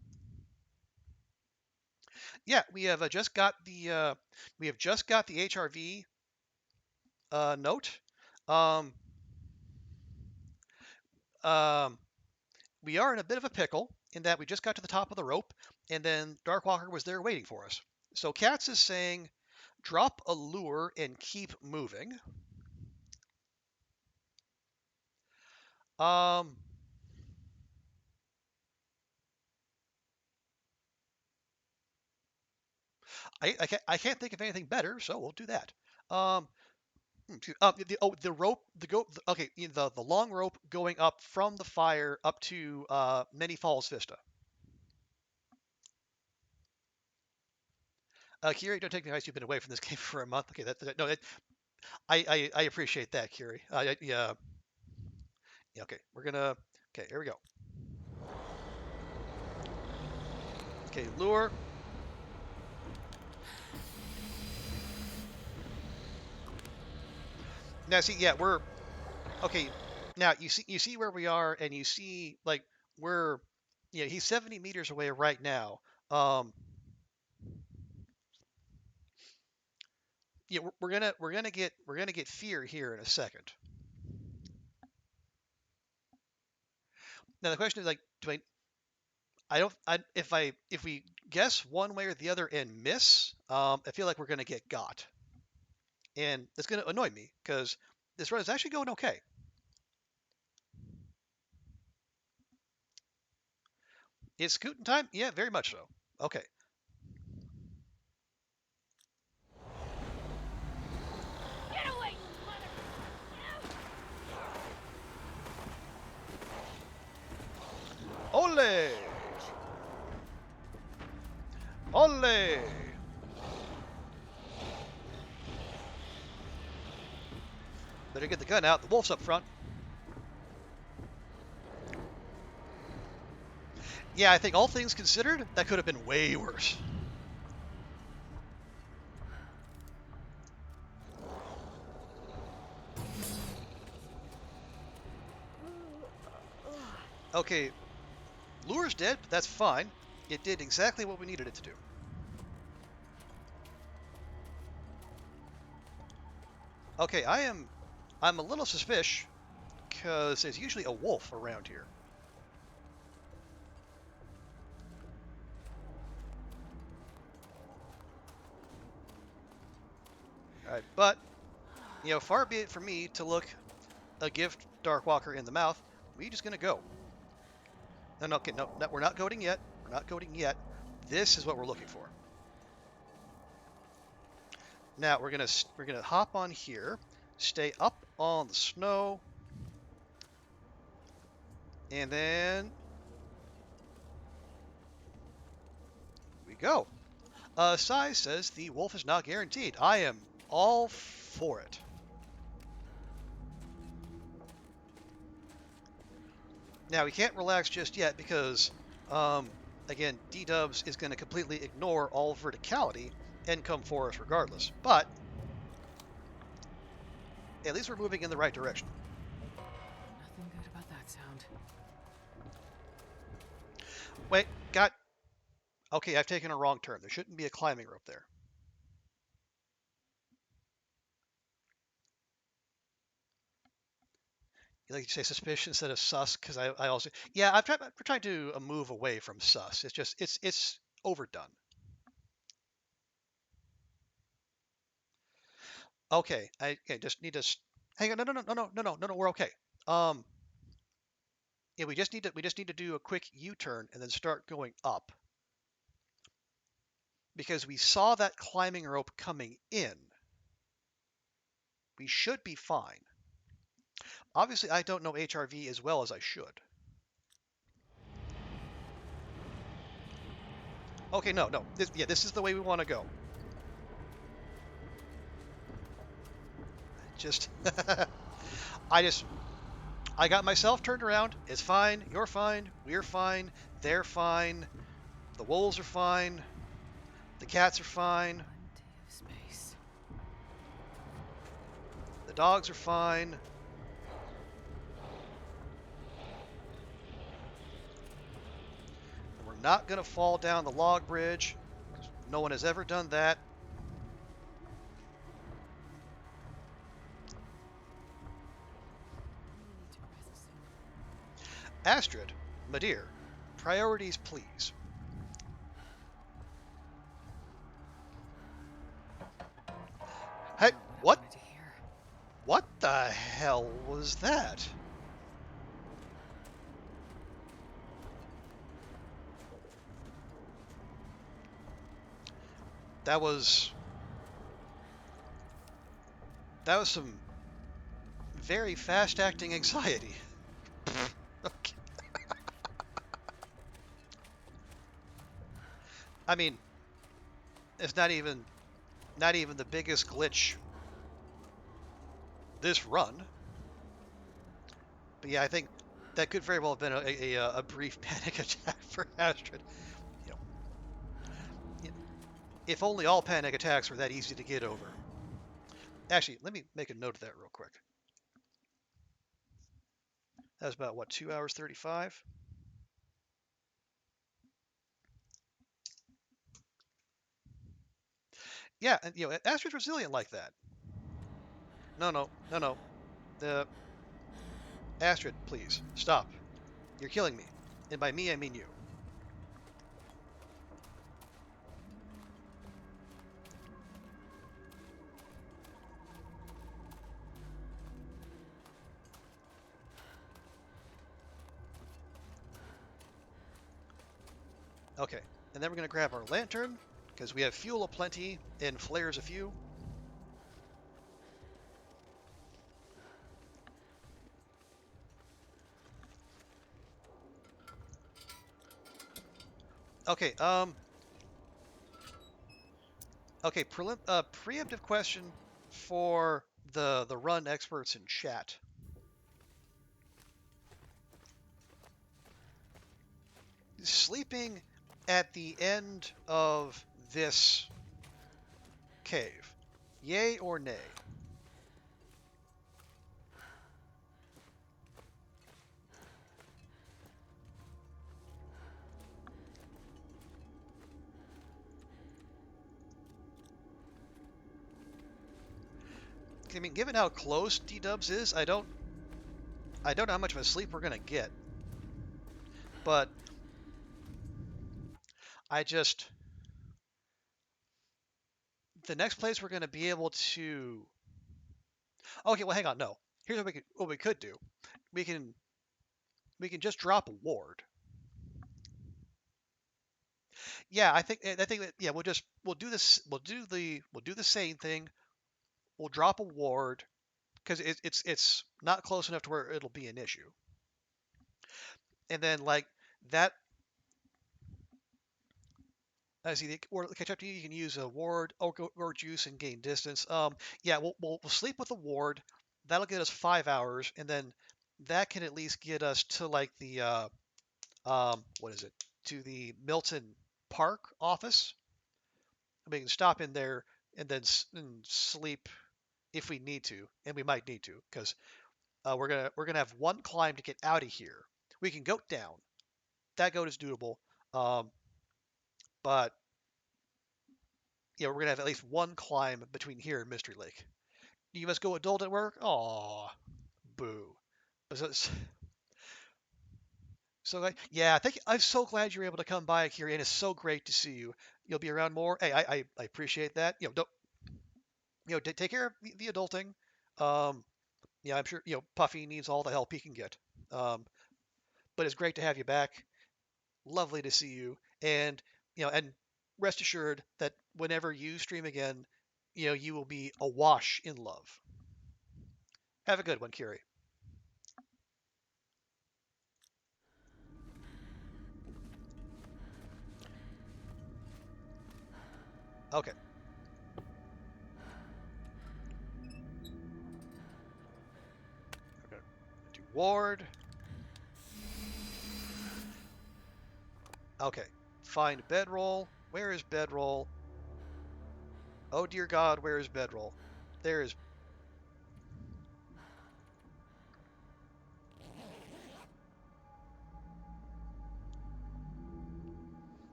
Yeah, we have just got the HRV note. Um, um, we are in a bit of a pickle in that we just got to the top of the rope, and then Darkwalker was there waiting for us. So Katz is saying, drop a lure and keep moving. Um, I can't think of anything better, so we'll do that. Um, The rope, okay, the long rope going up from the fire up to Many Falls Vista. Kiri, don't take me advice. You've been away from this game for a month. Okay, no, I appreciate that, Kiri. Yeah, yeah. Okay, we're gonna. Okay, here we go. Okay, lure. Now, see, yeah, we're okay. Now you see where we are, and you see like we're, yeah, he's 70 meters away right now. Um, yeah, we're gonna get fear here in a second. Now the question is like, do I don't I if we guess one way or the other and miss, I feel like we're gonna get got, and it's gonna annoy me because this run is actually going okay. It's scooting time, yeah, very much so. Okay, Get away, you mother! ole, ole. Better get the gun out. The wolf's up front. Yeah, I think all things considered, that could have been way worse. Okay, lure's dead, but that's fine. It did exactly what we needed it to do. Okay, I'm a little suspicious because there's usually a wolf around here. All right, but far be it from me to look a gift Darkwalker in the mouth. We just gonna go. No, no, okay, no, no, we're not coding yet. We're not coding yet. This is what we're looking for. Now we're gonna hop on here, stay up on the snow, and then we go. Sai says the wolf is not guaranteed. I am all for it. Now, we can't relax just yet because, again, D-Dubs is going to completely ignore all verticality and come for us regardless. But at least we're moving in the right direction. Nothing good about that sound. Wait, got... Okay, I've taken a wrong turn. There shouldn't be a climbing rope there. You like to say suspicion instead of sus, because I also... Yeah, we're trying to move away from sus. It's just, it's overdone. Okay, I just need to... Hang on, no, we're okay. Um, yeah, we just need to do a quick U-turn and then start going up because we saw that climbing rope coming in. We should be fine. Obviously, I don't know HRV as well as I should. Okay, no. This is the way we want to go. Just, I got myself turned around. It's fine. You're fine. We're fine. They're fine. The wolves are fine. The cats are fine. Plenty of space. The dogs are fine. And we're not going to fall down the log bridge. No one has ever done that. We need to rest soon. Astrid, my dear, priorities, please. Hey, Not what I what? wanted to hear. What the hell was that? That was... That was some very fast-acting anxiety. Okay. I mean, it's not even the biggest glitch this run, but yeah, I think that could very well have been a brief panic attack for Astrid. You know, if only all panic attacks were that easy to get over. Actually, let me make a note of that real quick. That was about what, 2 hours 35? Yeah, and Astrid's resilient like that. No, no, no, no. The Astrid, please stop. You're killing me, and by me I mean you. Okay, and then we're gonna grab our lantern because we have fuel aplenty and flares a few. Okay, okay, preemptive question for the run experts in chat. Sleeping at the end of this cave, yay or nay? I mean, given how close D-Dubs is, I don't know how much of a sleep we're gonna get, but I just the next place we're gonna be able to. Okay, well, hang on. No, here's what we could do. We can we can just drop a ward. Yeah, I think that, yeah, we'll do the same thing. We'll drop a ward because it's not close enough to where it'll be an issue. And then like that, I see. Or catch up to you. You can use a ward or juice and gain distance. Yeah, we'll sleep with a ward. That'll get us 5 hours, and then that can at least get us to like the what is it? To the Milton Park office. We can stop in there and then and sleep if we need to, and we might need to because we're gonna have one climb to get out of here. We can goat down. That goat is doable, um, but yeah, we're gonna have at least one climb between here and Mystery Lake. You must go adult at work. Aw, boo. So like, yeah, thank you. I'm so glad you're able to come by here, and it's so great to see you. You'll be around more. Hey, I appreciate that. Don't take care of the adulting. Um, yeah, I'm sure Puffy needs all the help he can get. Um, but it's great to have you back. Lovely to see you, and rest assured that whenever you stream again, you will be awash in love. Have a good one, Kiri. Okay. We're gonna do ward. Okay. Find bedroll. Where is bedroll? Oh dear God, where is bedroll? There is.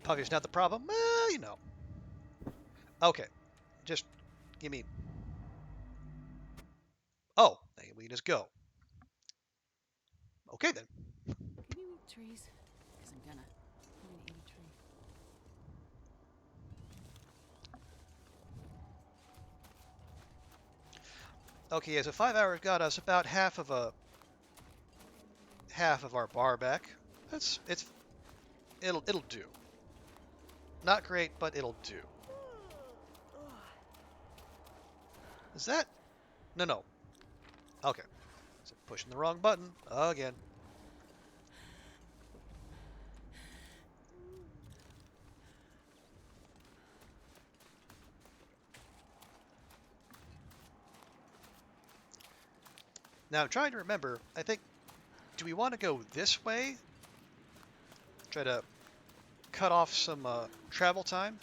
Puffy's not the problem. Okay. Just give me. Oh, we can just go. Okay then. Can you eat trees? Because I'm gonna. eat a tree. Okay, so 5 hours got us about half of our bar back. It'll do. Not great, but it'll do. Is that? No, no. Okay. So pushing the wrong button again. Now I'm trying to remember. I think, do we want to go this way? Try to cut off some travel time?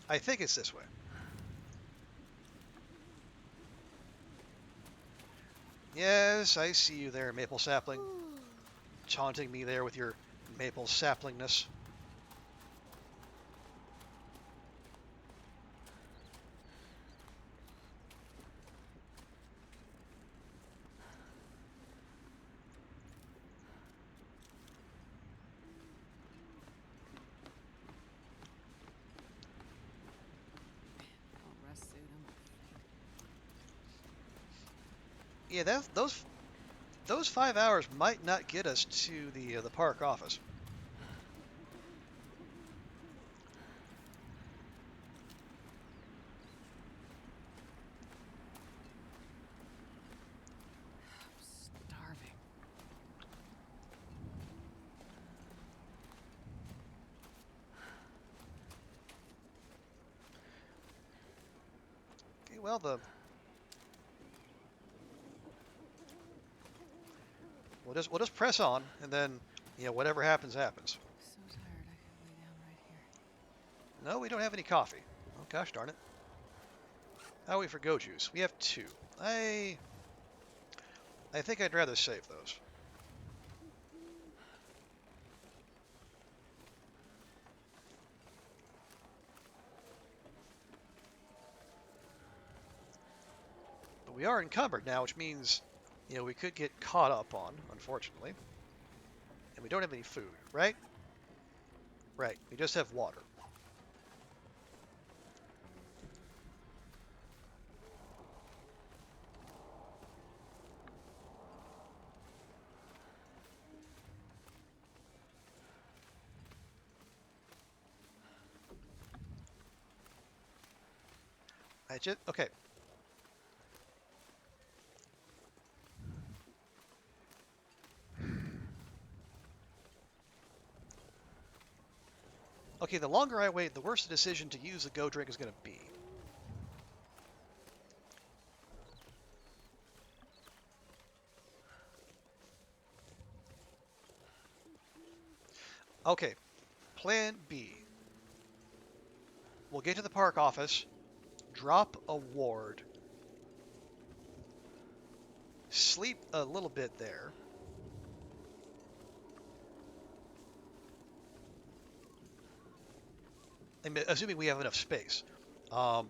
I think it's this way. Yes, I see you there, maple sapling. Taunting me there with your maple saplingness. I'll rest suit him. Yeah, those 5 hours might not get us to the park office. I'm starving. Okay, well we'll just press on, and then whatever happens happens. So tired I could lay down right here. No, we don't have any coffee. Oh gosh darn it! How are we for go juice? We have two. I think I'd rather save those. But we are encumbered now, which means we could get caught up on, unfortunately. And we don't have any food, right? Right. We just have water. Okay. Okay, the longer I wait, the worse the decision to use the go drink is going to be. Okay, plan B. We'll get to the park office, drop a ward, sleep a little bit there. Assuming we have enough space. Um,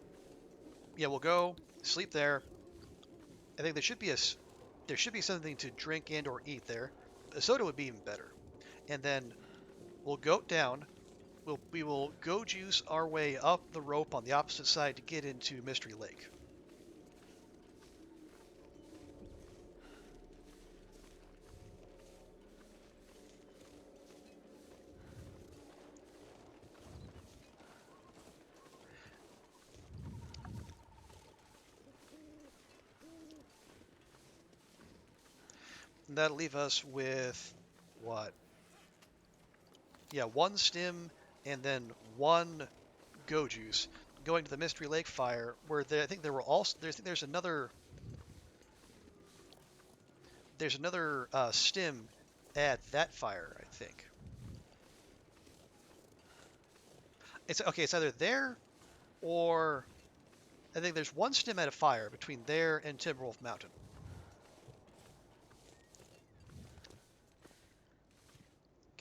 yeah, we'll go sleep there. I think there should be something to drink and or eat there. A soda would be even better. And then we'll go down. We will go juice our way up the rope on the opposite side to get into Mystery Lake. And that'll leave us with what? Yeah, one stim and then one go juice going to the Mystery Lake fire, where I think there were also there's another stim at that fire. I think it's okay. It's either there or I think there's one stim at a fire between there and Timberwolf Mountain.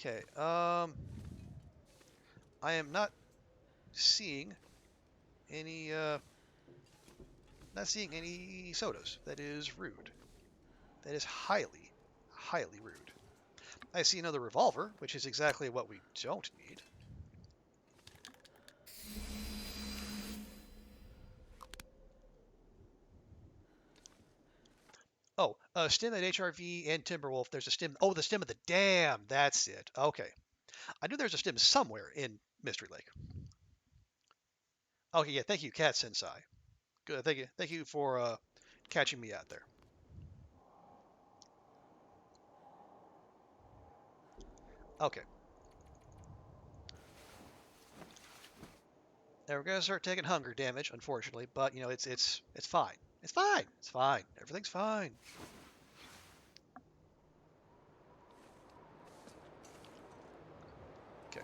Okay. I am seeing any uh, not seeing any sodas. That is rude. That is highly, highly rude. I see another revolver, which is exactly what we don't need. Oh, stim at HRV and Timberwolf. There's a stim. Oh, the stim of the dam. That's it. Okay. I knew there's a stim somewhere in Mystery Lake. Okay, yeah, thank you, Cat Sensei. Good, thank you for catching me out there. Okay, now we're gonna start taking hunger damage, unfortunately, but you know it's fine. It's fine. It's fine. Everything's fine. Okay.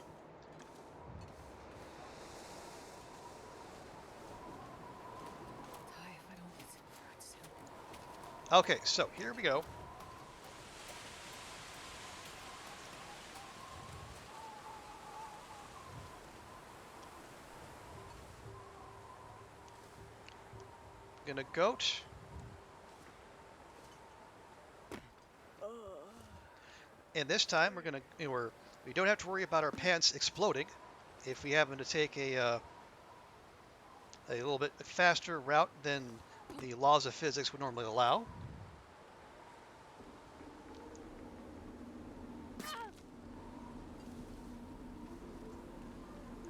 Die if I don't get some fruit soon. Okay, so here we go. Gonna goat, and this time we're gonna we don't have to worry about our pants exploding if we happen to take a little bit faster route than the laws of physics would normally allow.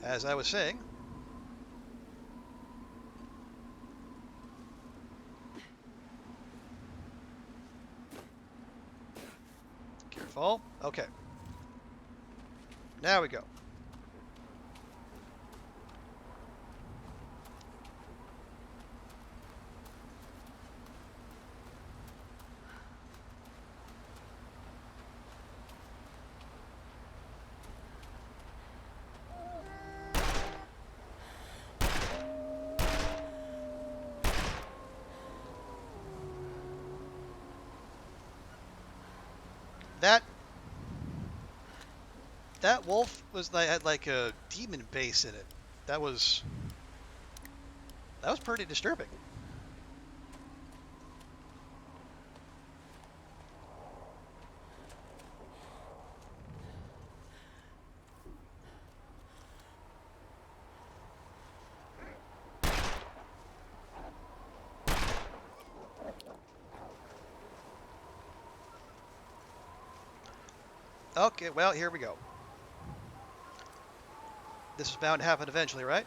As I was saying, careful. Okay, now we go. That that wolf had like a demon base in it. That was that was pretty disturbing. Okay, well here we go. This is bound to happen eventually, right?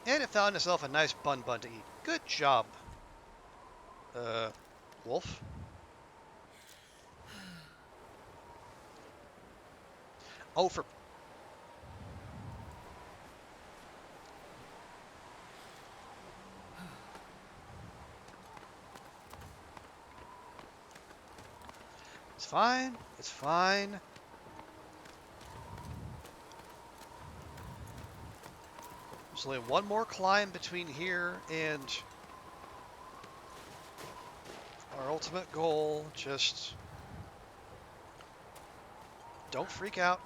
And it found itself a nice bun to eat. Good job, uh, wolf. Oh, for it's fine. It's fine. There's only one more climb between here and our ultimate goal. Just don't freak out.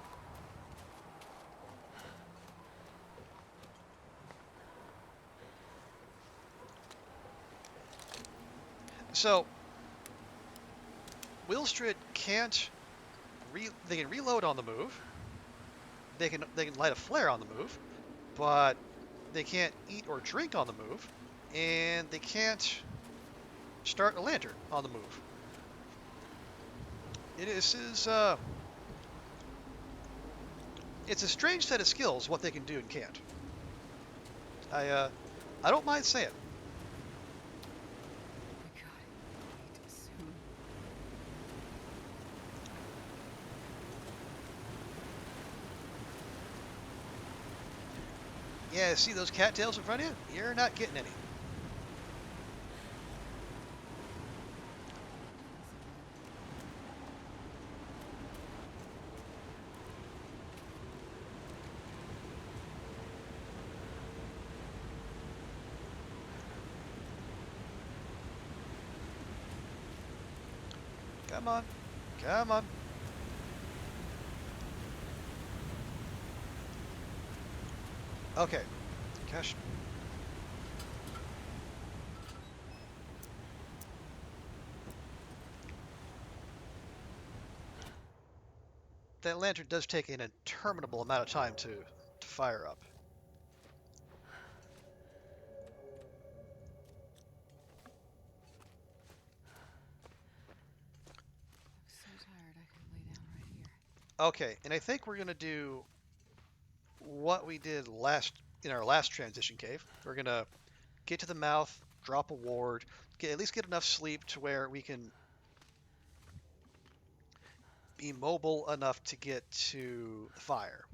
So, Willstryd can't they can reload on the move. They can light a flare on the move, but they can't eat or drink on the move, and they can't start a lantern on the move. It's a strange set of skills what they can do and can't. I uh I don't mind saying. My God, I eat soon. Yeah, see those cattails in front of you? You're not getting any. Come on. Come on. Okay. Gosh. That lantern does take an interminable amount of time to fire up. I'm so tired I could lay down right here. Okay, and I think we're gonna do what we did last in our last transition cave. We're gonna get to the mouth, drop a ward, at least get enough sleep to where we can be mobile enough to get to the fire.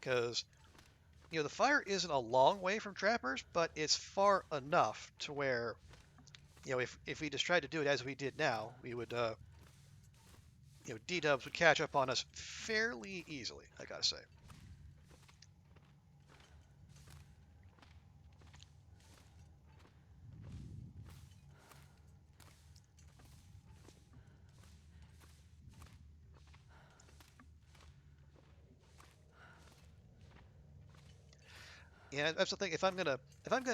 Because the fire isn't a long way from trappers, but it's far enough to where if we just tried to do it as we did now, we would D-dubs would catch up on us fairly easily, I gotta say. Yeah, that's the thing. If I'm gonna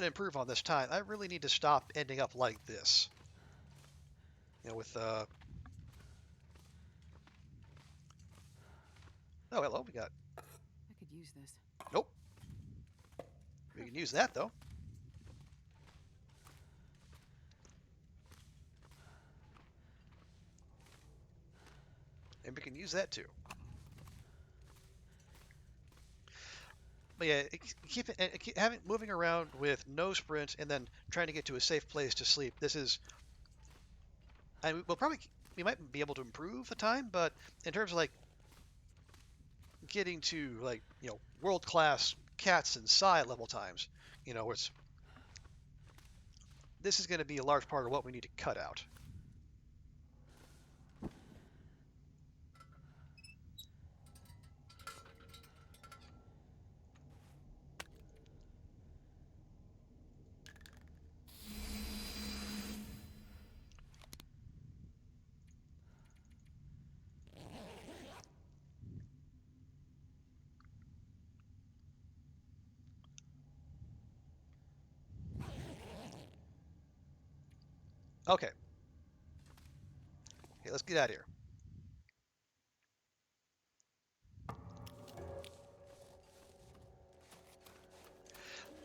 improve on this time, I really need to stop ending up like this. With oh, hello, we got I could use this. nope. We can use that though, and we can use that too. But yeah, having moving around with no sprint and then trying to get to a safe place to sleep. This is, and we might be able to improve the time, but in terms of like getting to like world class cats and psi level times, where this is going to be a large part of what we need to cut out. Okay, let's get out of here.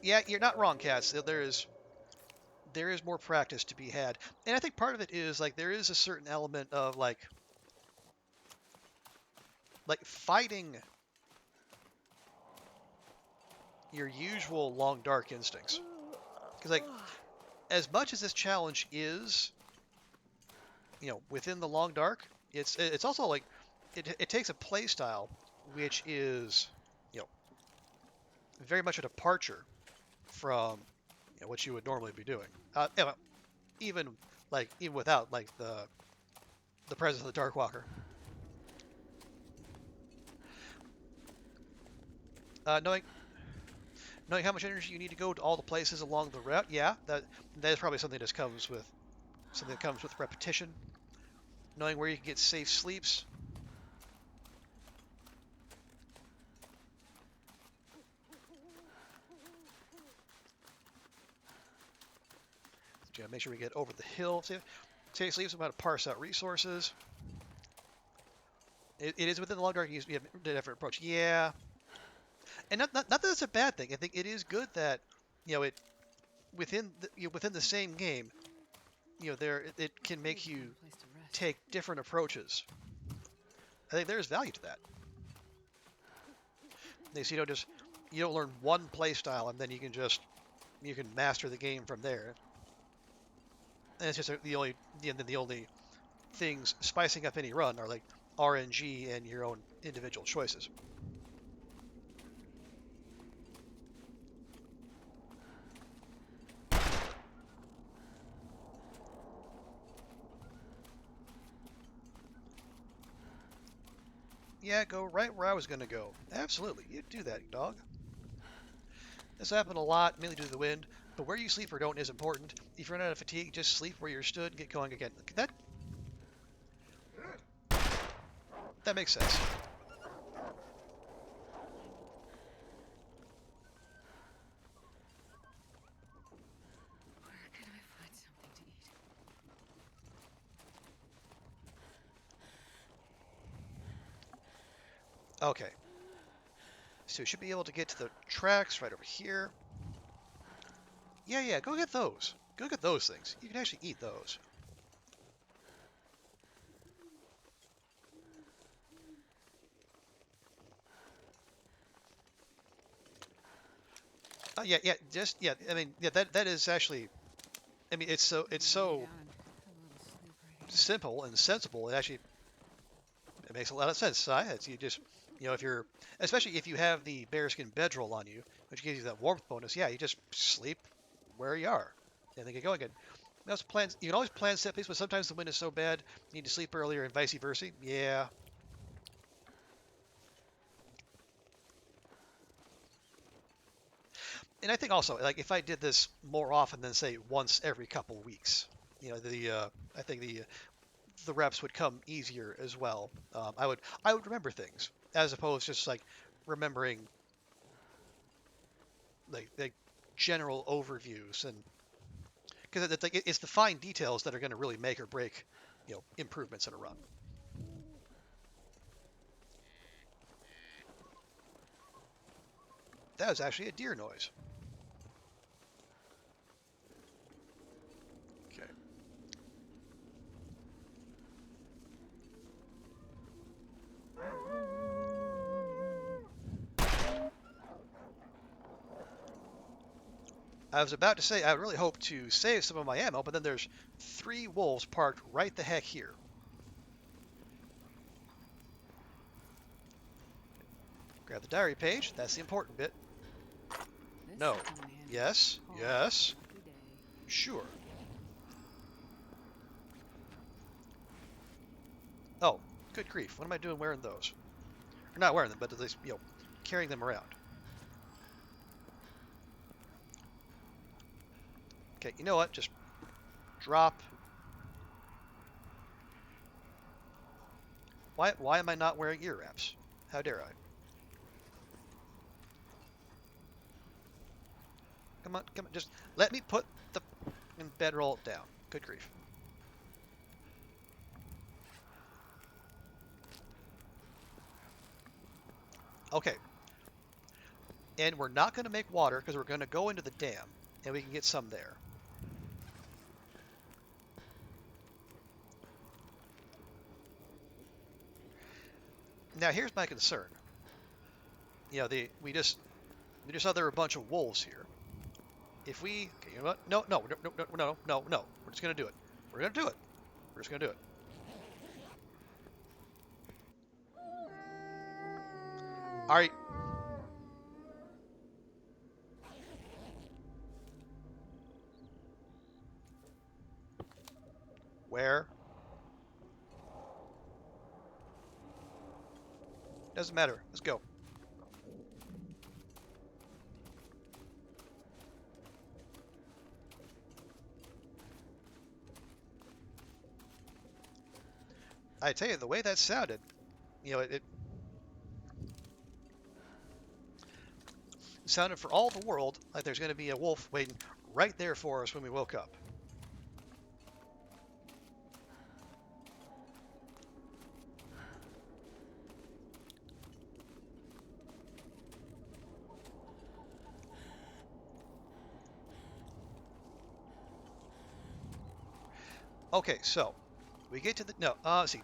Yeah, you're not wrong, cats. There is more practice to be had, and I think part of it is like there is a certain element of like fighting your usual long dark instincts. Because like as much as this challenge is, within the long dark, it's also like it takes a play style which is, you know, very much a departure from what you would normally be doing. Even even without like the presence of the Darkwalker. Knowing how much energy you need to go to all the places along the route, yeah, that is probably something that comes with repetition. Knowing where you can get safe sleeps. Make sure we get over the hill. Safe sleeps. About to parse out resources. It is within the long dark. You have a different approach. Yeah, and not that it's a bad thing. I think it is good that it within the same game, it can make you Place to rest. take different approaches. I think there's value to that. So you don't learn one play style and then you can master the game from there. And it's just the only things spicing up any run are like RNG and your own individual choices. Yeah, go right where I was going to go. Absolutely, you do that, dog. This happened a lot, mainly due to the wind, but where you sleep or don't is important. If you run out of fatigue, just sleep where you're stood and get going again. That makes sense. Where can I find something to eat? Okay, so you should be able to get to the tracks right over here. Yeah, go get those. Go get those things. You can actually eat those. Yeah, yeah, just yeah. I mean, yeah, that is actually. I mean, it's I'm gonna lay so down and have a little sleep right here. simple and sensible. It makes a lot of sense. It's, you just if you're especially if you have the bearskin bedroll on you, which gives you that warmth bonus. Yeah, you just sleep where you are, and then get going again. Most plans you can always plan set piece, but sometimes the wind is so bad you need to sleep earlier and vice versa. Yeah, and I think also like if I did this more often than say once every couple weeks, I think the reps would come easier as well. I would remember things as opposed to just like remembering like general overviews and because it's the fine details that are going to really make or break improvements in a run. That was actually a deer noise. Okay. I was about to say I would really hope to save some of my ammo, but then there's 3 wolves parked right the heck here. Grab the diary page. That's the important bit. This No. should come in handy. Yes. Oh, Yes. lucky day. Sure. Oh, good grief. What am I doing wearing those? Or not wearing them, but at least, carrying them around. Okay, you know what? Just drop. Why am I not wearing ear wraps? How dare I? Come on, come on. Just let me put the bedroll down. Good grief. Okay, and we're not going to make water because we're going to go into the dam and we can get some there. Now here's my concern. We just saw there were a bunch of wolves here. If we, okay, you know what? No, no, no, no, no, no, no, no. We're just gonna do it. We're gonna do it. We're just gonna do it. All right. Where? Doesn't matter. Let's go. I tell you, the way that sounded, it sounded for all the world like there's gonna be a wolf waiting right there for us when we woke up. Okay, so we get to the no. Let's see.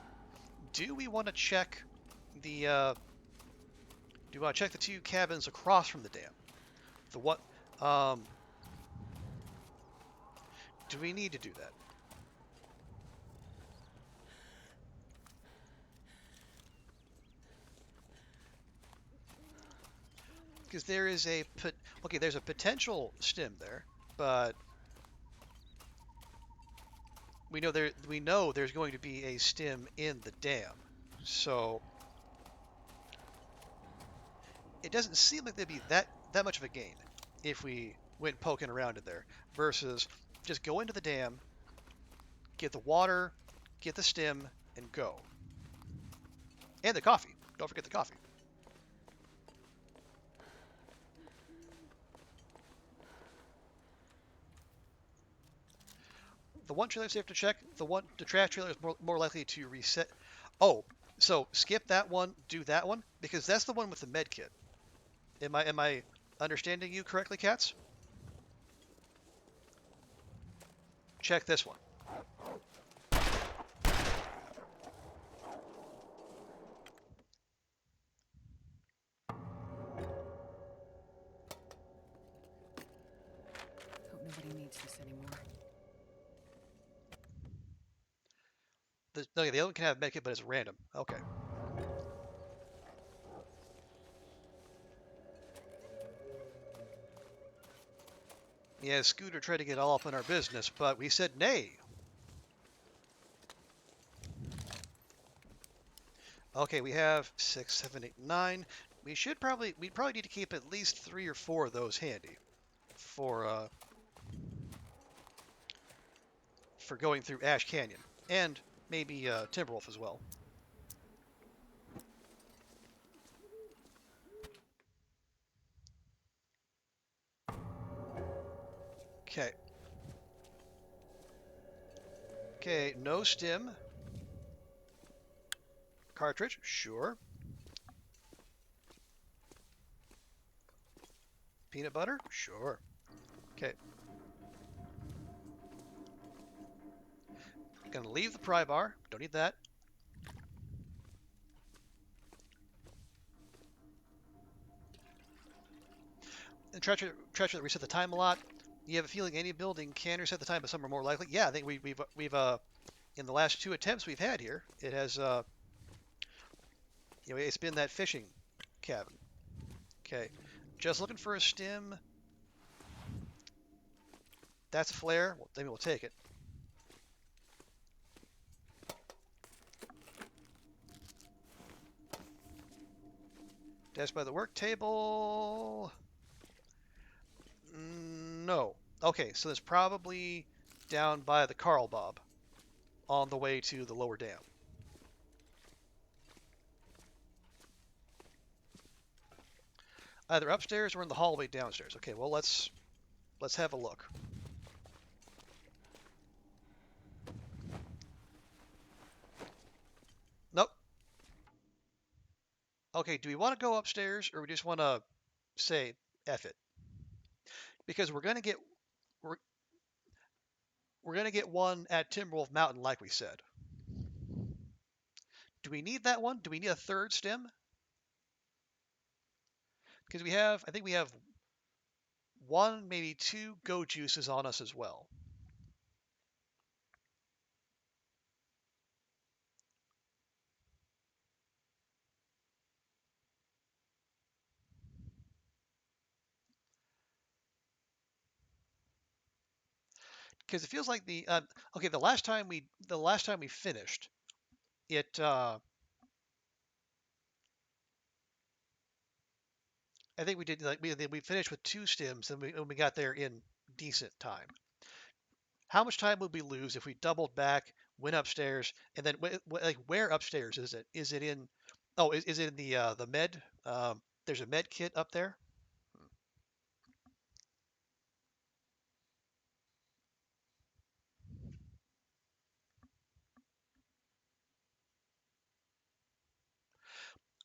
Do we want to check the? Do we want to check the 2 cabins across from the dam? The what? Um, do we need to do that? Because there is okay. There's a potential stim there, but we know there's going to be a stim in the dam, so it doesn't seem like there'd be that much of a gain if we went poking around in there versus just go into the dam, get the water, get the stim, and go. And the coffee. Don't forget the coffee. The one trailer safe to check. The trash trailer is more likely to reset. Oh, so skip that one, do that one because that's the one with the med kit. Am I understanding you correctly, Cats? Check this one. No, the other one can have medkit, but it's random. Okay. Yeah, Scooter tried to get all up in our business, but we said nay. Okay, we have 6, 7, 8, 9. We probably need to keep at least 3 or 4 of those handy for going through Ash Canyon and maybe Timberwolf as well. Okay. Okay, no stim. Cartridge, sure. Peanut butter, sure. Okay. Gonna leave the pry bar. Don't need that. And treacher that reset the time a lot. You have a feeling any building can reset the time, but some are more likely. Yeah, I think we've in the last 2 attempts we've had here, it has it's been that fishing cabin. Okay, just looking for a stim. That's a flare. Well, maybe we'll take it. Desk by the work table. No. Okay, so it's probably down by the Carl Bob on the way to the lower dam. Either upstairs or in the hallway downstairs. Okay, well let's have a look. Nope. Okay, do we want to go upstairs or we just want to say F it? Because we're, we're gonna get one at Timberwolf Mountain, like we said. Do we need that one? Do we need a third stem? Because I think we have one, maybe 2 go juices on us as well. Because it feels like okay, the last time we finished it, I think we did like we finished with 2 stems and we got there in decent time. How much time would we lose if we doubled back, went upstairs, and then like where upstairs is it? Is it in? Oh, is it in the med? There's a med kit up there.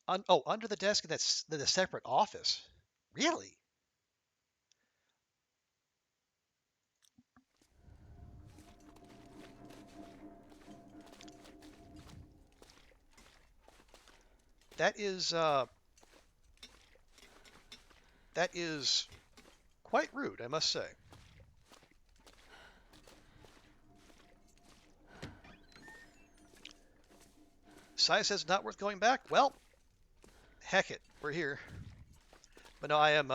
Under the desk. That's the separate office. Really? That is that is quite rude, I must say. Sai says not worth going back. Well, heck it, we're here. But no, I am.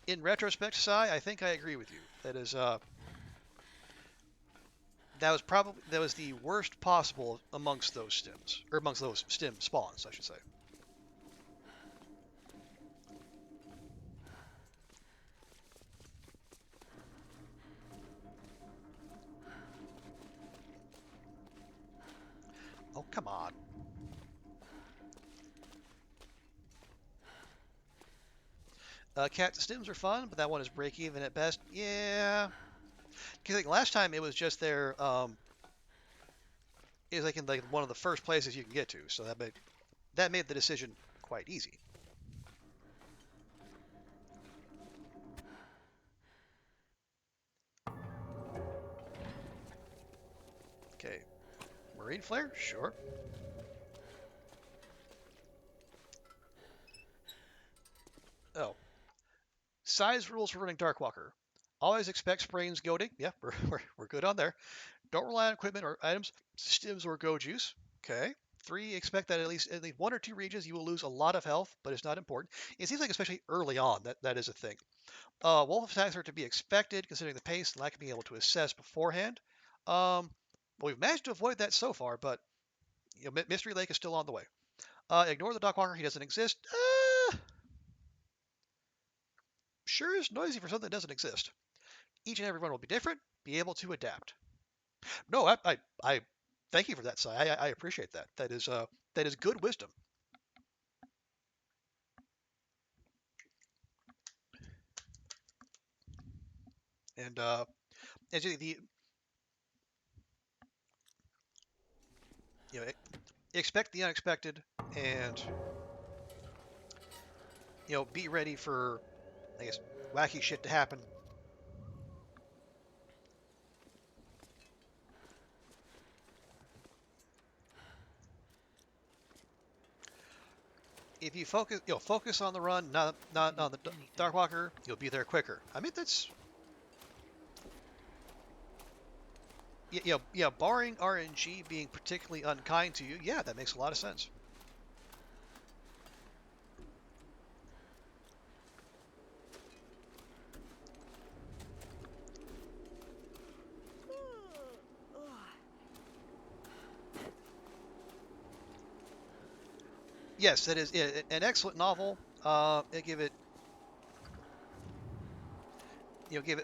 In retrospect, Sai, I think I agree with you. That was the worst possible amongst those stems, or amongst those stem spawns, I should say. Oh, come on. Cat stems are fun, but that one is break even at best. Yeah, because like last time it was just there. It was like in like one of the first places you can get to, so that made the decision quite easy. Okay, marine flare, sure. Oh, size rules for running Darkwalker. Always expect sprains goading. Yeah, we're good on there. Don't rely on equipment or items, stims, or go juice. Okay. 3, expect that at least 1 or 2 regions you will lose a lot of health, but it's not important. It seems like especially early on that is a thing. Wolf attacks are to be expected, considering the pace and lack of being able to assess beforehand. Well, we've managed to avoid that so far, but Mystery Lake is still on the way. Ignore the Darkwalker; he doesn't exist. Sure is noisy for something that doesn't exist. Each and every run will be different. Be able to adapt. No, I thank you for that, Si. I appreciate that. That is good wisdom. And as the you know expect the unexpected, and be ready for, I guess, wacky shit to happen. If you focus on the run, not Didn't on the anything. Darkwalker, you'll be there quicker. I mean, that's yeah, barring RNG being particularly unkind to you, yeah, that makes a lot of sense. Yes, that is an excellent novel. I give it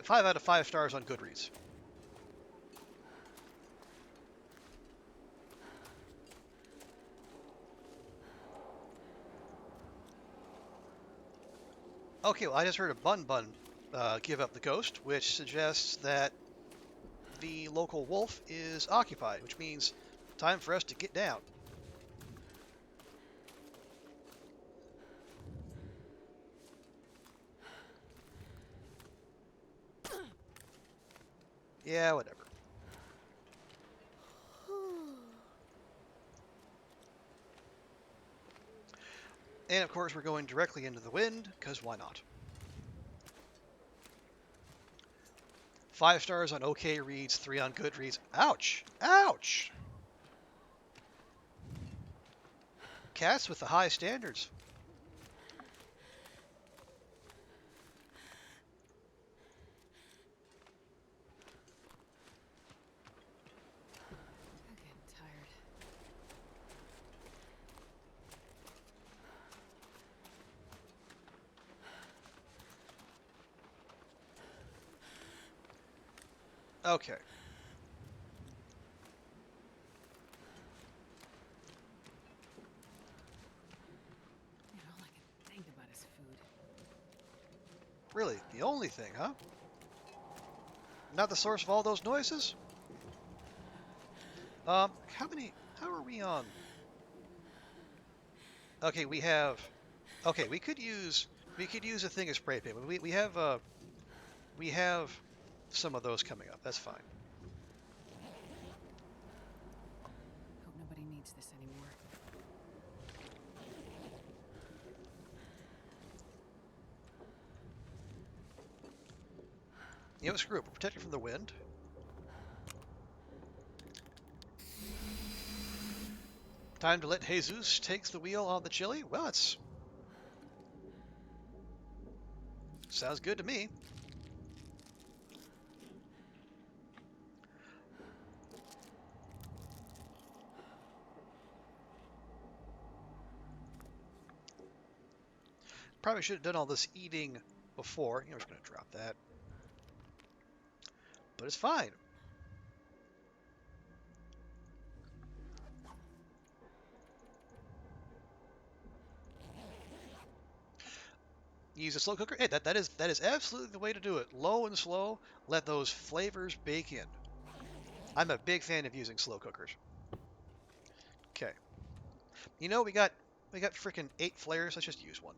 5 out of 5 stars on Goodreads. Okay, well, I just heard a Bun Bun give up the ghost, which suggests that the local wolf is occupied, which means time for us to get down. Yeah, whatever. And of course, we're going directly into the wind, because why not? 5 stars on OK Reads, 3 on Goodreads. Ouch! Ouch! Cats with the high standards. I'm getting tired. Okay. Man, all I can think about is food. Really, the only thing, huh? Not the source of all those noises? How are we on? Okay, we have. Okay, we could use a thing of spray paint. We have some of those coming up. That's fine. Hope nobody needs this anymore. Screw it. We're protected from the wind. Time to let Jesus takes the wheel on the chili. Well, it's sounds good to me. Probably should have done all this eating before. I'm just going to drop that, but it's fine. Use a slow cooker. Hey, that is absolutely the way to do it. Low and slow. Let those flavors bake in. I'm a big fan of using slow cookers. Okay. We got freaking 8 flares. Let's just use one.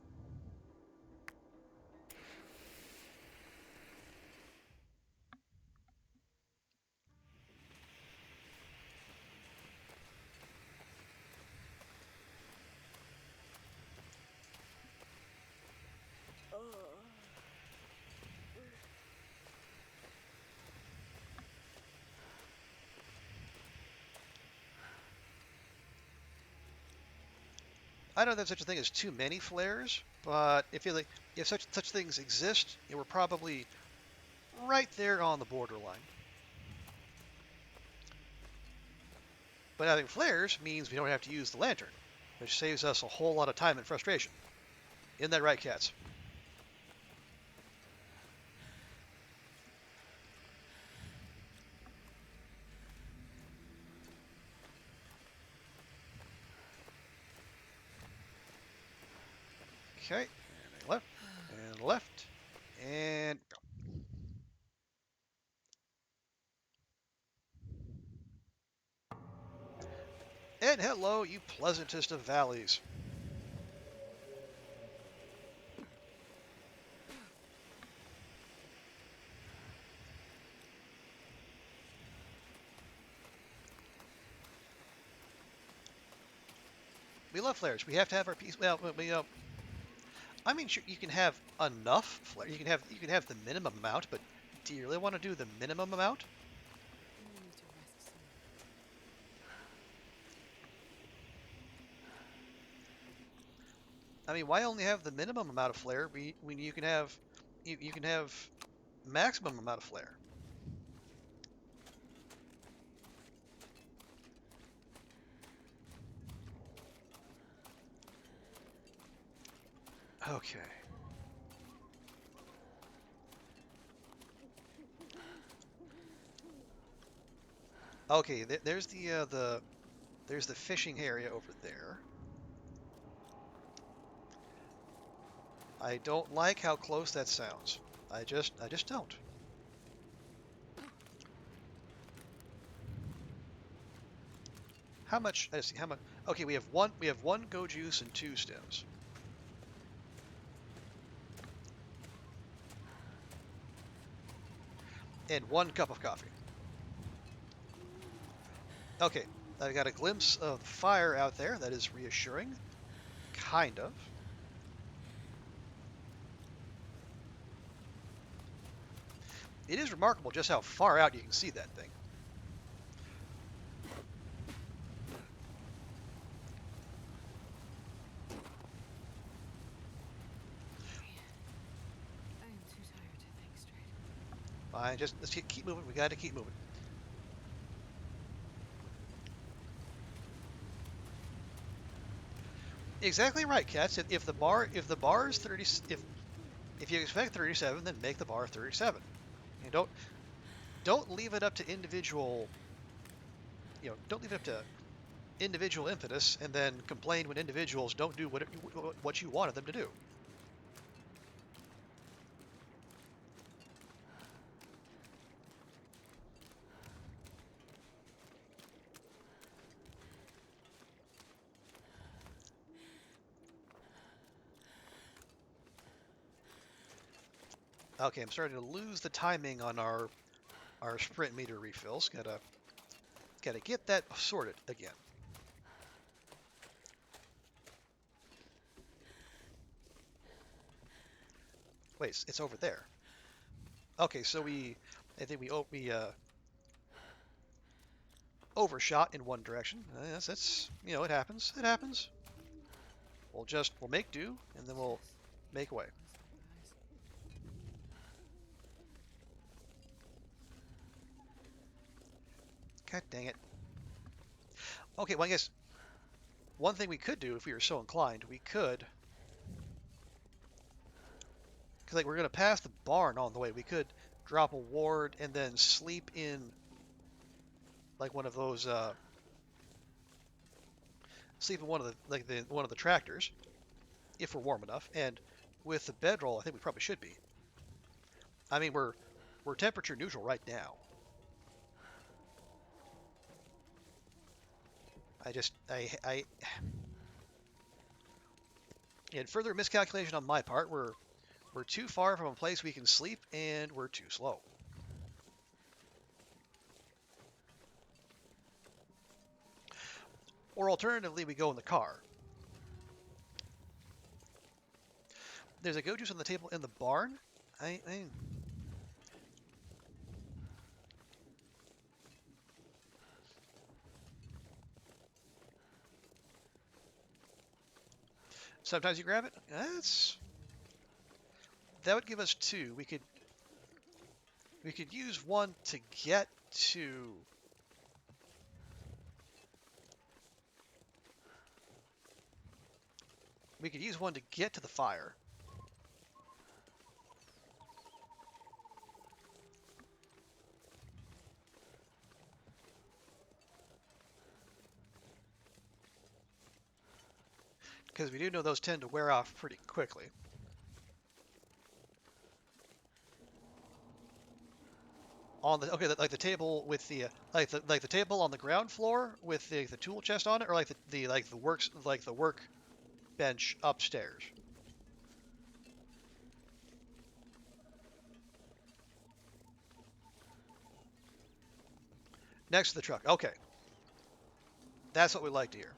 I don't know if there's such a thing as too many flares, but if such things exist, we're probably right there on the borderline. But having flares means we don't have to use the lantern, which saves us a whole lot of time and frustration. Isn't that right, cats? Okay, and left, and left, and go. And hello, you pleasantest of valleys. We love flares. We have to have our piece. Well, I mean, sure, you can have enough flare. You can have the minimum amount, but do you really want to do the minimum amount? You need to rest some. I mean, why only have the minimum amount of flare when you can have maximum amount of flare? Okay. Okay. There's the fishing area over there. I don't like how close that sounds. I just don't. How much? Let's see. How much? Okay, we have one go juice and two stems, and one cup of coffee. Okay, I got a glimpse of the fire out there. That is reassuring, kind of. It is remarkable just how far out you can see that thing. I am too tired to think straight. Fine, just let's keep moving. We got to keep moving. Exactly right, cats. If the bar is 30, if you expect 37, then make the bar 37. And don't leave it up to individual. Don't leave it up to individual impetus, and then complain when individuals don't do what you wanted them to do. Okay, I'm starting to lose the timing on our sprint meter refills. Gotta get that sorted again. Wait, it's over there. Okay, so I think we overshot in one direction. Yes, it happens. It happens. We'll make do, and then we'll Sis, make way. close up your eyes. God dang it. Okay, well I guess one thing we could do if we were so inclined, we could, because like we're gonna pass the barn on the way. We could drop a ward and then sleep in like one of those sleep in one of the tractors if we're warm enough. And with the bedroll, I think we probably should be. I mean, we're temperature neutral right now. I just I and further miscalculation on my part. We're too far from a place we can sleep, and we're too slow. Or alternatively, we go in the car. There's a go juice on the table in the barn. I Sometimes you grab it. That would give us two. We could use one to get to. We could use one to get to the fire. Because we do know those tend to wear off pretty quickly. On the like the table with the like the table on the ground floor with the tool chest on it, or like the work bench upstairs. Next to the truck. Okay. That's what we like to hear.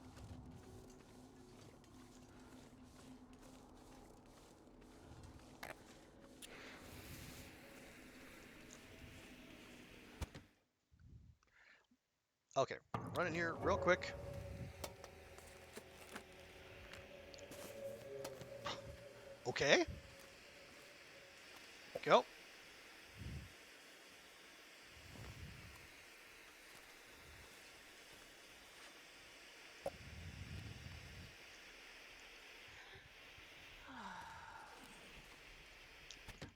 Okay. Run in here real quick. Okay. Go.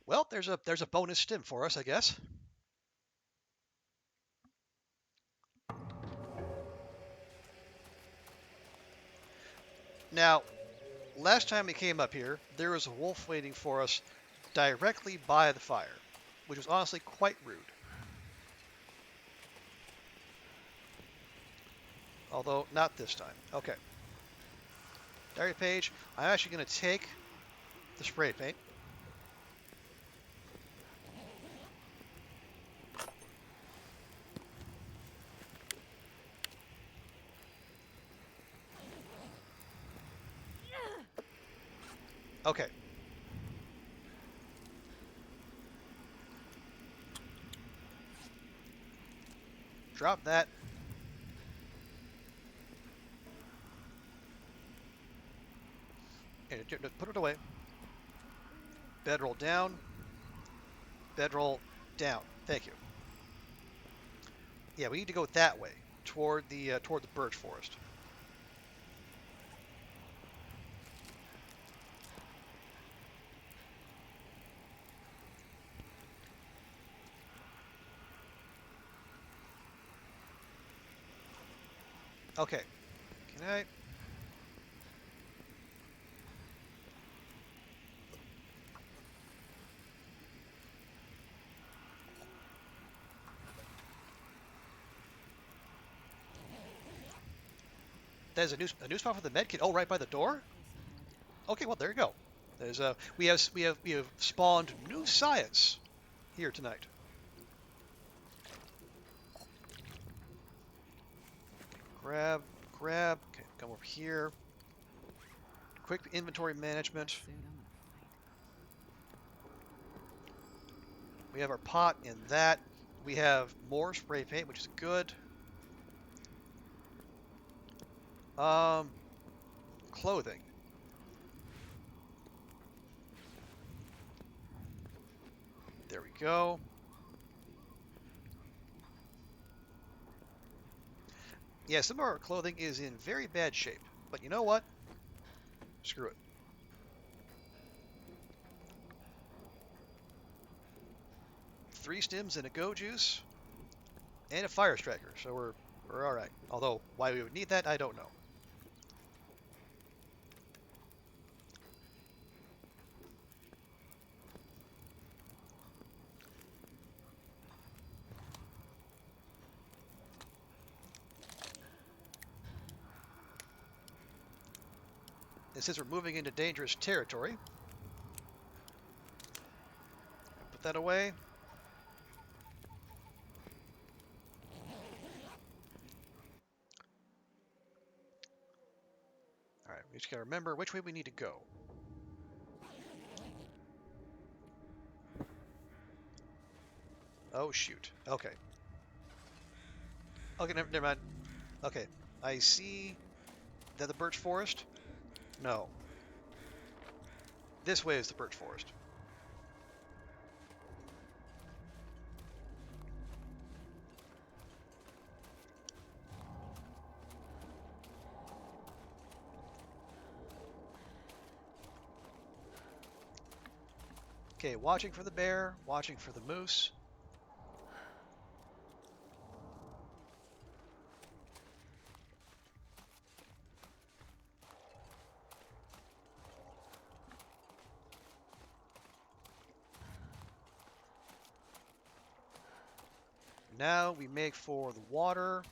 Well, there's a bonus stim for us, I guess. Now, last time we came up here, there was a wolf waiting for us directly by the fire, which was honestly quite rude. Although, not this time. Okay. Diary page. I'm actually going to take the spray paint. Okay. Drop that. And put it away. Bedroll down. Bedroll down. Thank you. Yeah, we need to go that way toward the birch forest. Okay. Can I? There's a new spot for the med kit. Oh, right by the door. Okay, well there you go. There's we have spawned new science here tonight. Grab, grab. Okay, come over here. Quick inventory management. We have our pot in that. We have more spray paint, which is good. Clothing. There we go. Yeah, some of our clothing is in very bad shape. But you know what? Screw it. Three stims and a go juice and a fire striker. So we're all right. Although why we would need that, I don't know. And since we're moving into dangerous territory, put that away. All right, we just gotta remember which way we need to go. Oh shoot. Okay. Okay, never mind. Okay, I see that the birch forest. No. This way is the birch forest. Okay, watching for the bear, watching for the moose. Now we make for the water.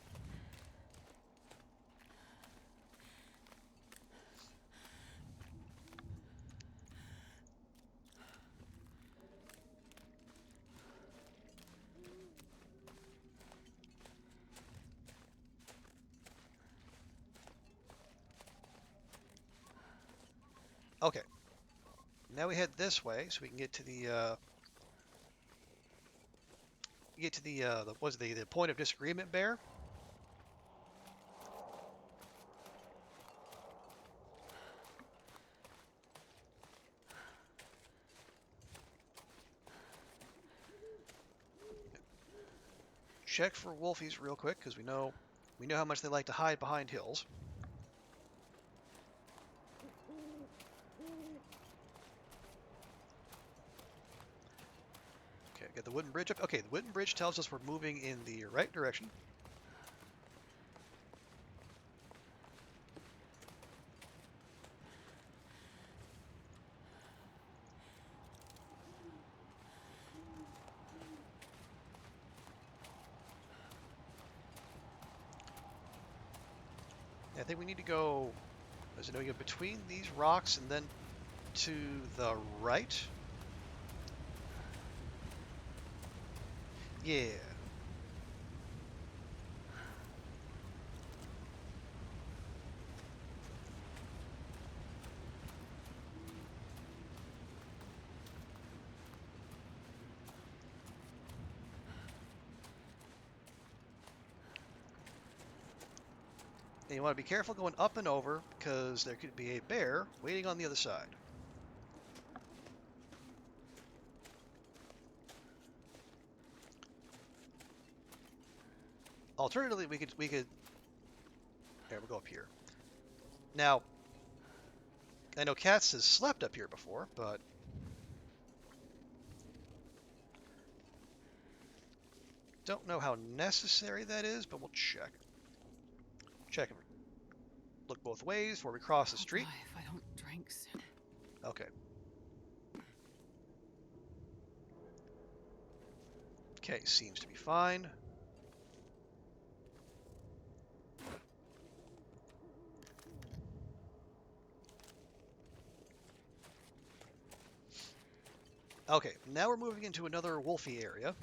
Okay. Now we head this way so we can get to the point of disagreement bear. Check for wolfies real quick because we know how much they like to hide behind hills. Okay, get the wooden bridge up. Okay, the wooden bridge tells us we're moving in the right direction. I think we need to go, as I know, you go between these rocks and then to the right. Yeah. And you want to be careful going up and over because there could be a bear waiting on the other side. Alternatively, we could. Here, we'll go up here. Now, I know Katz has slept up here before, but don't know how necessary that is. But we'll check. Check and look both ways before we cross the I'll street. die if I don't drink soon. Okay. Okay, seems to be fine. Okay, now we're moving into another wolfy area.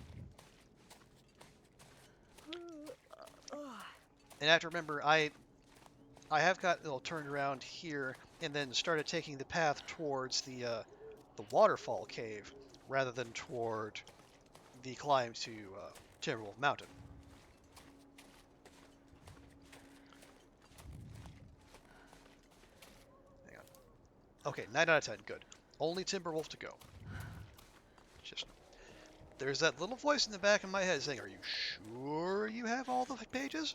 And I have to remember, I have got it all turned around here and then started taking the path towards the waterfall cave rather than toward the climb to Timberwolf Mountain. Hang on. Okay, 9 out of 10, good. Only Timberwolf to go. Just there's that little voice in the back of my head saying, "Are you sure you have all the pages?"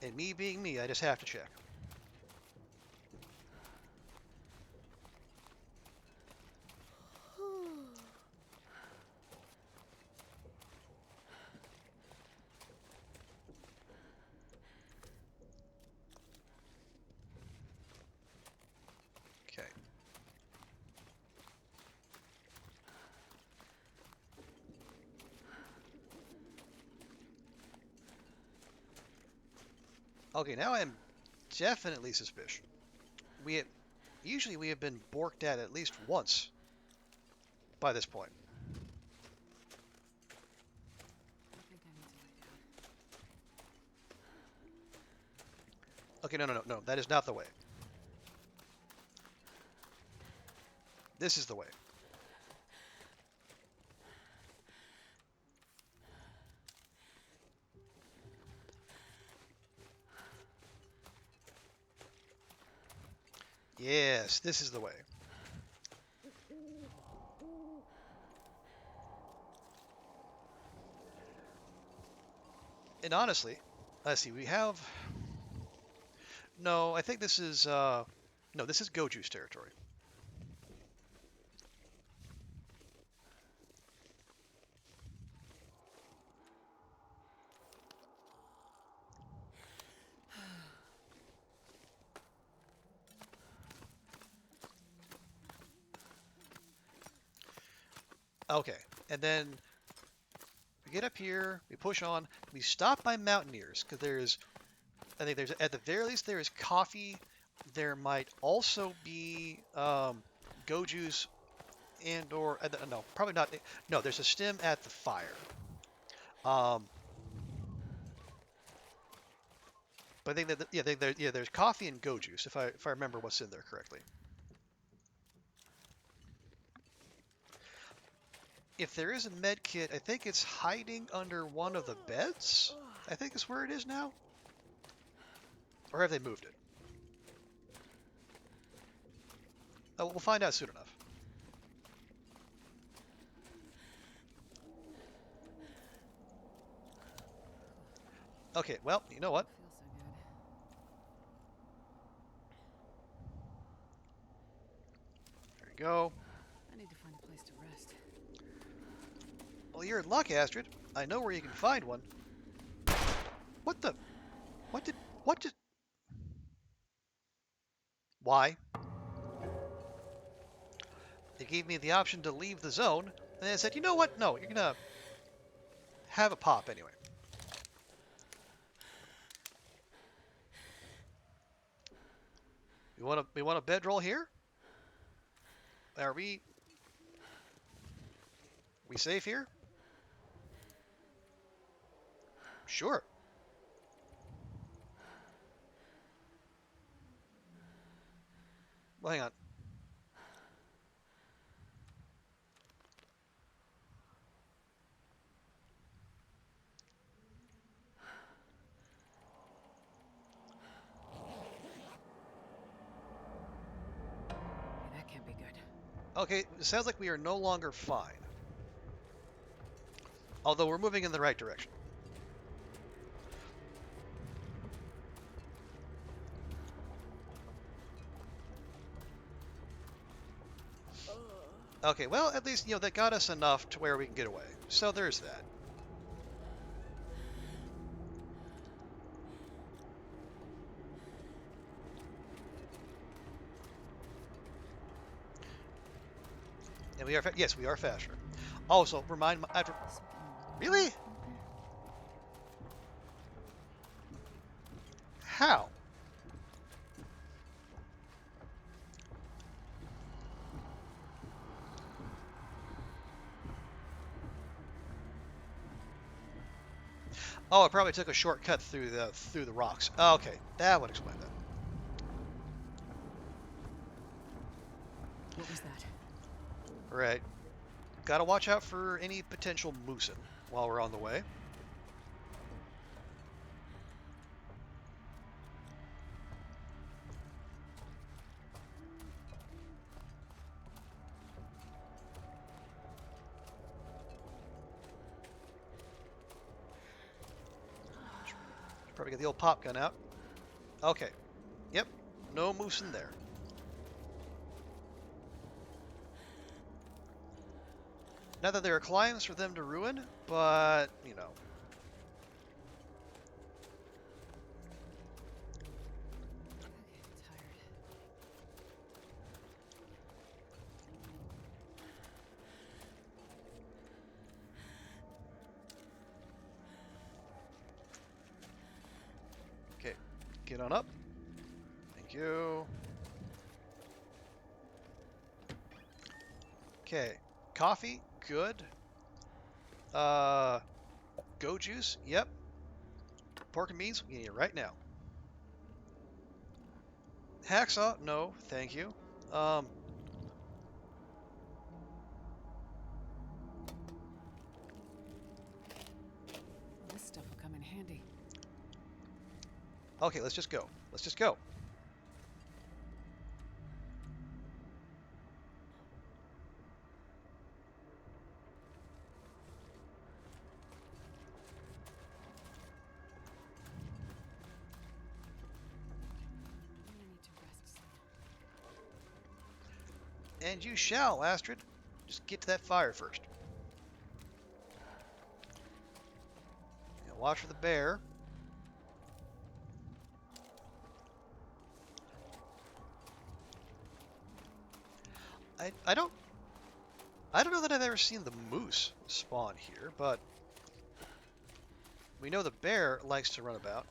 And me being me, I just have to check. Okay. Okay, now I am definitely suspicious. Usually we have been borked at least once by this point. I think I need to lay down. Okay, no, that is not the way. This is the way. Yes, this is the way. And honestly, let's see, we have... No, I think this is... No, this is Goju's territory. Okay, and then we get up here, we push on, we stop by Mountaineers, because there's... I think there's, at the very least, there is coffee. There might also be Goju's and or no, probably not. No, there's a stem at the fire. Um, but I think that yeah, there's coffee and Goju's if I remember what's in there correctly. If there is a med kit, I think it's hiding under one of the beds. I think is where it is now. Or have they moved it? Oh, we'll find out soon enough. Okay, well, you know what? Feels so good. There you go. I need to find a place to rest. Well, you're in luck, Astrid. I know where you can find one. What the? What did? What did? Why? They gave me the option to leave the zone, and I said, you know what? No, you're gonna have a pop anyway. We want a bedroll here? Are we safe here? Sure. Well, hang on. Hey, that can't be good. Okay, it sounds like we are no longer fine. Although we're moving in the right direction. Okay, well, at least, that got us enough to where we can get away. So there's that. And we are, yes, we are faster. Also, remind me, really? How? Oh, I probably took a shortcut through the rocks. Okay, that would explain that. What was that? Right. Gotta watch out for any potential moosin while we're on the way. Should probably get the old pop gun out. Okay. Yep. No moosin there. Not that there are climbs for them to ruin, but, Okay, tired. Okay. Get on up. Thank you. Okay. Coffee, good. Go juice, yep. Pork and beans, we need it right now. Hacksaw, no, thank you. This stuff will come in handy. Okay, let's just go. Let's just go. And you shall, Astrid. Just get to that fire first. And watch for the bear. I don't know that I've ever seen the moose spawn here, but we know the bear likes to run about.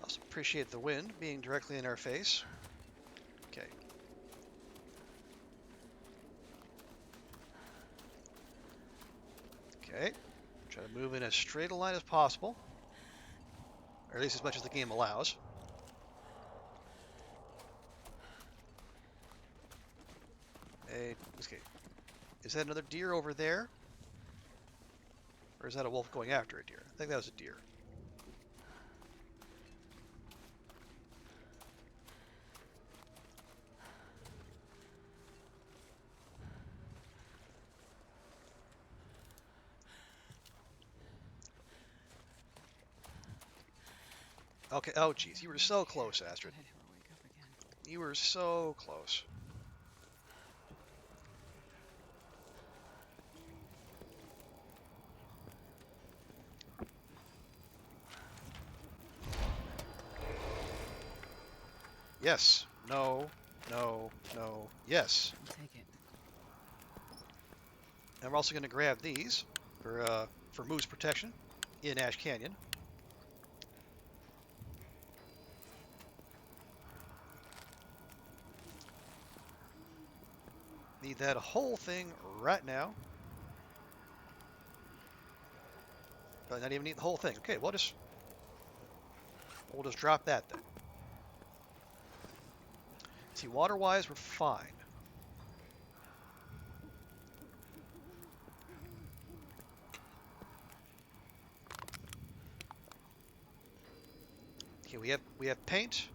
Also appreciate the wind being directly in our face. Okay. Okay. Try to move in as straight a line as possible. Or at least as much as the game allows. Okay. Is that another deer over there? Or is that a wolf going after a deer? I think that was a deer. Okay, oh jeez, you were so close, Astrid. You were so close. Yes. No. No. No. Yes. I'll take it. And we're also going to grab these for moose protection in Ash Canyon. Need that whole thing right now. But not even need the whole thing. Okay, we'll just drop that then. See, water-wise, we're fine. Okay, we have paint.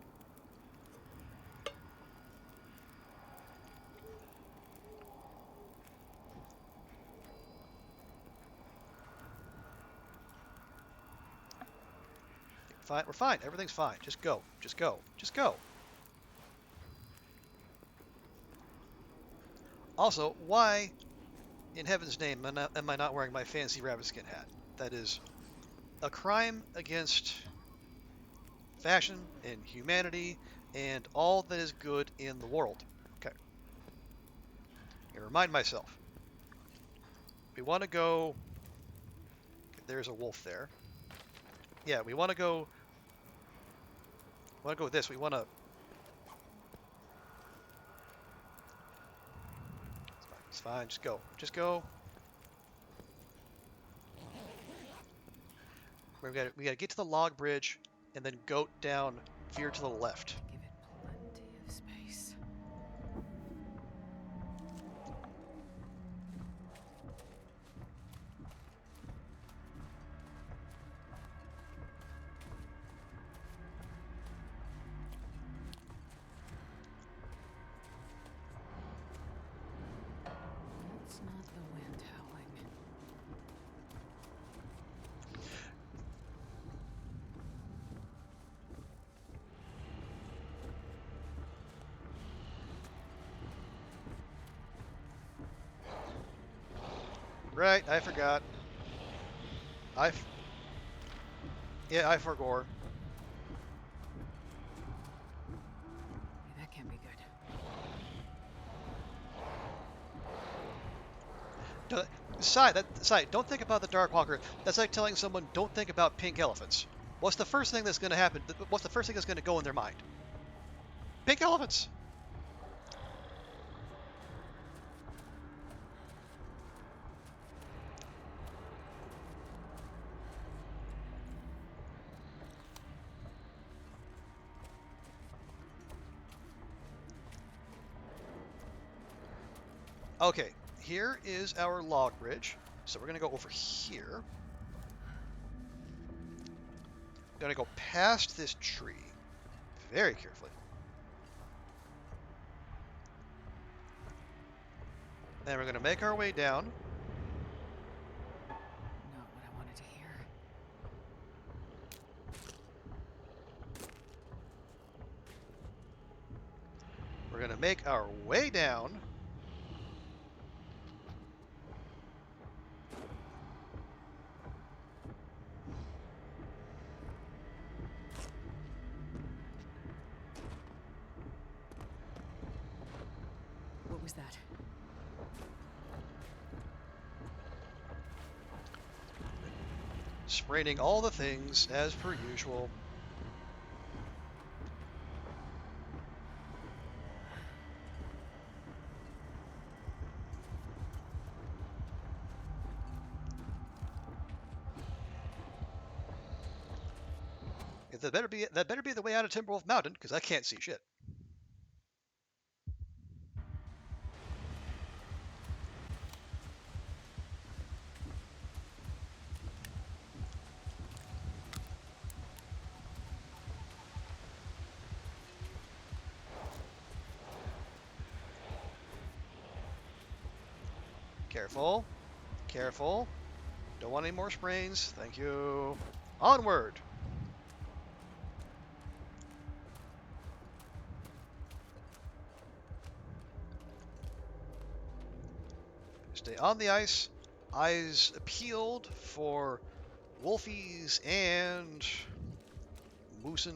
Fine, we're fine. Everything's fine. Just go. Just go. Just go. Also, why in heaven's name am I not wearing my fancy rabbit skin hat? That is a crime against fashion and humanity and all that is good in the world. Okay. I remind myself. We want to go. Okay, there's a wolf there. Yeah, we want to go. With this. We want to. It's fine. Just go. Just go. We got to get to the log bridge and then goat down, veer to the left. Give it plenty of space. It's not the wind howling. Right, I forgot. I forgot. That can't be good. Side, don't think about the Darkwalker. That's like telling someone, don't think about pink elephants. What's the first thing that's going to happen? What's the first thing that's going to go in their mind? Pink elephants. Okay, here is our log bridge. So we're going to go over here. Gonna go past this tree very carefully. Then we're gonna make our way down. Not what I wanted to hear. We're gonna make our way down. What was that? Spraining all the things as per usual. That better be the way out of Timberwolf Mountain, because I can't see shit. Careful. Careful. Don't want any more sprains. Thank you. Onward. Stay on the ice. Eyes peeled for wolfies and moosin.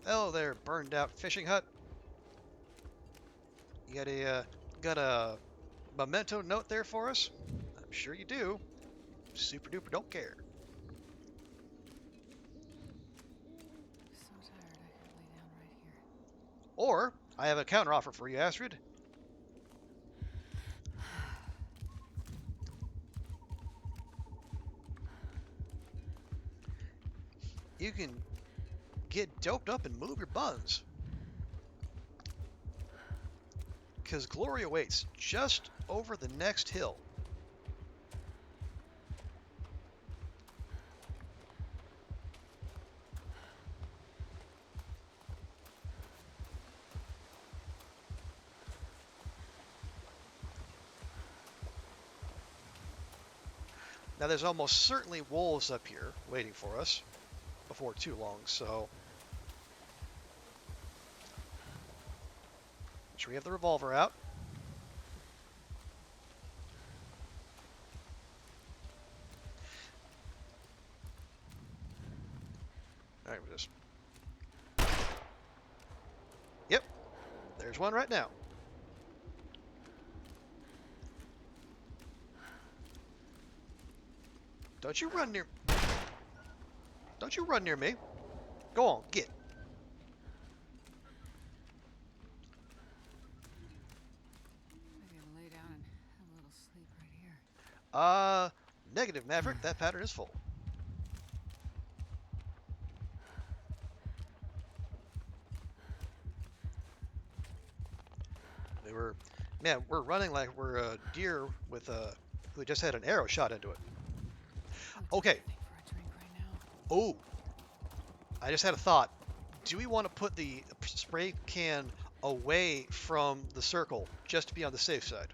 Oh, there, burned out fishing hut. You got a memento note there for us? I'm sure you do. Super duper don't care. So tired I could lay down right here. Or I have a counter offer for you, Astrid. You can get doped up and move your buns. Because glory awaits just over the next hill. Now there's almost certainly wolves up here waiting for us before too long, so make sure we have the revolver out. Alright, we just... Yep, there's one right now. Don't you run near... Don't you run near me. Go on, get. Maybe I'll lay down and have a little sleep right here. Negative, Maverick. That pattern is full. Man, we're running like we're a deer with who just had an arrow shot into it. I'll do Okay. anything for a drink right now. Oh, I just had a thought. Do we want to put the spray can away from the circle just to be on the safe side?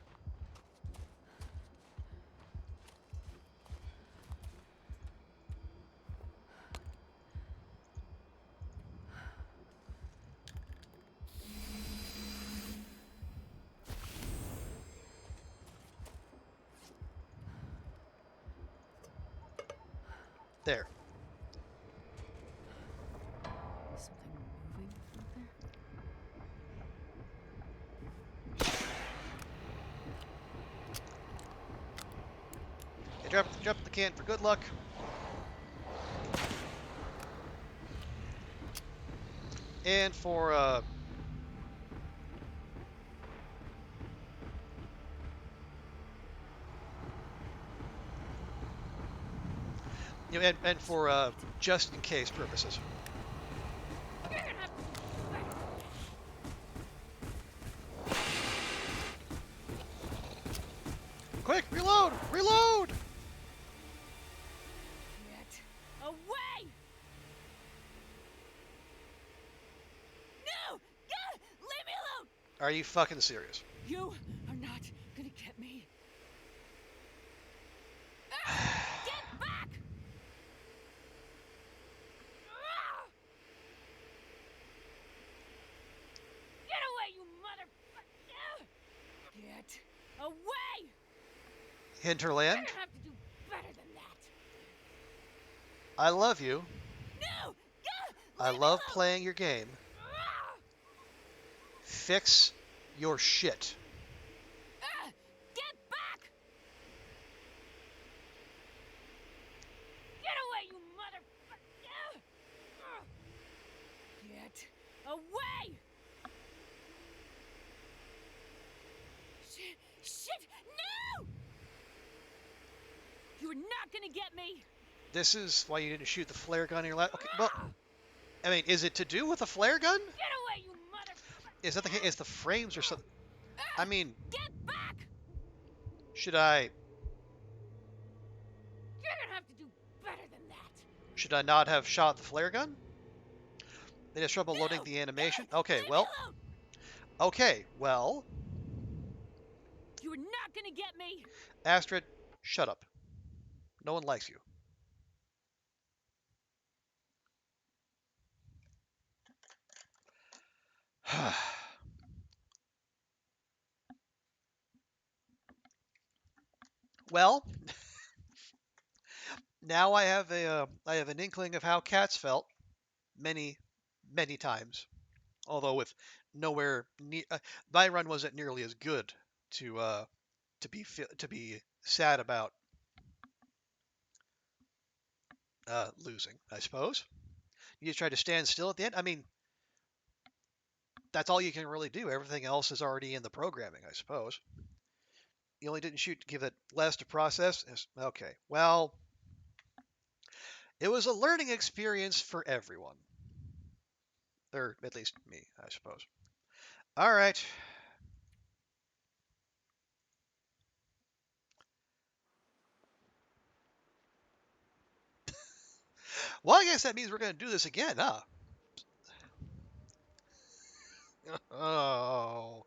There. Something moving out there? Okay, drop the can for good luck. And for and for just in case purposes. Quick, reload! Reload! Get away! No! Leave me alone! Are you fucking serious? You are not gonna get me. Get back! Get away, you motherfucker! Get away! Hinterland, You're gonna have to do better than that. I love you. No! I Leave me love alone! playing your game. Fix your shit. Get back! Get away, you motherfucker! Get away! Shit! No! You're not gonna get me! This is why you didn't shoot the flare gun in your last. Okay, well, I mean, is it to do with a flare gun? Get away, you motherfucker! Is that the case? Is the frames or something? I mean, Get back! should I You're gonna have to do better than that. should I not have shot the flare gun? They just trouble loading No! the animation. Okay, Leave me well, alone! okay, well, You're not gonna get me! Astrid, shut up. No one likes you. Well, now I have an inkling of how cats felt many many times. Although with nowhere my run wasn't nearly as good to be sad about losing. I suppose you just try to stand still at the end. I mean, that's all you can really do. Everything else is already in the programming. I suppose you only didn't shoot to give it less to process. Okay, well, it was a learning experience for everyone, or at least me, I suppose. All right. Well, I guess that means we're going to do this again, huh? Oh.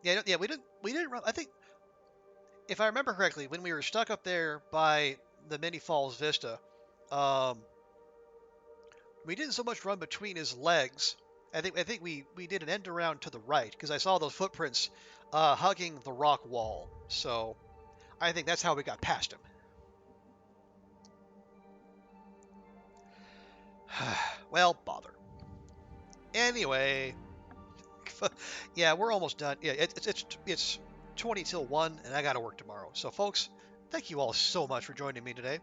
Yeah, we didn't run. I think if I remember correctly, when we were stuck up there by the Mini Falls Vista, um, we didn't so much run between his legs. I think we did an end around to the right because I saw those footprints hugging the rock wall. So I think that's how we got past him. Well, bother. Anyway, yeah, we're almost done. Yeah, it's 20 till 1, and I got to work tomorrow. So, folks, thank you all so much for joining me today.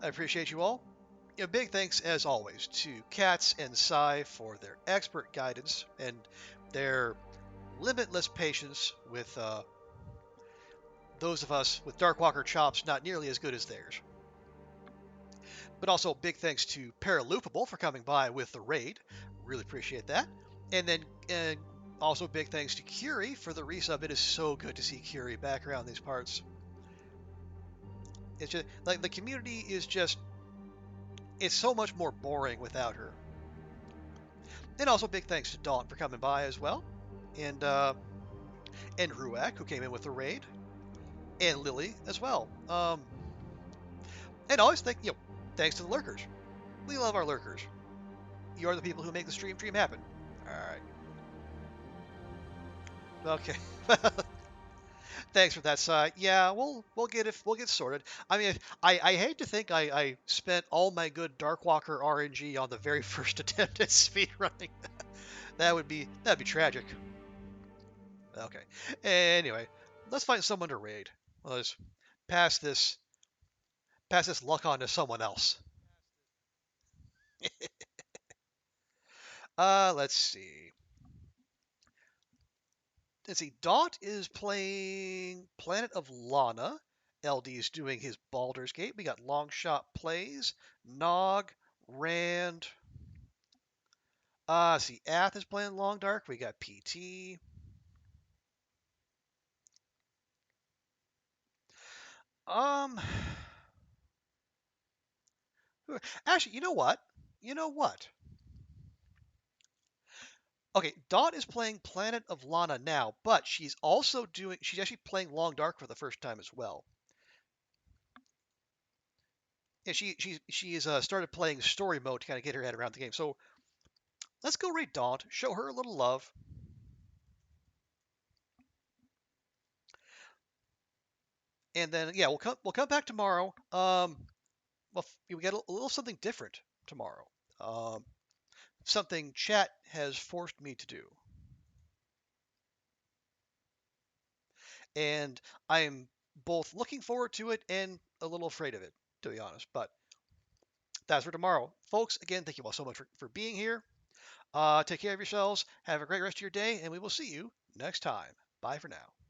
I appreciate you all. Big thanks, as always, to Katz and Sai for their expert guidance and their limitless patience with those of us with Darkwalker chops not nearly as good as theirs. But also, big thanks to Paraloopable for coming by with the raid. Really appreciate that. And then, also big thanks to Curie for the resub. It is so good to see Curie back around these parts. It's just like the community is just, it's so much more boring without her. And also big thanks to Dawn for coming by as well. And Ruak, who came in with the raid. And Lily as well. And always thanks to the lurkers. We love our lurkers. You are the people who make the stream dream happen. Alright. Okay. Thanks for that, side. Yeah, we'll get sorted. I mean, I hate to think I spent all my good Darkwalker RNG on the very first attempt at speedrunning. That'd be tragic. Okay. Anyway, let's find someone to raid. Let's pass this pass this luck on to someone else. Let's see. Let's see. Dot is playing Planet of Lana. LD's doing his Baldur's Gate. We got Longshot Plays, Nog, Rand, See, Ath is playing Long Dark. We got PT. Um, actually, you know what? You know what? Okay, Dawn is playing Planet of Lana now, but she's actually playing Long Dark for the first time as well. Yeah, she's started playing story mode to kind of get her head around the game. So let's go raid Dawn, show her a little love, and then yeah, we'll come back tomorrow. Well, we got a little something different tomorrow. Um, something chat has forced me to do, and I'm both looking forward to it and a little afraid of it, to be honest. But that's for tomorrow, folks. Again, thank you all so much for being here. Take care of yourselves. Have a great rest of your day, and we will see you next time. Bye for now.